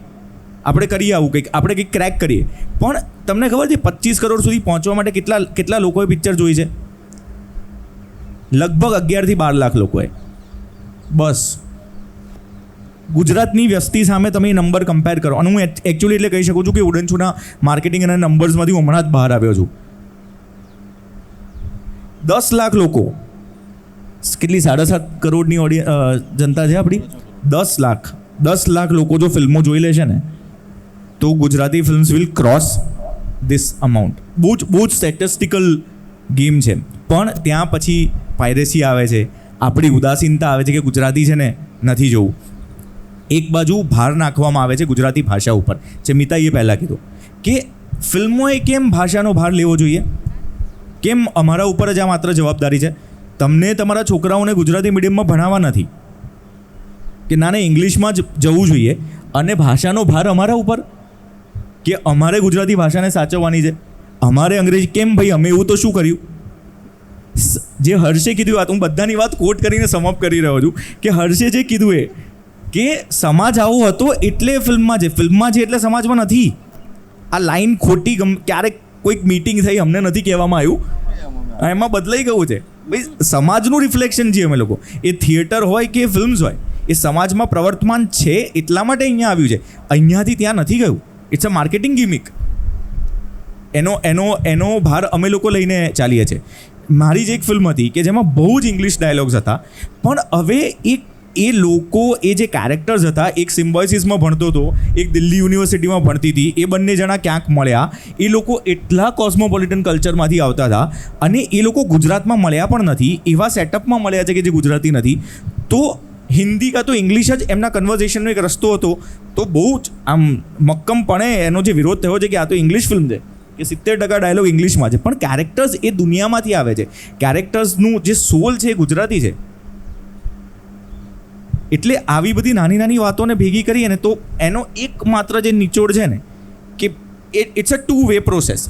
આપણે કરીએ આવું કંઈક, આપણે કંઈક ક્રેક કરીએ. પણ તમને ખબર છે 25 કરોડ સુધી પહોંચવા માટે કેટલા લોકોએ પિક્ચર જોઈ છે? લગભગ 11 થી 12 લાખ લોકોએ. બસ ગુજરાતની વસ્તી સામે તમે એ નંબર કમ્પેર કરો. અને હું એકચ્યુઅલી એટલે કહી શકું છું કે ઉડનછુના માર્કેટિંગ અને નંબર્સમાંથી હું હમણાં જ બહાર આવ્યો છું. 10 લાખ લોકો, કેટલી 7.5 કરોડની જનતા છે આપણી, 10 લાખ લોકો જો ફિલ્મો જોઈ લેશે ને તો Gujarati films will cross this amount. બહુ જ સ્ટેટિસ્ટિકલ ગેમ છે. પણ ત્યાં પછી પાયરેસી આવે છે, આપણી ઉદાસીનતા આવે છે કે ગુજરાતી છે ને નથી જોવું. એક બાજુ ભાર નાખવામાં આવે છે ગુજરાતી ભાષા ઉપર, જે મિતાઈએ પહેલાં કીધું કે ફિલ્મોએ કેમ ભાષાનો ભાર લેવો જોઈએ, કેમ અમારા ઉપર જ આ માત્ર જવાબદારી છે? તમને તમારા છોકરાઓને ગુજરાતી મીડિયમમાં ભણાવવા નથી કે ના ઇંગ્લિશમાં જ જવું જોઈએ, અને ભાષાનો ભાર અમારા ઉપર કે અમારે ગુજરાતી ભાષાને સાચવવાની છે, અમારે અંગ્રેજી કેમ ભાઈ? અમે એવું તો શું કર્યું? જે હર્ષે કીધું વાત, હું બધાની વાત કોટ કરીને સમાપ્ત કરી રહ્યો છું કે હર્ષે જે કીધું એ કે સમાજ આવો હતો એટલે ફિલ્મમાં છે એટલે સમાજમાં નથી. આ લાઈન ખોટી, ક્યારેક કોઈક મીટિંગ થઈ અમને નથી કહેવામાં આવ્યું, એમાં બદલાઈ ગયું છે. ભાઈ સમાજનું રિફ્લેક્શન છીએ અમે લોકો. એ થિયેટર હોય કે ફિલ્મ્સ હોય, એ સમાજમાં પ્રવર્તમાન છે એટલા માટે અહીંયા આવ્યું છે, અહીંયાથી ત્યાં નથી ગયું. It's a marketing gimmick. એનો ભાર અમે લોકો લઈને ચાલીએ છીએ. મારી જ એક ફિલ્મ હતી કે જેમાં બહુ જ ઇંગ્લિશ ડાયલોગ્સ હતા, પણ હવે એ લોકો, એ જે કેરેક્ટર્સ હતા, એક સિમ્બોયસિસમાં ભણતો હતો, એક દિલ્હી યુનિવર્સિટીમાં ભણતી હતી, એ બંને જણા ક્યાંક મળ્યા. એ લોકો એટલા કોસ્મોપોલિટન કલ્ચરમાંથી આવતા હતા અને એ લોકો ગુજરાતમાં મળ્યા પણ નથી, એવા સેટઅપમાં મળ્યા છે કે જે ગુજરાતી નથી. તો હિન્દી કાં તો ઇંગ્લિશ જ એમના કન્વર્ઝેશનનો એક રસ્તો હતો. તો બહુ જ આમ મક્કમપણે એનો જે વિરોધ થયો છે કે આ તો ઇંગ્લિશ ફિલ્મ છે, કે 70% ડાયલોગ ઇંગ્લિશમાં છે, પણ કેરેક્ટર્સ એ દુનિયામાંથી આવે છે. કેરેક્ટર્સનું જે સોલ છે એ ગુજરાતી છે. એટલે આવી બધી નાની નાની વાતોને ભેગી કરીએ ને તો એનો એકમાત્ર જે નિચોડ છે ને કે ઇટ્સ અ 2-વે પ્રોસેસ.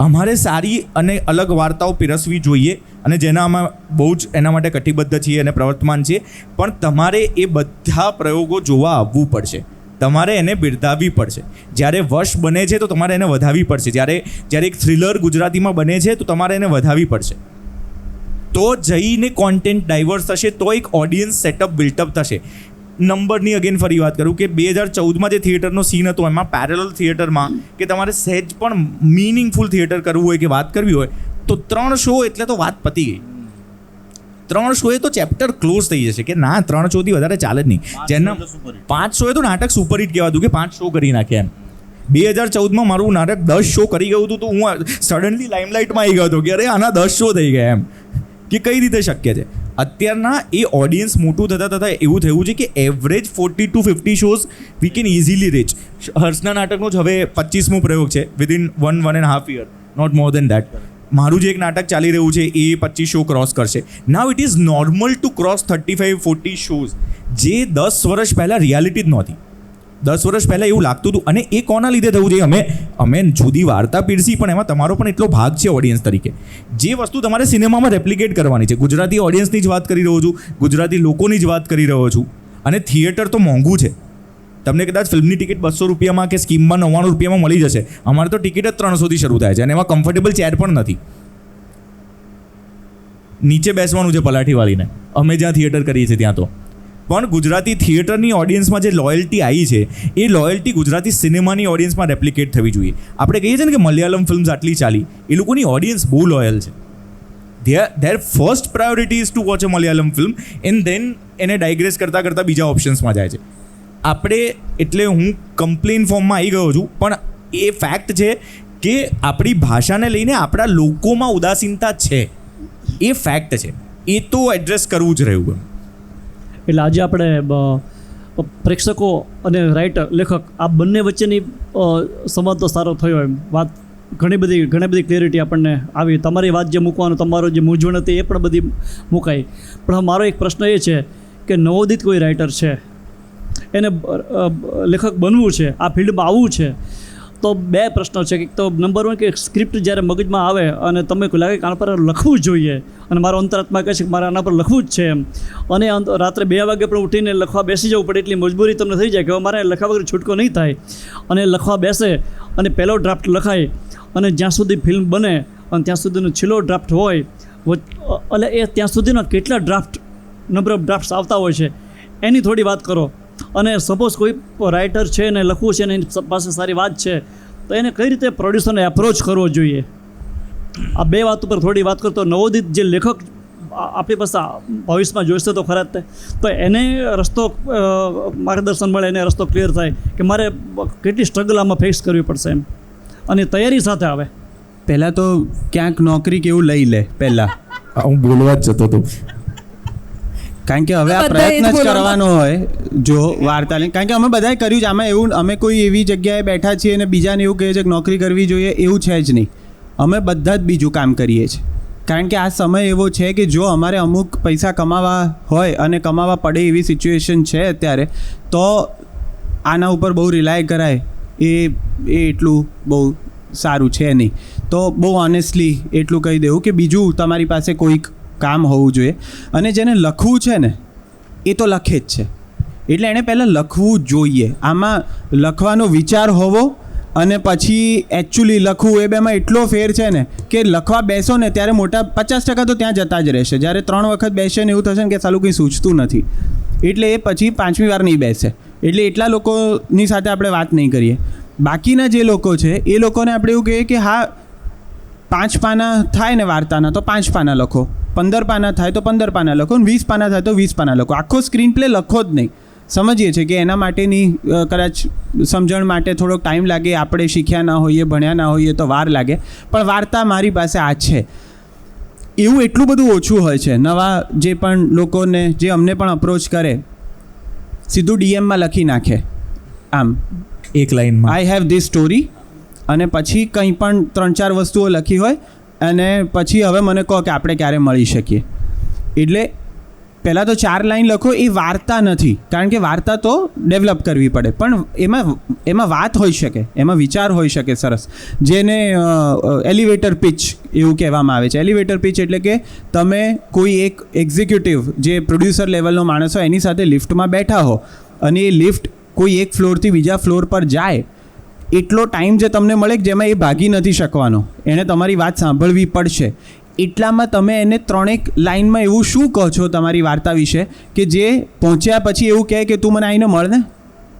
અમારે સારી અને અલગ વાર્તાઓ પીરસવી જોઈએ અને જેનામાં બહુ જ એના માટે કટિબદ્ધ છીએ અને પ્રવર્તમાન છીએ, પણ તમારે એ બધા પ્રયોગો જોવા આવવું પડશે, તમારે એને બિરદાવવી પડશે. જ્યારે વશ બને છે તો તમારે એને વધાવવી પડશે. જ્યારે એક થ્રિલર ગુજરાતીમાં બને છે તો તમારે એને વધાવવી પડશે. તો જઈને કોન્ટેન્ટ ડાયવર્સ થશે, તો એક ઓડિયન્સ સેટઅપ બિલ્ટઅપ થશે. નંબરની અગેન ફરી વાત કરું કે 2014માં જે થિયેટરનો સીન હતો એમાં પેરેલલ થિયેટરમાં કે તમારે સહેજ પણ મિનિંગફુલ થિયેટર કરવું હોય કે વાત કરવી હોય તો 3 શો એટલે તો વાત પતી ગઈ. 3 શોએ તો ચેપ્ટર ક્લોઝ થઈ જશે કે ના 3 શોથી વધારે ચાલે જ નહીં. જેના 5 શોએ તો નાટક સુપરહિટ કહેવાતું કે 5 શો કરી નાખ્યા એમ. 2014માં મારું નાટક 10 શો કરી ગયું હતું તો હું સડનલી લાઇમલાઇટમાં આવી ગયો હતો કે અરે આના 10 શો થઈ ગયા એમ, કે કઈ રીતે શક્ય છે. અત્યારના એ ઓડિયન્સ મોટું થતાં એવું થયું છે કે average 40 to 50 shows we can easily reach. હર્ષના નાટકનો જ હવે 25મો પ્રયોગ છે within 1.5 year, not more than that. મારું જે એક નાટક ચાલી રહ્યું છે એ 25 શો ક્રોસ કરશે. Now it is normal to cross 35-40 shows, જે 10 વર્ષ પહેલાં રિયાલિટી જ નહોતી. 10 વર્ષ પહેલાં એવું લાગતું હતું. અને એ કોના લીધે થવું જોઈએ? અમે જુદી વાર્તા પીરસી, પણ એમાં તમારો પણ એટલો ભાગ છે ઓડિયન્સ તરીકે. જે વસ્તુ તમારે સિનેમામાં રેપ્લિકેટ કરવાની છે. ગુજરાતી ઓડિયન્સની જ વાત કરી રહ્યો છું, ગુજરાતી લોકોની જ વાત કરી રહ્યો છું. અને થિયેટર તો મોંઘું છે. તમને કદાચ ફિલ્મની ટિકિટ 200 રૂપિયામાં કે સ્કીમમાં 99 રૂપિયામાં મળી જશે. અમારે તો ટિકિટ જ 300થી શરૂ થાય છે અને એમાં કમ્ફર્ટેબલ ચેર પણ નથી. નીચે બેસવાનું છે પલાઠીવાળીને, અમે જ્યાં થિયેટર કરીએ છીએ ત્યાં તો. પણ ગુજરાતી થિયેટરની ઓડિયન્સમાં જે લોયલ્ટી આવી છે એ લોયલ્ટી ગુજરાતી સિનેમાની ઓડિયન્સમાં રેપ્લિકેટ થવી જોઈએ. આપણે કહીએ છીએ ને કે મલયાલમ ફિલ્મ્સ આટલી ચાલી, એ લોકોની ઓડિયન્સ બહુ લોયલ છે. There first priority is two watch a Malayalam film and then એને ડાયગ્રેસ કરતાં બીજા ઓપ્શન્સમાં જાય છે. આપણે એટલે હું કમ્પ્લેન ફોર્મમાં આવી ગયો છું, પણ એ ફેક્ટ છે કે આપણી ભાષાને લઈને આપણા લોકોમાં ઉદાસીનતા છે, એ ફેક્ટ છે. એ તો એડ્રેસ કરવું જ રહ્યું. એટલે આજે આપણે પ્રેક્ષકો અને રાઇટર લેખક આ બંને વચ્ચેની સંવાદ તો સારો થયો એમ. વાત ઘણી બધી ક્લેરિટી આપણને આવી. તમારી વાત જે મૂકવાનો તમારો જે મૂંઝવણ હતી એ પણ બધી મુકાઈ. પણ મારો એક પ્રશ્ન એ છે કે નવોદિત કોઈ રાઇટર છે, એને લેખક બનવું છે, આ ફિલ્ડમાં આવવું છે, તો બે પ્રશ્નો છે. એક તો નંબર 1 કે સ્ક્રિપ્ટ જ્યારે મગજમાં આવે અને તમે લાગે કે આના પર લખવું જ જોઈએ અને મારો અંતરાત્મા કહે છે કે મારે આના પર લખવું જ છે એમ, અને રાત્રે 2 વાગે પણ ઉઠીને લખવા બેસી જવું પડે એટલી મજબૂરી તમને થઈ જાય કે હવે મારે લખવા વગર છૂટકો નહીં થાય, અને લખવા બેસે અને પહેલો ડ્રાફ્ટ લખાય અને જ્યાં સુધી ફિલ્મ બને અને ત્યાં સુધીનો છેલ્લો ડ્રાફ્ટ હોય, એટલે એ ત્યાં સુધીના કેટલા નંબર ઓફ ડ્રાફ્ટ્સ આવતા હોય છે એની થોડી વાત કરો. અને સપોઝ કોઈ રાઇટર છે ને લખવું છે ને એની પાસે સારી વાત છે તો એને કઈ રીતે પ્રોડ્યુસરને એપ્રોચ કરવો જોઈએ, આ 2 વાત ઉપર થોડી વાત કરતો. નવોદિત જે લેખક આપણી પાસે ભવિષ્યમાં જોઈશે તો ખરા જ તે, તો એને રસ્તો માર્ગદર્શન મળે, એને રસ્તો ક્લિયર થાય કે મારે કેટલી સ્ટ્રગલ આમાં ફેસ કરવી પડશે એમ, અને તૈયારી સાથે આવે. પહેલાં તો ક્યાંક નોકરી કેવું લઈ લે પહેલાં, હું બોલવા જ જતો હતો. કારણ કે હવે આ બધાએ જ પ્રયત્ન જ બોલવાનું. કરવાનો હોય જો વાર્તા લઈને, કારણ કે અમે બધાએ કર્યું છે આમાં. એવું અમે કોઈ એવી જગ્યાએ બેઠા છીએ અને બીજાને એવું કહે છે કે નોકરી કરવી જોઈએ એવું છે જ નહીં. અમે બધા જ બીજું કામ કરીએ છીએ, કારણ કે આ સમય એવો છે કે જો અમારે અમુક પૈસા કમાવા હોય અને કમાવા પડે એવી સિચ્યુએશન છે અત્યારે, તો આના ઉપર બહુ રિલાય કરાય એ એટલું બહુ સારું છે નહીં. તો બહુ ઓનેસ્ટલી એટલું કહી દેવું કે બીજું તમારી પાસે કોઈક કામ હોવું જોઈએ. અને જેને લખવું છે ને એ તો લખે જ છે, એટલે એણે પહેલાં લખવું જોઈએ. આમાં લખવાનો વિચાર હોવો અને પછી એકચ્યુઅલી લખવું, એ બેમાં એટલો ફેર છે ને કે લખવા બેસો ને ત્યારે મોટા 50% તો ત્યાં જતા જ રહેશે. જ્યારે 3 વખત બેસે ને એવું થશે ને કે સાલું કંઈ સૂચતું નથી, એટલે એ પછી 5મી વાર નહીં બેસે. એટલે એટલા લોકોની સાથે આપણે વાત નહીં કરીએ. બાકીના જે લોકો છે એ લોકોને આપણે એવું કહીએ કે હા 5 પાના થાય ને વાર્તાના તો 5 પાના લખો, 15 પાના થાય તો 15 પાના લખો, 20 પાના થાય તો 20 પાના લખો. આખો સ્ક્રીન પ્લે લખો જ નહીં. સમજીએ છીએ કે એના માટેની કદાચ સમજણ માટે થોડોક ટાઈમ લાગે, આપણે શીખ્યા ના હોઈએ, ભણ્યા ના હોઈએ તો વાર લાગે, પણ વાર્તા મારી પાસે આ છે એવું એટલું બધું ઓછું હોય છે. નવા જે પણ લોકોને જે અમને પણ અપ્રોચ કરે સીધું DMમાં લખી નાખે આમ એક લાઈનમાં આઈ હેવ ધીસ સ્ટોરી, અને પછી કંઈ પણ 3-4 વસ્તુઓ લખી હોય અને પછી હવે મને કહો કે આપણે ક્યારે મળી શકીએ. એટલે પહેલાં તો 4 લાઈન લખો. એ વાર્તા નથી, કારણ કે વાર્તા તો ડેવલપ કરવી પડે, પણ એમાં વાત હોઈ શકે, એમાં વિચાર હોઈ શકે સરસ, જેને એલિવેટર પિચ એવું કહેવામાં આવે છે. એલિવેટર પિચ એટલે કે તમે કોઈ એક એક્ઝિક્યુટિવ જે પ્રોડ્યુસર લેવલનો માણસ હોય એની સાથે લિફ્ટમાં બેઠા હો અને એ લિફ્ટ કોઈ એક ફ્લોરથી બીજા ફ્લોર પર જાય, એટલો ટાઈમ જે તમને મળે જેમાં એ ભાગી નથી શકવાનો, એણે તમારી વાત સાંભળવી પડશે. એટલામાં તમે એને 3 લાઈનમાં એવું શું કહો છો તમારી વાર્તા વિશે કે જે પહોંચ્યા પછી એવું કહે કે તું મને આવીને મળ ને,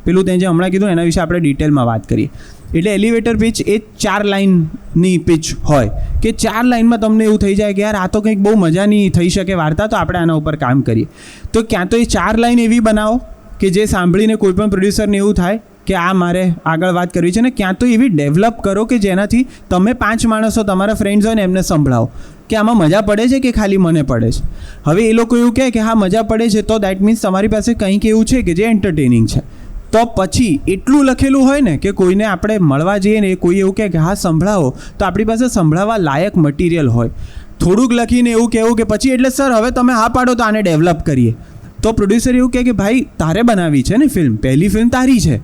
પેલું તે જે હમણાં કીધું એના વિશે આપણે ડિટેલમાં વાત કરીએ. એટલે એલિવેટર પિચ એ 4 લાઈનની પિચ હોય કે 4 લાઈનમાં તમને એવું થઈ જાય કે યાર આ તો કંઈક બહુ મજાની થઈ શકે વાર્તા, તો આપણે આના ઉપર કામ કરીએ. તો ક્યાં તો એ 4 લાઈન એવી બનાવો કે જે સાંભળીને કોઈ પણ પ્રોડ્યુસરને એવું થાય કે આ મારે આગળ વાત કરવી છે, ને ક્યાં તો એવી ડેવલપ કરો કે જેનાથી તમે 5 માણસો તમારા ફ્રેન્ડ્સ હોય ને એમને સંભળાવો કે આમાં મજા પડે છે કે ખાલી મને પડે છે. હવે એ લોકો એવું કહે કે હા મજા પડે છે, તો દેટ મીન્સ તમારી પાસે કંઈક એવું છે કે જે એન્ટરટેનિંગ છે. તો પછી એટલું લખેલું હોય ને કે કોઈને આપણે મળવા જઈએ ને કોઈ એવું કહે કે હા સંભળાવો, તો આપણી પાસે સંભળાવવા લાયક મટીરિયલ હોય. થોડુંક લખીને એવું કહેવું કે પછી એટલે સર હવે તમે હા પાડો તો આને ડેવલપ કરીએ, તો પ્રોડ્યુસર એવું કહે કે ભાઈ તારે બનાવી છે ને ફિલ્મ, પહેલી ફિલ્મ તારી છે,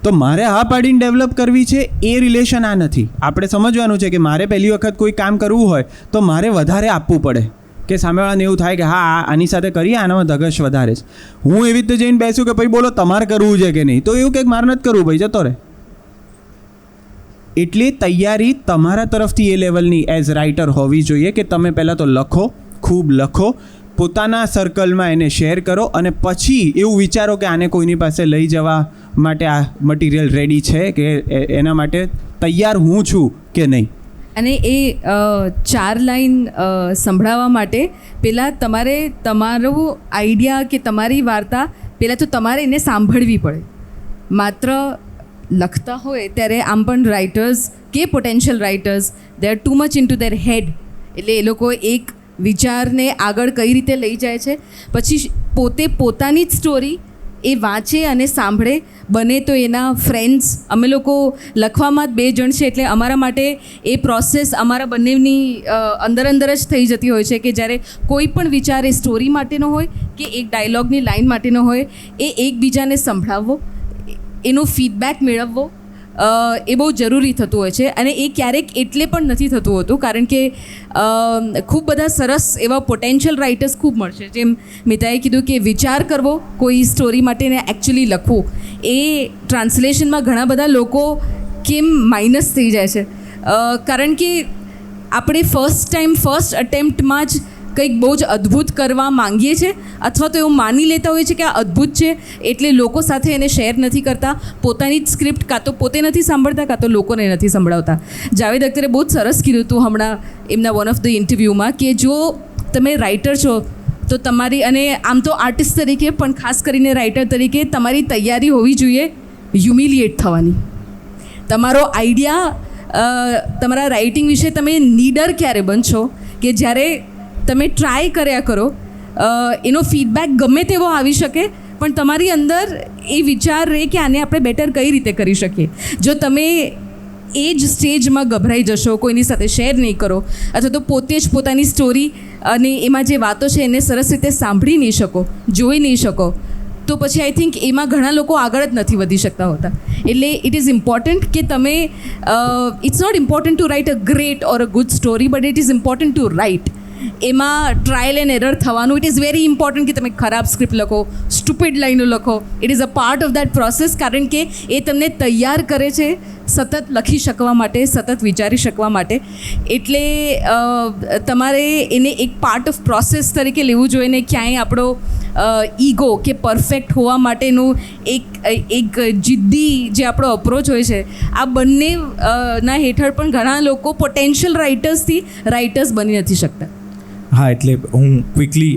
તો મારે હા પાડીને ડેવલપ કરવી છે. એ રિલેશન આ નથી. આપણે સમજવાનું છે કે મારે પહેલી વખત કોઈ કામ કરવું હોય તો મારે વધારે આપવું પડે, કે સામેવાળાને એવું થાય કે હા આની સાથે કરીએ, આનામાં ધગશ વધારે છે. હું એવી રીતે જઈને બેસું કે ભાઈ બોલો તમારે કરવું છે કે નહીં, તો એવું કંઈક મારે નથી કરવું ભાઈ જતો રહે. એટલે તૈયારી તમારા તરફથી એ લેવલની એઝ રાઇટર હોવી જોઈએ કે તમે પહેલાં તો લખો, ખૂબ લખો, પોતાના સર્કલમાં એને શેર કરો અને પછી એવું વિચારો કે આને કોઈની પાસે લઈ જવા માટે આ મટીરિયલ રેડી છે કે એના માટે તૈયાર હું છું કે નહીં. અને એ 4 લાઈન સંભળાવવા માટે પહેલાં તમારે તમારો આઈડિયા કે તમારી વાર્તા પહેલાં તો તમારે એને સાંભળવી પડે. માત્ર લખતા હોય ત્યારે આમ પણ રાઇટર્સ કે potential writers they are too much into their head, એટલે એ લોકો એક વિચારને આગળ કઈ રીતે લઈ જાય છે, પછી પોતે પોતાની જ સ્ટોરી એ વાંચે અને સાંભળે. બને તો એના ફ્રેન્ડ્સ, અમે લોકો લખવામાં જ 2 જણ છે એટલે અમારા માટે એ પ્રોસેસ અમારા બંનેની અંદર જ થઈ જતી હોય છે કે જ્યારે કોઈ પણ વિચાર એ સ્ટોરી માટેનો હોય કે એક ડાયલોગની લાઇન માટેનો હોય, એ એકબીજાને સંભળાવવો, એનો ફીડબેક મેળવવો એ બહુ જરૂરી થતું હોય છે અને એ ક્યારેક એટલે પણ નથી થતું હોતું કારણ કે ખૂબ બધા સરસ એવા પોટેન્શિયલ રાઇટર્સ ખૂબ મળશે. જેમ મિતાએ કીધું કે વિચાર કરવો કોઈ સ્ટોરી માટે ને એકચ્યુઅલી લખવું, એ ટ્રાન્સલેશનમાં ઘણા બધા લોકો કેમ માઇનસ થઈ જાય છે કારણ કે આપણે ફર્સ્ટ અટેમ્પ્ટમાં જ કંઈક બહુ જ અદ્ભુત કરવા માંગીએ છીએ અથવા તો એવું માની લેતા હોય છે કે આ અદ્ભુત છે એટલે લોકો સાથે એને શેર નથી કરતા, પોતાની જ સ્ક્રિપ્ટ કાં તો પોતે નથી સાંભળતા કાં તો લોકોને નથી સંભળાવતા. જાવેદ અખ્તરે બહુ જ સરસ કીધું હતું હમણાં એમના વન ઓફ ધ ઇન્ટરવ્યૂમાં કે જો તમે રાઇટર છો તો તમારી, અને આમ તો આર્ટિસ્ટ તરીકે પણ ખાસ કરીને રાઇટર તરીકે તમારી તૈયારી હોવી જોઈએ હ્યુમિલિએટ થવાની. તમારો આઈડિયા, તમારા રાઇટિંગ વિશે તમે નીડર ક્યારે બનશો કે જ્યારે તમે ટ્રાય કર્યા કરો, એનો ફીડબેક ગમે તેવો આવી શકે પણ તમારી અંદર એ વિચાર રહે કે આને આપણે બેટર કઈ રીતે કરી શકીએ. જો તમે એ જ સ્ટેજમાં ગભરાઈ જશો, કોઈની સાથે શેર નહીં કરો અથવા તો પોતે જ પોતાની સ્ટોરી અને એમાં જે વાતો છે એને સરસ રીતે સાંભળી નહીં શકો, જોઈ નહીં શકો, તો પછી આઈ થિંક એમાં ઘણા લોકો આગળ જ નથી વધી શકતા હોતા. એટલે ઇટ ઇઝ ઇમ્પોર્ટન્ટ કે તમે, it's not important to write a great or a good story but it is important to write. એમાં ટ્રાયલ એન્ડ એરર થવાનું. ઇટ ઇઝ વેરી ઇમ્પોર્ટન્ટ કે તમે ખરાબ સ્ક્રિપ્ટ લખો, સ્ટુપિડ લાઈનો લખો. It is a part of that process કારણ કે એ તમને તૈયાર કરે છે સતત લખી શકવા માટે, સતત વિચારી શકવા માટે. એટલે તમારે એને એક પાર્ટ ઓફ પ્રોસેસ તરીકે લેવું જોઈએ ને ક્યાંય આપણો ઈગો કે પરફેક્ટ હોવા માટેનું એક જિદ્દી જે આપણો અપ્રોચ હોય છે, આ બંને ના હેઠળ પણ ઘણા લોકો પોટેન્શિયલ રાઇટર્સ બની નથી શકતા. હા, એટલે હું ક્વિકલી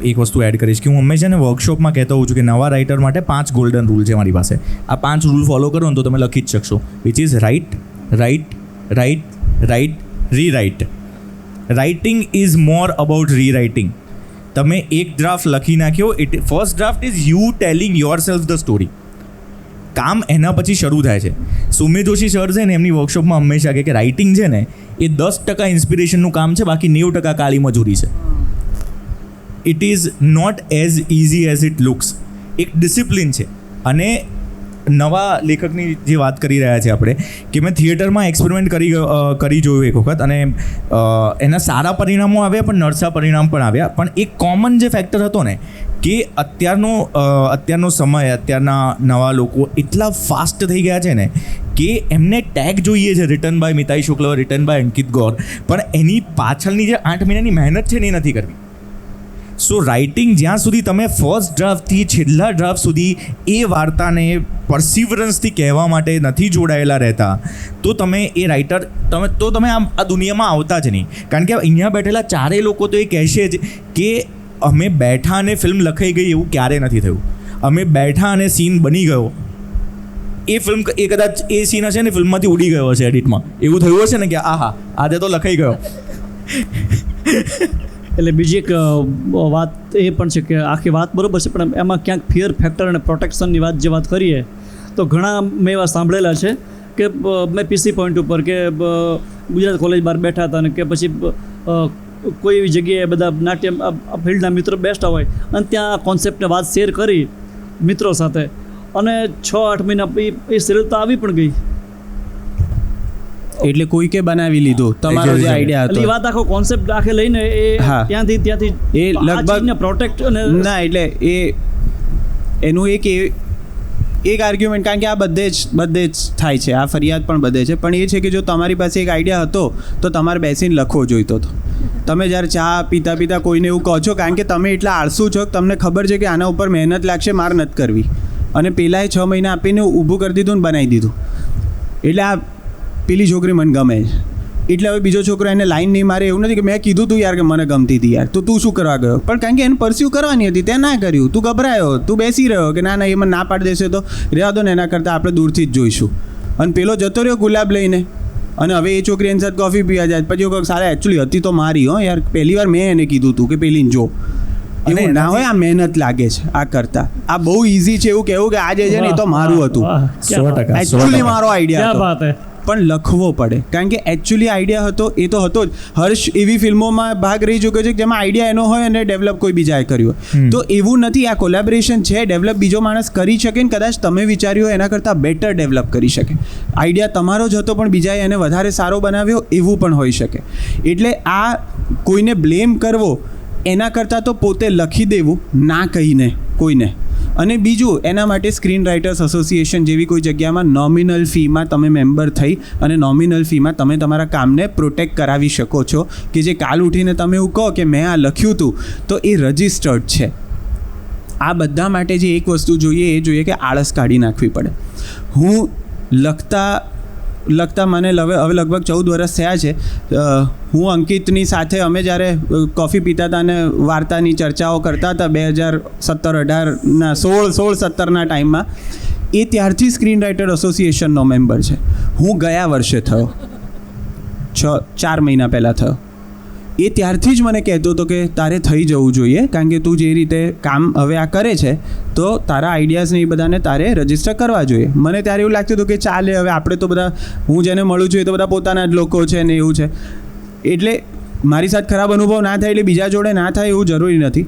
એક વસ્તુ એડ કરીશ કે હું હંમેશા ને વર્કશોપમાં કહેતો હોઉં છું કે નવા રાઇટર માટે 5 ગોલ્ડન રૂલ છે મારી પાસે. આ 5 રૂલ ફોલો કરો ને તો તમે લખી જ શકશો. Which is right, rewrite. Writing is more about rewriting. તમે એક ડ્રાફ્ટ લખી નાખ્યો, first draft is you telling yourself the story. કામ એના પછી શરૂ થાય છે. સુમેધ જોશી સર છે ને એમની વર્કશોપમાં હંમેશા કહે કે રાઇટિંગ છે ને એ 10% ઇન્સ્પિરેશનનું કામ છે, બાકી 90% કાળી મજૂરી છે. It is not as easy as it looks. એક ડિસિપ્લિન છે. અને નવા લેખકની જે વાત કરી રહ્યા છે આપણે, કે મેં થિયેટરમાં એક્સપેરિમેન્ટ કરી જોયું એક વખત અને એના સારા પરિણામો આવ્યા પણ નરસા પરિણામ પણ આવ્યા. પણ એક કોમન જે ફેક્ટર હતો ને કે અત્યારનો સમય, અત્યારના નવા લોકો એટલા ફાસ્ટ થઈ ગયા છે ને કે એમને ટેગ જોઈએ છે written by Mitai Shukla, written by Ankit Gaur, પણ એની પાછળની જે 8 મહિનાની મહેનત છે ને એ નથી કરવી. સો રાઇટિંગ જ્યાં સુધી તમે ફર્સ્ટ ડ્રાફ્ટથી છેલ્લા ડ્રાફ્ટ સુધી એ વાર્તાને પરસિવરન્સથી કહેવા માટે નથી જોડાયેલા રહેતા તો તમે એ રાઇટર તમે આ દુનિયામાં આવતા જ નહીં. કારણ કે અહીંયા બેઠેલા 4 લોકો તો એ કહેશે જ કે અમે બેઠા અને ફિલ્મ લખાઈ ગઈ એવું ક્યારે નથી થયું. અમે બેઠા અને સીન બની ગયો, એ ફિલ્મ એ કદાચ એ સીન હશે ને ફિલ્મમાંથી ઉડી ગયો હશે એડિટમાં, એવું થયું હશે ને કે આહા આજે તો લખાઈ ગયો. એટલે બીજી એક વાત એ પણ છે કે આખી વાત બરાબર છે પણ એમાં ક્યાંક ફિયર ફેક્ટર અને પ્રોટેક્શનની વાત કરીએ તો ઘણા મેં એવા સાંભળેલા છે કે મેં પીસી પોઈન્ટ ઉપર કે ગુજરાત કોલેજ બહાર બેઠા હતા ને કે પછી કોઈ એવી જગ્યાએ બધા નાટ્ય ફિલ્ડના મિત્રો બેસતા હોય અને ત્યાં કોન્સેપ્ટને વાત શેર કરી મિત્રો સાથે અને 6-8 મહિના એ સિરિયલ તો આવી પણ ગઈ. એટલે કોઈકે બનાવી લીધું તમારો જે આઈડિયા હતો. એ વાત આખો કોન્સેપ્ટ આખે લઈને એ ત્યાંથી એ લગભગ પ્રોટેક્ટ અને ના, એટલે એનું એક આર્ગ્યુમેન્ટ, કારણ કે આ બધે જ થાય છે, આ ફરિયાદ પણ બધે છે, પણ એ છે કે જો તમારી પાસે એક આઈડિયા હતો તો તમારે બેસીને લખવો જોઈતો હતો. તમે જ્યારે ચા પીતા કોઈને એવું કહો છો કારણ કે તમે એટલા આળસુ છો, તમને ખબર છે કે આના ઉપર મહેનત લાગશે, માર નથી કરવી, અને પેલાએ 6 મહિના આપીને ઊભું કરી દીધું ને બનાવી દીધું. એટલે આ પેલી છોકરી મને ગમે છે એટલે હવે બીજો છોકરો એને લાઈન નહીં મારે એવું નથી કે મેં કીધું તું યાર કે મને ગમતી હતી યાર, તો તું શું કરવા ગયો? પણ કારણ કે એને પરસ્યુ કરવાની હતી તે ના કર્યું, તું ગભરાયો, તું બેસી રહ્યો કે ના એ મને ના પાડી દેશે તો રહેવા દો ને, એના કરતાં આપણે દૂરથી જ જોઈશું. અને પેલો જતો રહ્યો ગુલાબ લઈને અને હવે એ છોકરી એની સાથે કોફી પીવા જાય, પછી કહું સારા એકચ્યુઅલી હતી તો મારી હો યાર, પહેલી વાર મેં એને કીધું હતું કે પેલીને જો. એવું ના હોય, આ મહેનત લાગે છે. આ કરતા આ બહુ ઇઝી છે એવું કહેવું કે આ જે છે ને એ તો મારું હતું, 100% એકચ્યુઅલી મારો આઈડિયા હતો. પણ લખવો પડે, કારણ કે એકચ્યુઅલી આઈડિયા હતો એ તો હતો જ. હર્ષ એવી ફિલ્મોમાં ભાગ રહી ચૂક્યો છે કે જેમાં આઈડિયા એનો હોય અને ડેવલપ કોઈ બીજાએ કર્યું હોય. તો એવું નથી, આ કોલેબોરેશન છે, ડેવલપ બીજો માણસ કરી શકે ને કદાચ તમે વિચાર્યું હોય એના કરતાં બેટર ડેવલપ કરી શકે. આઈડિયા તમારો જ હતો પણ બીજાએ એને વધારે સારો બનાવ્યો, એવું પણ હોઈ શકે. એટલે આ કોઈને બ્લેમ કરવો એના કરતાં તો પોતે લખી દેવું ના કહીને કોઈને. અને બીજું, એના માટે સ્ક્રીન રાઇટર્સ એસોસિએશન જેવી કોઈ જગ્યામાં નોમિનલ ફીમાં તમે મેમ્બર થઈ અને નોમિનલ ફીમાં તમે તમારા કામને પ્રોટેક્ટ કરાવી શકો છો કે જે કાલ ઉઠીને તમે એવું કહો કે મેં આ લખ્યું હતું તો એ રજિસ્ટર્ડ છે. આ બધા માટે જે એક વસ્તુ જોઈએ એ જોઈએ કે આળસ કાઢી નાખવી પડે. હું લખતા મને હવે લગભગ 14 વર્ષ થયા છે. હું અંકિતની સાથે અમે જ્યારે કોફી પીતા હતા અને વાર્તાની ચર્ચાઓ કરતા હતા 2017-18ના 16-17ના ટાઈમમાં, એ ત્યારથી સ્ક્રીન રાઇટર એસોસિએશનનો મેમ્બર છે. હું ગયા વર્ષે થયો, 4 મહિના પહેલાં થયો. એ ત્યારથી જ મને કહેતો હતો કે તારે થઈ જવું જોઈએ, કારણ કે તું જે રીતે કામ હવે આ કરે છે તો તારા આઈડિયાઝને એ બધાને તારે રજિસ્ટર કરવા જોઈએ. મને ત્યારે એવું લાગતું હતું કે ચાલે, હવે આપણે તો બધા, હું જેને મળું છું એ તો બધા પોતાના જ લોકો છે ને એવું છે. એટલે મારી સાથે ખરાબ અનુભવ ના થાય એટલે બીજા જોડે ના થાય એવું જરૂરી નથી.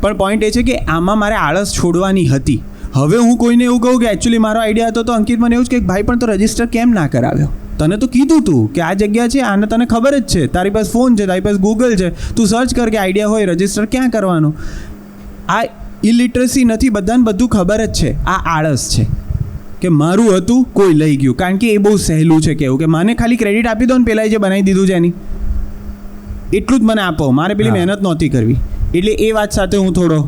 પણ પોઈન્ટ એ છે કે આમાં મારે આળસ છોડવાની હતી. હવે હું કોઈને એવું કહું કે એકચ્યુઅલી મારો આઈડિયા હતો તો અંકિત મને એવું જ કે ભાઈ પણ તો રજિસ્ટર કેમ ના કરાવ્યો? તને તો કીધું તું કે આ જગ્યા છે, આને તને ખબર જ છે, તારી પાસે ફોન છે, તારી પાસે ગૂગલ છે, તું સર્ચ કર કે આઈડિયા હોય, રજિસ્ટર ક્યાં કરવાનું? આ ઇલિટરસી નથી, બધાને બધું ખબર જ છે. આ આળસ છે કે મારું હતું કોઈ લઈ ગયું, કારણ કે એ બહુ સહેલું છે કહેવું કે મને ખાલી ક્રેડિટ આપી દો ને પેલાએ જે બનાવી દીધું છે એની, એટલું જ મને આપો, મારે પેલી મહેનત નહોતી કરવી. એટલે એ વાત સાથે હું થોડો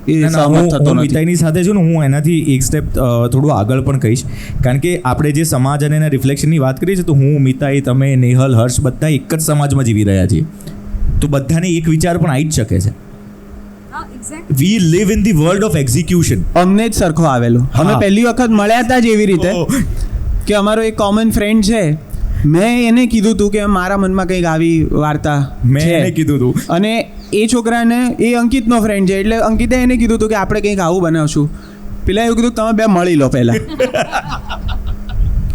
હું મિતાઈની સાથે છું ને, હું એનાથી એક સ્ટેપ થોડું આગળ પણ કહીશ. કારણ કે આપણે જે સમાજ અને એના રિફ્લેક્શનની વાત કરીએ છીએ, તો હું, મિતાઈ, તમે, નેહલ, હર્ષ બધા એક જ સમાજમાં જીવી રહ્યા છીએ. તો બધાને એક વિચાર પણ આવી જ શકે છે. We live in the world of execution. અમને જ સરખો આવેલો. અમે પહેલી વખત મળ્યા હતા જ એવી રીતે કે અમારો એક કોમન ફ્રેન્ડ છે, મેં એને કીધું હતું કે મારા મનમાં કંઈક આવી વાર્તા મેં એને કીધું હતું, અને એ છોકરાને, એ અંકિતનો ફ્રેન્ડ છે, એટલે અંકિતે એને કીધું હતું કે આપણે કંઈક આવું બનાવશું. પેલા એવું કીધું તમે બે મળી લો પહેલાં.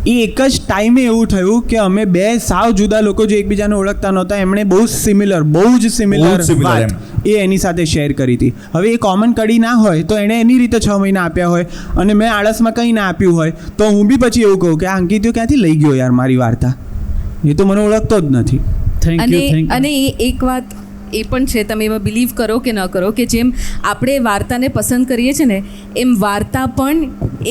એ એક જ ટાઈમે એવું થયું કે અમે બે સાવ જુદા લોકો જે એકબીજાને ઓળખતા નહોતા, એમણે બહુ જ સિમિલર વાત એ એની સાથે શેર કરી હતી. હવે એ કોમન કડી ના હોય તો એણે એની રીતે 6 મહિના આપ્યા હોય અને મેં આળસમાં કંઈ ના આપ્યું હોય, તો હું બી પછી એવું કહું કે આ અંકિત ક્યાંથી લઈ ગયો યાર મારી વાર્તા, એ તો મને ઓળખતો જ નથી. અને એક વાત એ પણ છે, તમે એમાં બિલીવ કરો કે ન કરો, કે જેમ આપણે વાર્તાને પસંદ કરીએ છીએ ને, એમ વાર્તા પણ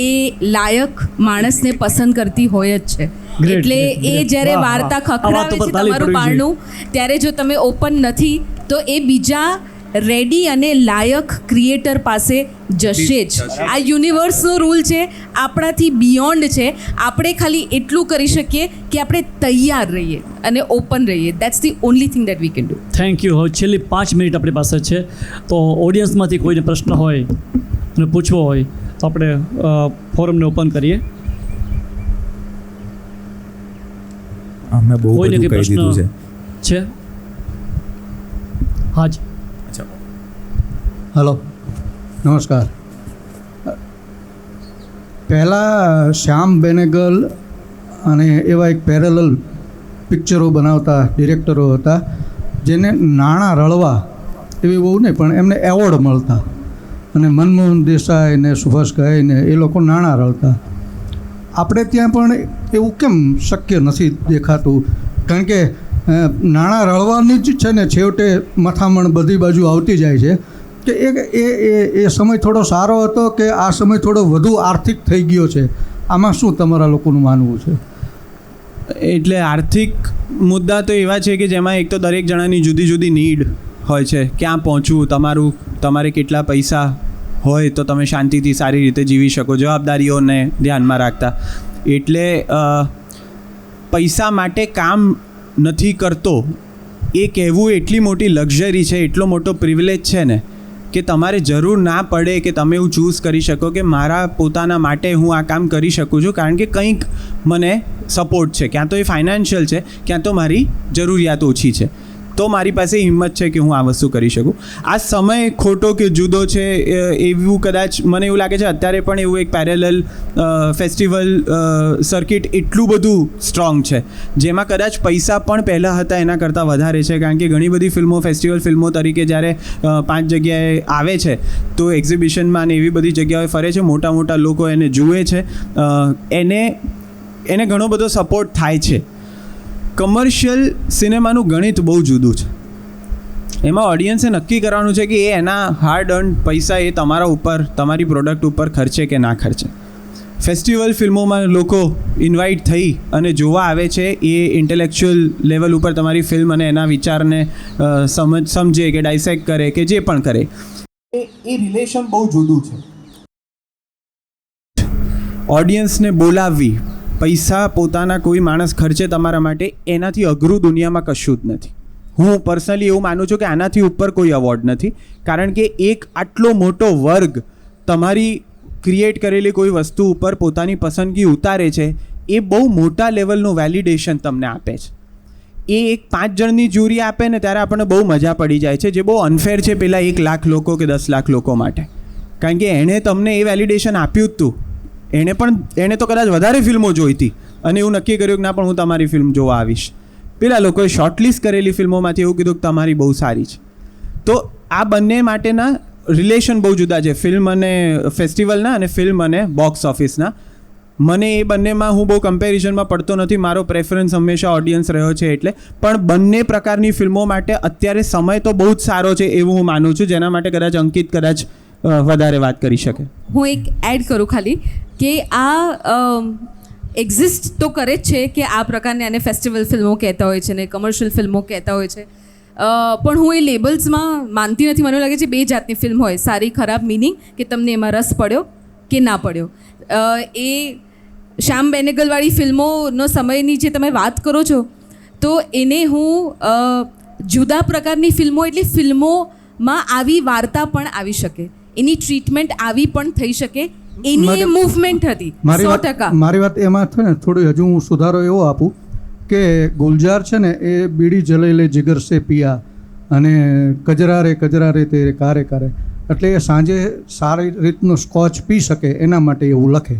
એ લાયક માણસને પસંદ કરતી હોય જ છે. એટલે એ જ્યારે વાર્તા ખખડાવે છે તમારું પારણું, ત્યારે જો તમે ઓપન નથી તો એ બીજા રેડી અને લાયક ક્રિએટર પાસે જશે જ. આ યુનિવર્સનો રૂલ છે, આપણાથી બિયોન્ડ છે. આપણે ખાલી એટલું કરી શકીએ કે આપણે તૈયાર રહીએ અને ઓપન રહીએ. That's the only thing that we can do. Thank you. હવે છેલ્લી 5 મિનિટ આપણી પાસે છે, તો ઓડિયન્સમાંથી કોઈને પ્રશ્ન હોય અને પૂછવો હોય તો આપણે ફોરમને ઓપન કરીએ. અમે બહુ કોઈને બધું કંઈ કહી દીધું છે. છે? હા જ. હલો, નમસ્કાર. પહેલાં શ્યામ બેનેગલ અને એવા એક પેરેલલ પિક્ચરો બનાવતા ડિરેક્ટરો હતા જેને નાણાં રળવા એવી બહુ નહીં પણ એમને એવોર્ડ મળતા, અને મનમોહન દેસાઈ ને સુભાષભાઈ ને એ લોકો નાણાં રળતા. આપણે ત્યાં પણ એવું કેમ શક્ય નથી દેખાતું? કારણ કે નાણાં રળવાની જ છે ને છેવટે મથામણ બધી બાજુ આવતી જાય છે. કે એ સમય થોડો સારો હતો કે આ સમય થોડો વધુ આર્થિક થઈ ગયો છે? આમાં શું તમારા લોકોનું માનવું છે? એટલે આર્થિક મુદ્દા તો એવા છે કે જેમાં એક તો દરેક જણાની જુદી જુદી નીડ હોય છે. ક્યાં પહોંચવું, તમારે કેટલા પૈસા હોય તો તમે શાંતિથી સારી રીતે જીવી શકો, જવાબદારીઓને ધ્યાનમાં રાખતા. એટલે પૈસા માટે કામ નથી કરતો એ કહેવું એટલી મોટી લક્ઝરી છે, એટલો મોટો પ્રિવિલેજ છે ને, કે તમારે જરૂર ના પડે કે તમે એવું ચૂઝ કરી શકો કે મારા પોતાના માટે હું આ કામ કરી શકું છું, કારણ કે કંઈક મને સપોર્ટ છે, ક્યાં તો એ ફાઇનાન્શિયલ છે, ક્યાં તો મારી જરૂરિયાત ઓછી છે. તો મારી પાસે હિંમત છે કે હું આ વસ્તુ કરી શકું. આ સમય ખોટો કે જુદો છે એવું કદાચ મને એવું લાગે છે અત્યારે પણ એવું એક પેરેલલ ફેસ્ટિવલ સર્કિટ એટલું બધું સ્ટ્રોંગ છે જેમાં કદાચ પૈસા પણ પહેલાં હતા એના કરતાં વધારે છે, કારણ કે ઘણી બધી ફિલ્મો ફેસ્ટિવલ ફિલ્મો તરીકે જ્યારે 5 જગ્યાએ આવે છે તો એક્ઝિબિશનમાં ને એવી બધી જગ્યાએ ફરે છે, મોટા મોટા લોકો એને જુએ છે, એને ઘણો બધો સપોર્ટ થાય છે. કમર્શિયલ સિનેમાનું ગણિત બહુ જુદું છે. એમાં ઓડિયન્સે નક્કી કરવાનું છે કે એ એના હાર્ડ અર્ન પૈસા એ તમારા ઉપર, તમારી પ્રોડક્ટ ઉપર ખર્ચે કે ના ખર્ચે. ફેસ્ટિવલ ફિલ્મોમાં લોકો ઇન્વાઇટ થઈ અને જોવા આવે છે, એ ઇન્ટેલેક્ચ્યુઅલ લેવલ ઉપર તમારી ફિલ્મ અને એના વિચારને સમજે કે ડાયસેક્ટ કરે કે જે પણ કરે, એ રિલેશન બહુ જુદું છે. ઓડિયન્સને બોલાવવી, પૈસા પોતાના કોઈ માણસ ખર્ચે તમારા માટે, એનાથી અઘરું દુનિયામાં કશું જ નથી. હું પર્સનલી એવું માનું છું કે આનાથી ઉપર કોઈ એવોર્ડ નથી, કારણ કે એક આટલો મોટો વર્ગ તમારી ક્રિએટ કરેલી કોઈ વસ્તુ ઉપર પોતાની પસંદગી ઉતારે છે, એ બહુ મોટા લેવલનું વેલિડેશન તમને આપે છે. એ એક 5 જણની જ્યુરી આપે ને ત્યારે આપણને બહુ મજા પડી જાય છે, જે બહુ અનફેર છે પેલા 1 લાખ લોકો કે 10 લાખ લોકો માટે, કારણ કે એણે તમને એ વેલિડેશન આપ્યું જ હતું. એણે તો કદાચ વધારે ફિલ્મો જોઈ હતી અને એવું નક્કી કર્યું કે ના પણ હું તમારી ફિલ્મ જોવા આવીશ. પેલા લોકોએ શોર્ટલિસ્ટ કરેલી ફિલ્મોમાંથી એવું કીધું કે તમારી બહુ સારી છે. તો આ બંને માટેના રિલેશન બહુ જુદા છે, ફિલ્મ અને ફેસ્ટિવલના અને ફિલ્મ અને બોક્સ ઓફિસના. મને એ બંનેમાં હું બહુ કમ્પેરિઝનમાં પડતો નથી, મારો પ્રેફરન્સ હંમેશા ઓડિયન્સ રહ્યો છે એટલે. પણ બંને પ્રકારની ફિલ્મો માટે અત્યારે સમય તો બહુ જ સારો છે એવું હું માનું છું, જેના માટે કદાચ અંકિત કદાચ વધારે વાત કરી શકે. હું એક એડ કરું ખાલી કે આ એક્ઝિસ્ટ તો કરે જ છે કે આ પ્રકારની આને ફેસ્ટિવલ ફિલ્મો કહેતા હોય છે ને કમર્શિયલ ફિલ્મો કહેતા હોય છે, પણ હું એ લેબલ્સમાં માનતી નથી. મને લાગે છે 2 જાતની ફિલ્મ હોય, સારી ખરાબ, મિનિંગ કે તમને એમાં રસ પડ્યો કે ના પડ્યો. એ શ્યામ બેનેગલવાળી ફિલ્મોનો સમયની જે તમે વાત કરો છો તો એને હું જુદા પ્રકારની ફિલ્મો, એટલે ફિલ્મોમાં આવી વાર્તા પણ આવી શકે, એની ટ્રીટમેન્ટ આવી પણ થઈ શકે, એની મૂવમેન્ટ હતી 100%. મારી વાત એમાં છે ને થોડી હજુ હું સુધારો એવો આપું કે ગુલજાર છે ને એ બીડી જલે લે જીગર સે પિયા અને કજરા રે તેરે કારે કારે, એટલે એ સાંજે સારી રીતનો સ્કોચ પી શકે એના માટે એવું લખે.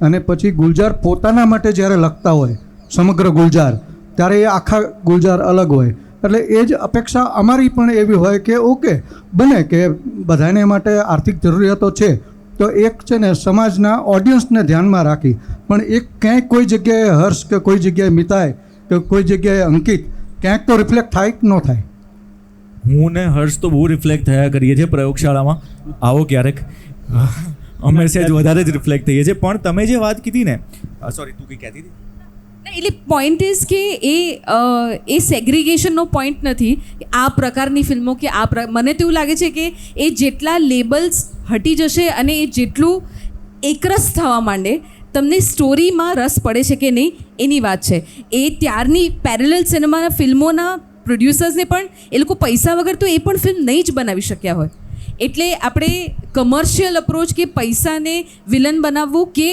અને પછી ગુલજાર પોતાના માટે જ્યારે લખતા હોય સમગ્ર ગુલજાર, ત્યારે એ આખા ગુલજાર અલગ હોય. એટલે એ જ અપેક્ષા અમારી પણ એવી હોય કે ઓકે બને કે બધાને માટે આર્થિક જરૂરિયાતો છે, તો એક છે ને સમાજના ઓડિયન્સને ધ્યાનમાં રાખી, પણ એક ક્યાંય કોઈ જગ્યાએ હર્ષ કે કોઈ જગ્યાએ મિતાય કે કોઈ જગ્યાએ અંકિત ક્યાંક તો રિફ્લેક્ટ થાય કે ન થાય. હું ને હર્ષ તો બહુ રિફ્લેક્ટ થયા કરીએ છીએ પ્રયોગશાળામાં, આવો ક્યારેક, અમે સહેજ વધારે જ રિફ્લેક્ટ થઈએ છીએ. પણ તમે જે વાત કીધી ને, સોરી તું કંઈ કહેતી હતી? એટલે પોઈન્ટ ઇઝ કે એ સેગ્રિગેશનનો પોઈન્ટ નથી કે આ પ્રકારની ફિલ્મો કે મને તો એવું લાગે છે કે એ જેટલા લેબલ્સ હટી જશે અને એ જેટલું એકરસ થવા માંડે, તમને સ્ટોરીમાં રસ પડે છે કે નહીં એની વાત છે. એ ત્યારની પેરેલલ સિનેમાના ફિલ્મોના પ્રોડ્યુસર્સને પણ એ લોકો પૈસા વગર તો એ પણ ફિલ્મ નહીં જ બનાવી શક્યા હોય. એટલે આપણે કમર્શિયલ અપ્રોચ કે પૈસાને વિલન બનાવવું કે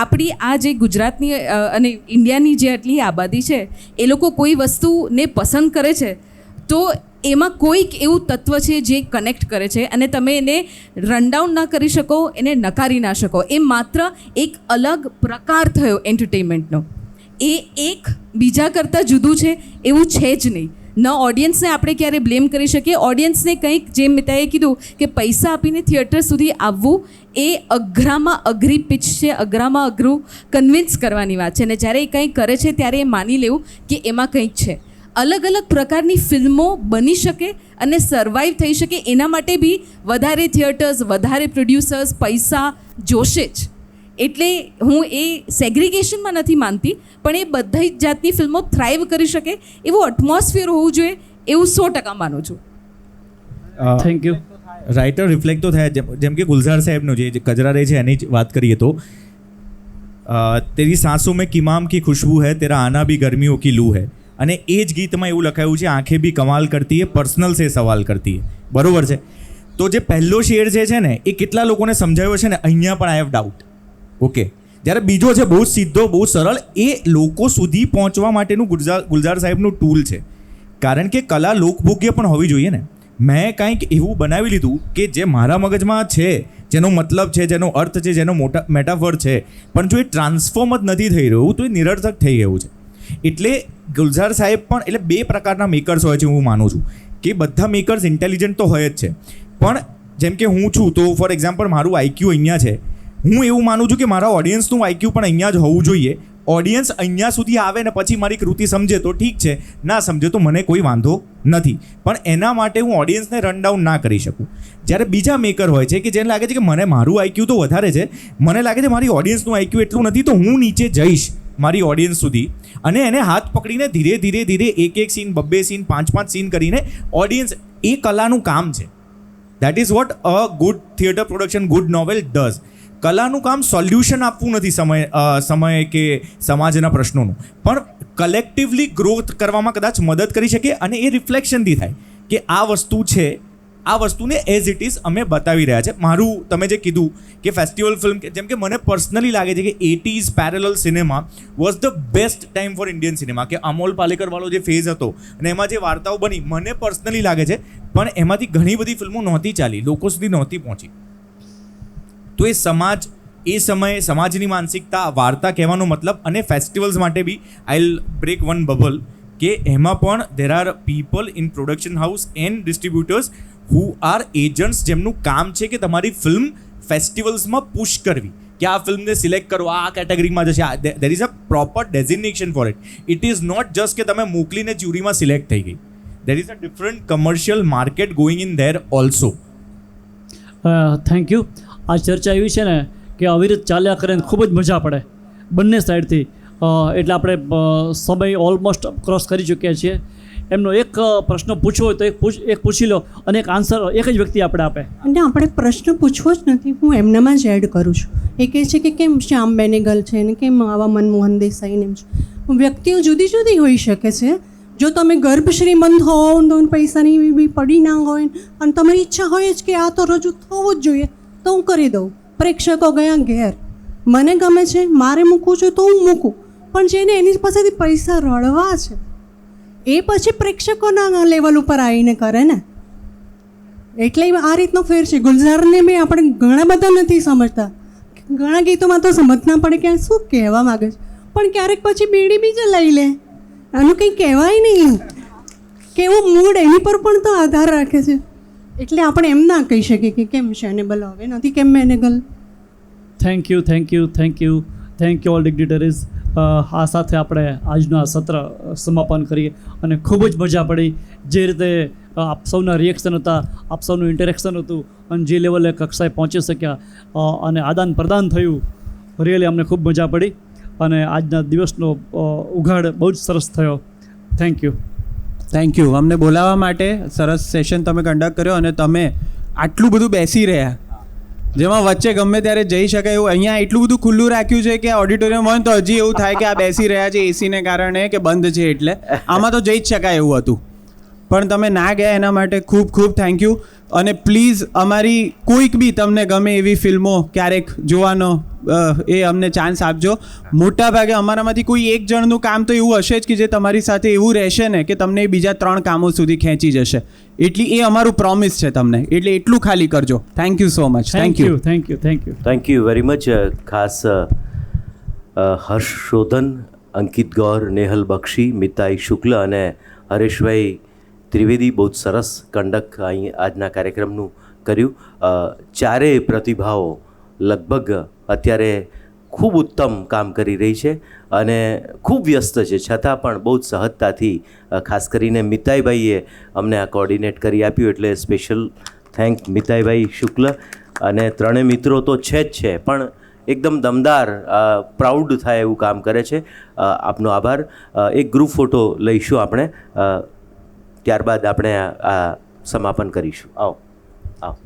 આપણી આ જે ગુજરાતની અને ઇન્ડિયાની જે આટલી આબાદી છે એ લોકો કોઈ વસ્તુને પસંદ કરે છે તો એમાં કોઈક એવું તત્વ છે જે કનેક્ટ કરે છે અને તમે એને રનડાઉન ના કરી શકો, એને નકારી ના શકો. એ માત્ર એક અલગ પ્રકાર થયો એન્ટરટેનમેન્ટનો, એ એક બીજા કરતાં જુદું છે એવું છે જ નહીં. ન ઓડિયન્સને આપણે ક્યારે બ્લેમ કરી શકીએ. ઓડિયન્સને કંઈક જેમ મિતાએ કીધું કે પૈસા આપીને થિયેટર સુધી આવવું એ અઘરામાં અઘરી પિચ છે, અઘરામાં અઘરું કન્વિન્સ કરવાની વાત છે. અને જ્યારે એ કંઈક કરે છે ત્યારે એ માની લેવું કે એમાં કંઈક છે. અલગ અલગ પ્રકારની ફિલ્મો બની શકે અને સર્વાઈવ થઈ શકે એના માટે બી વધારે થિયેટર્સ, વધારે પ્રોડ્યુસર્સ, પૈસા જોશે જ. એટલે હું એ સેગ્રિગેશનમાં નથી માનતી, પણ એ બધી જ જાતની ફિલ્મો થ્રાઇવ કરી શકે એવું એટમોસ્ફિયર હોવું જોઈએ એવું 100% માનું છું. Thank you. રાઇટર રિફ્લેક્ટ તો થયા, જેમ કે ગુલઝાર સાહેબનું જે કજરા રે છે એની જ વાત કરીએ તો તેરી સાંસોं में किमाम की खुशबू है, तेरा आना भी गर्मियों की लू है. અને એ જ ગીતમાં એવું લખાયું છે, આંખેं भी कमाल करती है, पर्सनल से सवाल करती है. બરોબર છે? તો જે પહેલો શેર જે છે ને એ કેટલા લોકોને સમજાયો છે ને, અહીંયા પણ આઈ હેવ ડાઉટ. ઓકે, જ્યારે બીજો છે બહુ સીધો, બહુ સરળ, એ લોકો સુધી પહોંચવા માટેનું ગુલઝાર સાહેબનું ટૂલ છે. કારણ કે કલા લોકભોગ્ય પણ હોવી જોઈએ ને. મેં કંઈક એવું બનાવી લીધું કે જે મારા મગજમાં છે, જેનો મતલબ છે, જેનો અર્થ છે, જેનો મોટા મેટાફર છે, પણ જો એ ટ્રાન્સફોર્મ જ નથી થઈ રહ્યું તો એ નિરર્થક થઈ ગયું છે. એટલે ગુલઝાર સાહેબ પણ એટલે બે પ્રકારના મેકર્સ હોય છે. હું માનું છું કે બધા મેકર્સ ઇન્ટેલિજન્ટ તો હોય જ છે, પણ જેમ કે હું છું તો ફોર એક્ઝામ્પલ મારું આઈક્યુ અહીંયા છે. હું એવું માનું છું કે મારા ઓડિયન્સનું આઈક્યુ પણ અહીંયા જ હોવું જોઈએ. ઓડિયન્સ અહીંયા સુધી આવે ને પછી મારી કૃતિ સમજે તો ઠીક છે, ના સમજે તો મને કોઈ વાંધો નથી, પણ એના માટે હું ઓડિયન્સને રન ડાઉન ના કરી શકું. જ્યારે બીજા મેકર હોય છે કે જેને લાગે છે કે મને મારું આઈક્યુ તો વધારે છે, મને લાગે છે મારી ઓડિયન્સનું આઈક્યુ એટલું નથી, તો હું નીચે જઈશ મારી ઓડિયન્સ સુધી અને એને હાથ પકડીને ધીરે ધીરે ધીરે એક સીન, 2 સીન, 5 સીન કરીને ઓડિયન્સ, એ કલાનું કામ છે. That is what a good theatre production, good novel does. કલાનું કામ સોલ્યુશન આપવું નથી સમય કે સમાજના પ્રશ્નોનું, પણ કલેક્ટિવલી ગ્રોથ કરવામાં કદાચ મદદ કરી શકે અને એ રિફ્લેક્શનથી થાય કે આ વસ્તુ છે, આ વસ્તુને એઝ ઇટ ઇઝ અમે બતાવી રહ્યા છે. મારું તમે જે કીધું કે ફેસ્ટિવલ ફિલ્મ, જેમ કે મને પર્સનલી લાગે છે કે 80s parallel cinema was the best time for Indian cinema. કે અમોલ પાલેકરવાળો જે ફેઝ હતો અને એમાં જે વાર્તાઓ બની, મને પર્સનલી લાગે છે, પણ એમાંથી ઘણી બધી ફિલ્મો નહોતી ચાલી, લોકો સુધી નહોતી પહોંચી. તો એ સમાજ, એ સમયે સમાજની માનસિકતા, વાર્તા કહેવાનો મતલબ, અને ફેસ્ટિવલ્સ માટે be I will break one bubble કે એમાં પણ there are people in production house and distributors who are agents, જેમનું કામ છે કે તમારી ફિલ્મ ફેસ્ટિવલ્સમાં પુશ કરવી, કે આ ફિલ્મને સિલેક્ટ કરો, આ કેટેગરીમાં જશે. There is a proper designation for it. It is not just કે તમે મોકલીને જ્યુરીમાં સિલેક્ટ થઈ ગઈ. There is a different commercial market going in there also. Thank you. આ ચર્ચા એવી છે ને કે અવિરત ચાલ્યા કરે ને ખૂબ જ મજા પડે બંને સાઈડથી. એટલે આપણે સમય ઓલમોસ્ટ ક્રોસ કરી ચૂક્યા છીએ. એમનો એક પ્રશ્ન પૂછવો હોય તો એક પૂછી લો અને એક આન્સર એક જ વ્યક્તિ આપણે આપે. અને આપણે પ્રશ્ન પૂછવો જ નથી, હું એમનામાં જ એડ કરું છું. એ કહે છે કે કેમ શ્યામ બેનેગલ છે ને કેમ આવા મનમોહન દેસાઈ ને એમ છે. વ્યક્તિઓ જુદી જુદી હોઈ શકે છે. જો તમે ગર્ભ શ્રીમંત હોવ, તો પૈસાની બી પડી ના હોય અને તમારી ઈચ્છા હોય જ કે આ તો રજૂ થવું જ જોઈએ, તો હું કરી દઉં. પ્રેક્ષકો ગયા ઘેર, મને ગમે છે, મારે મૂકવું છે તો હું મૂકું, પણ જેને એની પાસેથી પૈસા રળવા છે એ પછી પ્રેક્ષકોના લેવલ ઉપર આવીને કરે ને. એટલે આ રીતનો ફેર છે. ગુલઝારને બી આપણે ઘણા બધા નથી સમજતા, ઘણા ગીતોમાં તો સમજ ના પડે કે શું કહેવા માગે છે, પણ ક્યારેક પછી બીડી બી જ લઈ લે, આનું કંઈ કહેવાય નહીં. કેવું મૂડ એની પર પણ તો આધાર રાખે છે. એટલે આપણે એમ ના કહી શકીએ કે કેમ શેનેબલ હવે નથી, કેમ મેનેગલ. Thank you, thank you, thank you, thank you all dignitaries. આ સાથે આપણે આજનું આ સત્ર સમાપન કરીએ અને ખૂબ જ મજા પડી. જે રીતે આપ સૌના રિએક્શન હતા, આપ સૌનું ઇન્ટરેક્શન હતું અને જે લેવલે કક્ષાએ પહોંચી શક્યા અને આદાન પ્રદાન થયું, રિયલી અમને ખૂબ મજા પડી અને આજના દિવસનો ઉઘાડ બહુ જ સરસ થયો. Thank you. થેન્ક યુ અમને બોલાવવા માટે. સરસ સેશન તમે કન્ડક્ટ કર્યો અને તમે આટલું બધું બેસી રહ્યા, જેમાં વચ્ચે ગમે ત્યારે જઈ શકાય એવું અહીંયા એટલું બધું ખુલ્લું રાખ્યું છે કે ઓડિટોરિયમ હોય તો હજી એવું થાય કે આ બેસી રહ્યા છે એસીને કારણે કે બંધ છે, એટલે આમાં તો જઈ જ શકાય એવું હતું, પણ તમે ના ગયા એના માટે ખૂબ ખૂબ થેન્ક યુ. અને પ્લીઝ અમારી કોઈક બી તમને ગમે એવી ફિલ્મો ક્યારેક જોવાનો એ અમને ચાન્સ આપજો. મોટાભાગે અમારામાંથી કોઈ એક જણનું કામ તો એવું હશે જ કે જે તમારી સાથે એવું રહેશે ને કે તમને બીજા 3 કામો સુધી ખેંચી જશે. એટલી એ અમારું પ્રોમિસ છે તમને, એટલે એટલું ખાલી કરજો. Thank you so much. Thank you, thank you, thank you, thank you very much. ખાસ હર્ષશોધન, અંકિત ગૌર, નેહલ બક્ષી, મિતાઈ શુક્લ અને હરેશભાઈ ત્રિવેદી બહુ જ સરસ કંડક્ટ અહીં આજના કાર્યક્રમનું કર્યું. ચારેય પ્રતિભાઓ લગભગ અત્યારે ખૂબ ઉત્તમ કામ કરી રહી છે અને ખૂબ વ્યસ્ત છે, છતાં પણ બહુ જ સહજતાથી, ખાસ કરીને મિતાઈભાઈએ અમને આ કોર્ડિનેટ કરી આપ્યું, એટલે સ્પેશિયલ થેન્ક મિતાઈભાઈ શુક્લ. અને ત્રણેય મિત્રો તો છે જ છે, પણ એકદમ દમદાર, પ્રાઉડ થાય એવું કામ કરે છે. આપનો આભાર. એક ગ્રુપ ફોટો લઈશું આપણે, ત્યારબાદ આપણે આ સમાપન કરીશું. આવો આવો.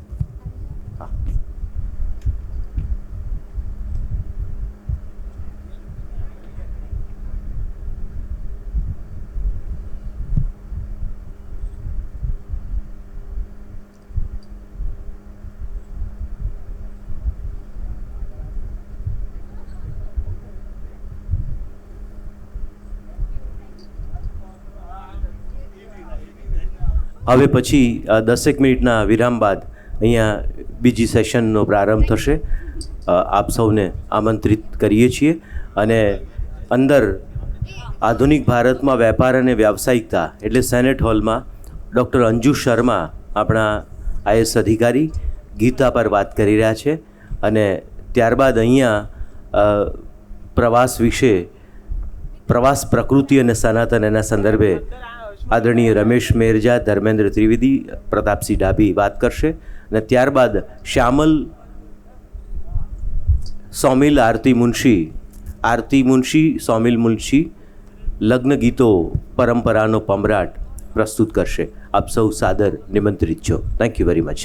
હવે પછી 10 મિનિટના વિરામ બાદ અહીંયા બીજી સેશનનો પ્રારંભ થશે. આપ સૌને આમંત્રિત કરીએ છીએ અને અંદર આધુનિક ભારતમાં વેપાર અને વ્યાવસાયિકતા એટલે સેનેટ હોલમાં ડૉક્ટર અંજુ શર્મા આપણા આઈએસ અધિકારી ગીતા પર વાત કરી રહ્યા છે અને ત્યારબાદ અહીંયા પ્રવાસ વિશે, પ્રવાસ પ્રકૃતિ અને સનાતન એના સંદર્ભે આદરણીય રમેશ મેરજા, ધર્મેન્દ્ર ત્રિવેદી, પ્રતાપસિંહ ડાભી વાત કરશે અને ત્યારબાદ શ્યામલ સોમિલ આરતી મુનશી સોમિલ મુનશી લગ્ન ગીતો પરંપરાનો પમરાટ પ્રસ્તુત કરશે. આપ સૌ સાદર નિમંત્રિત છો. Thank you very much.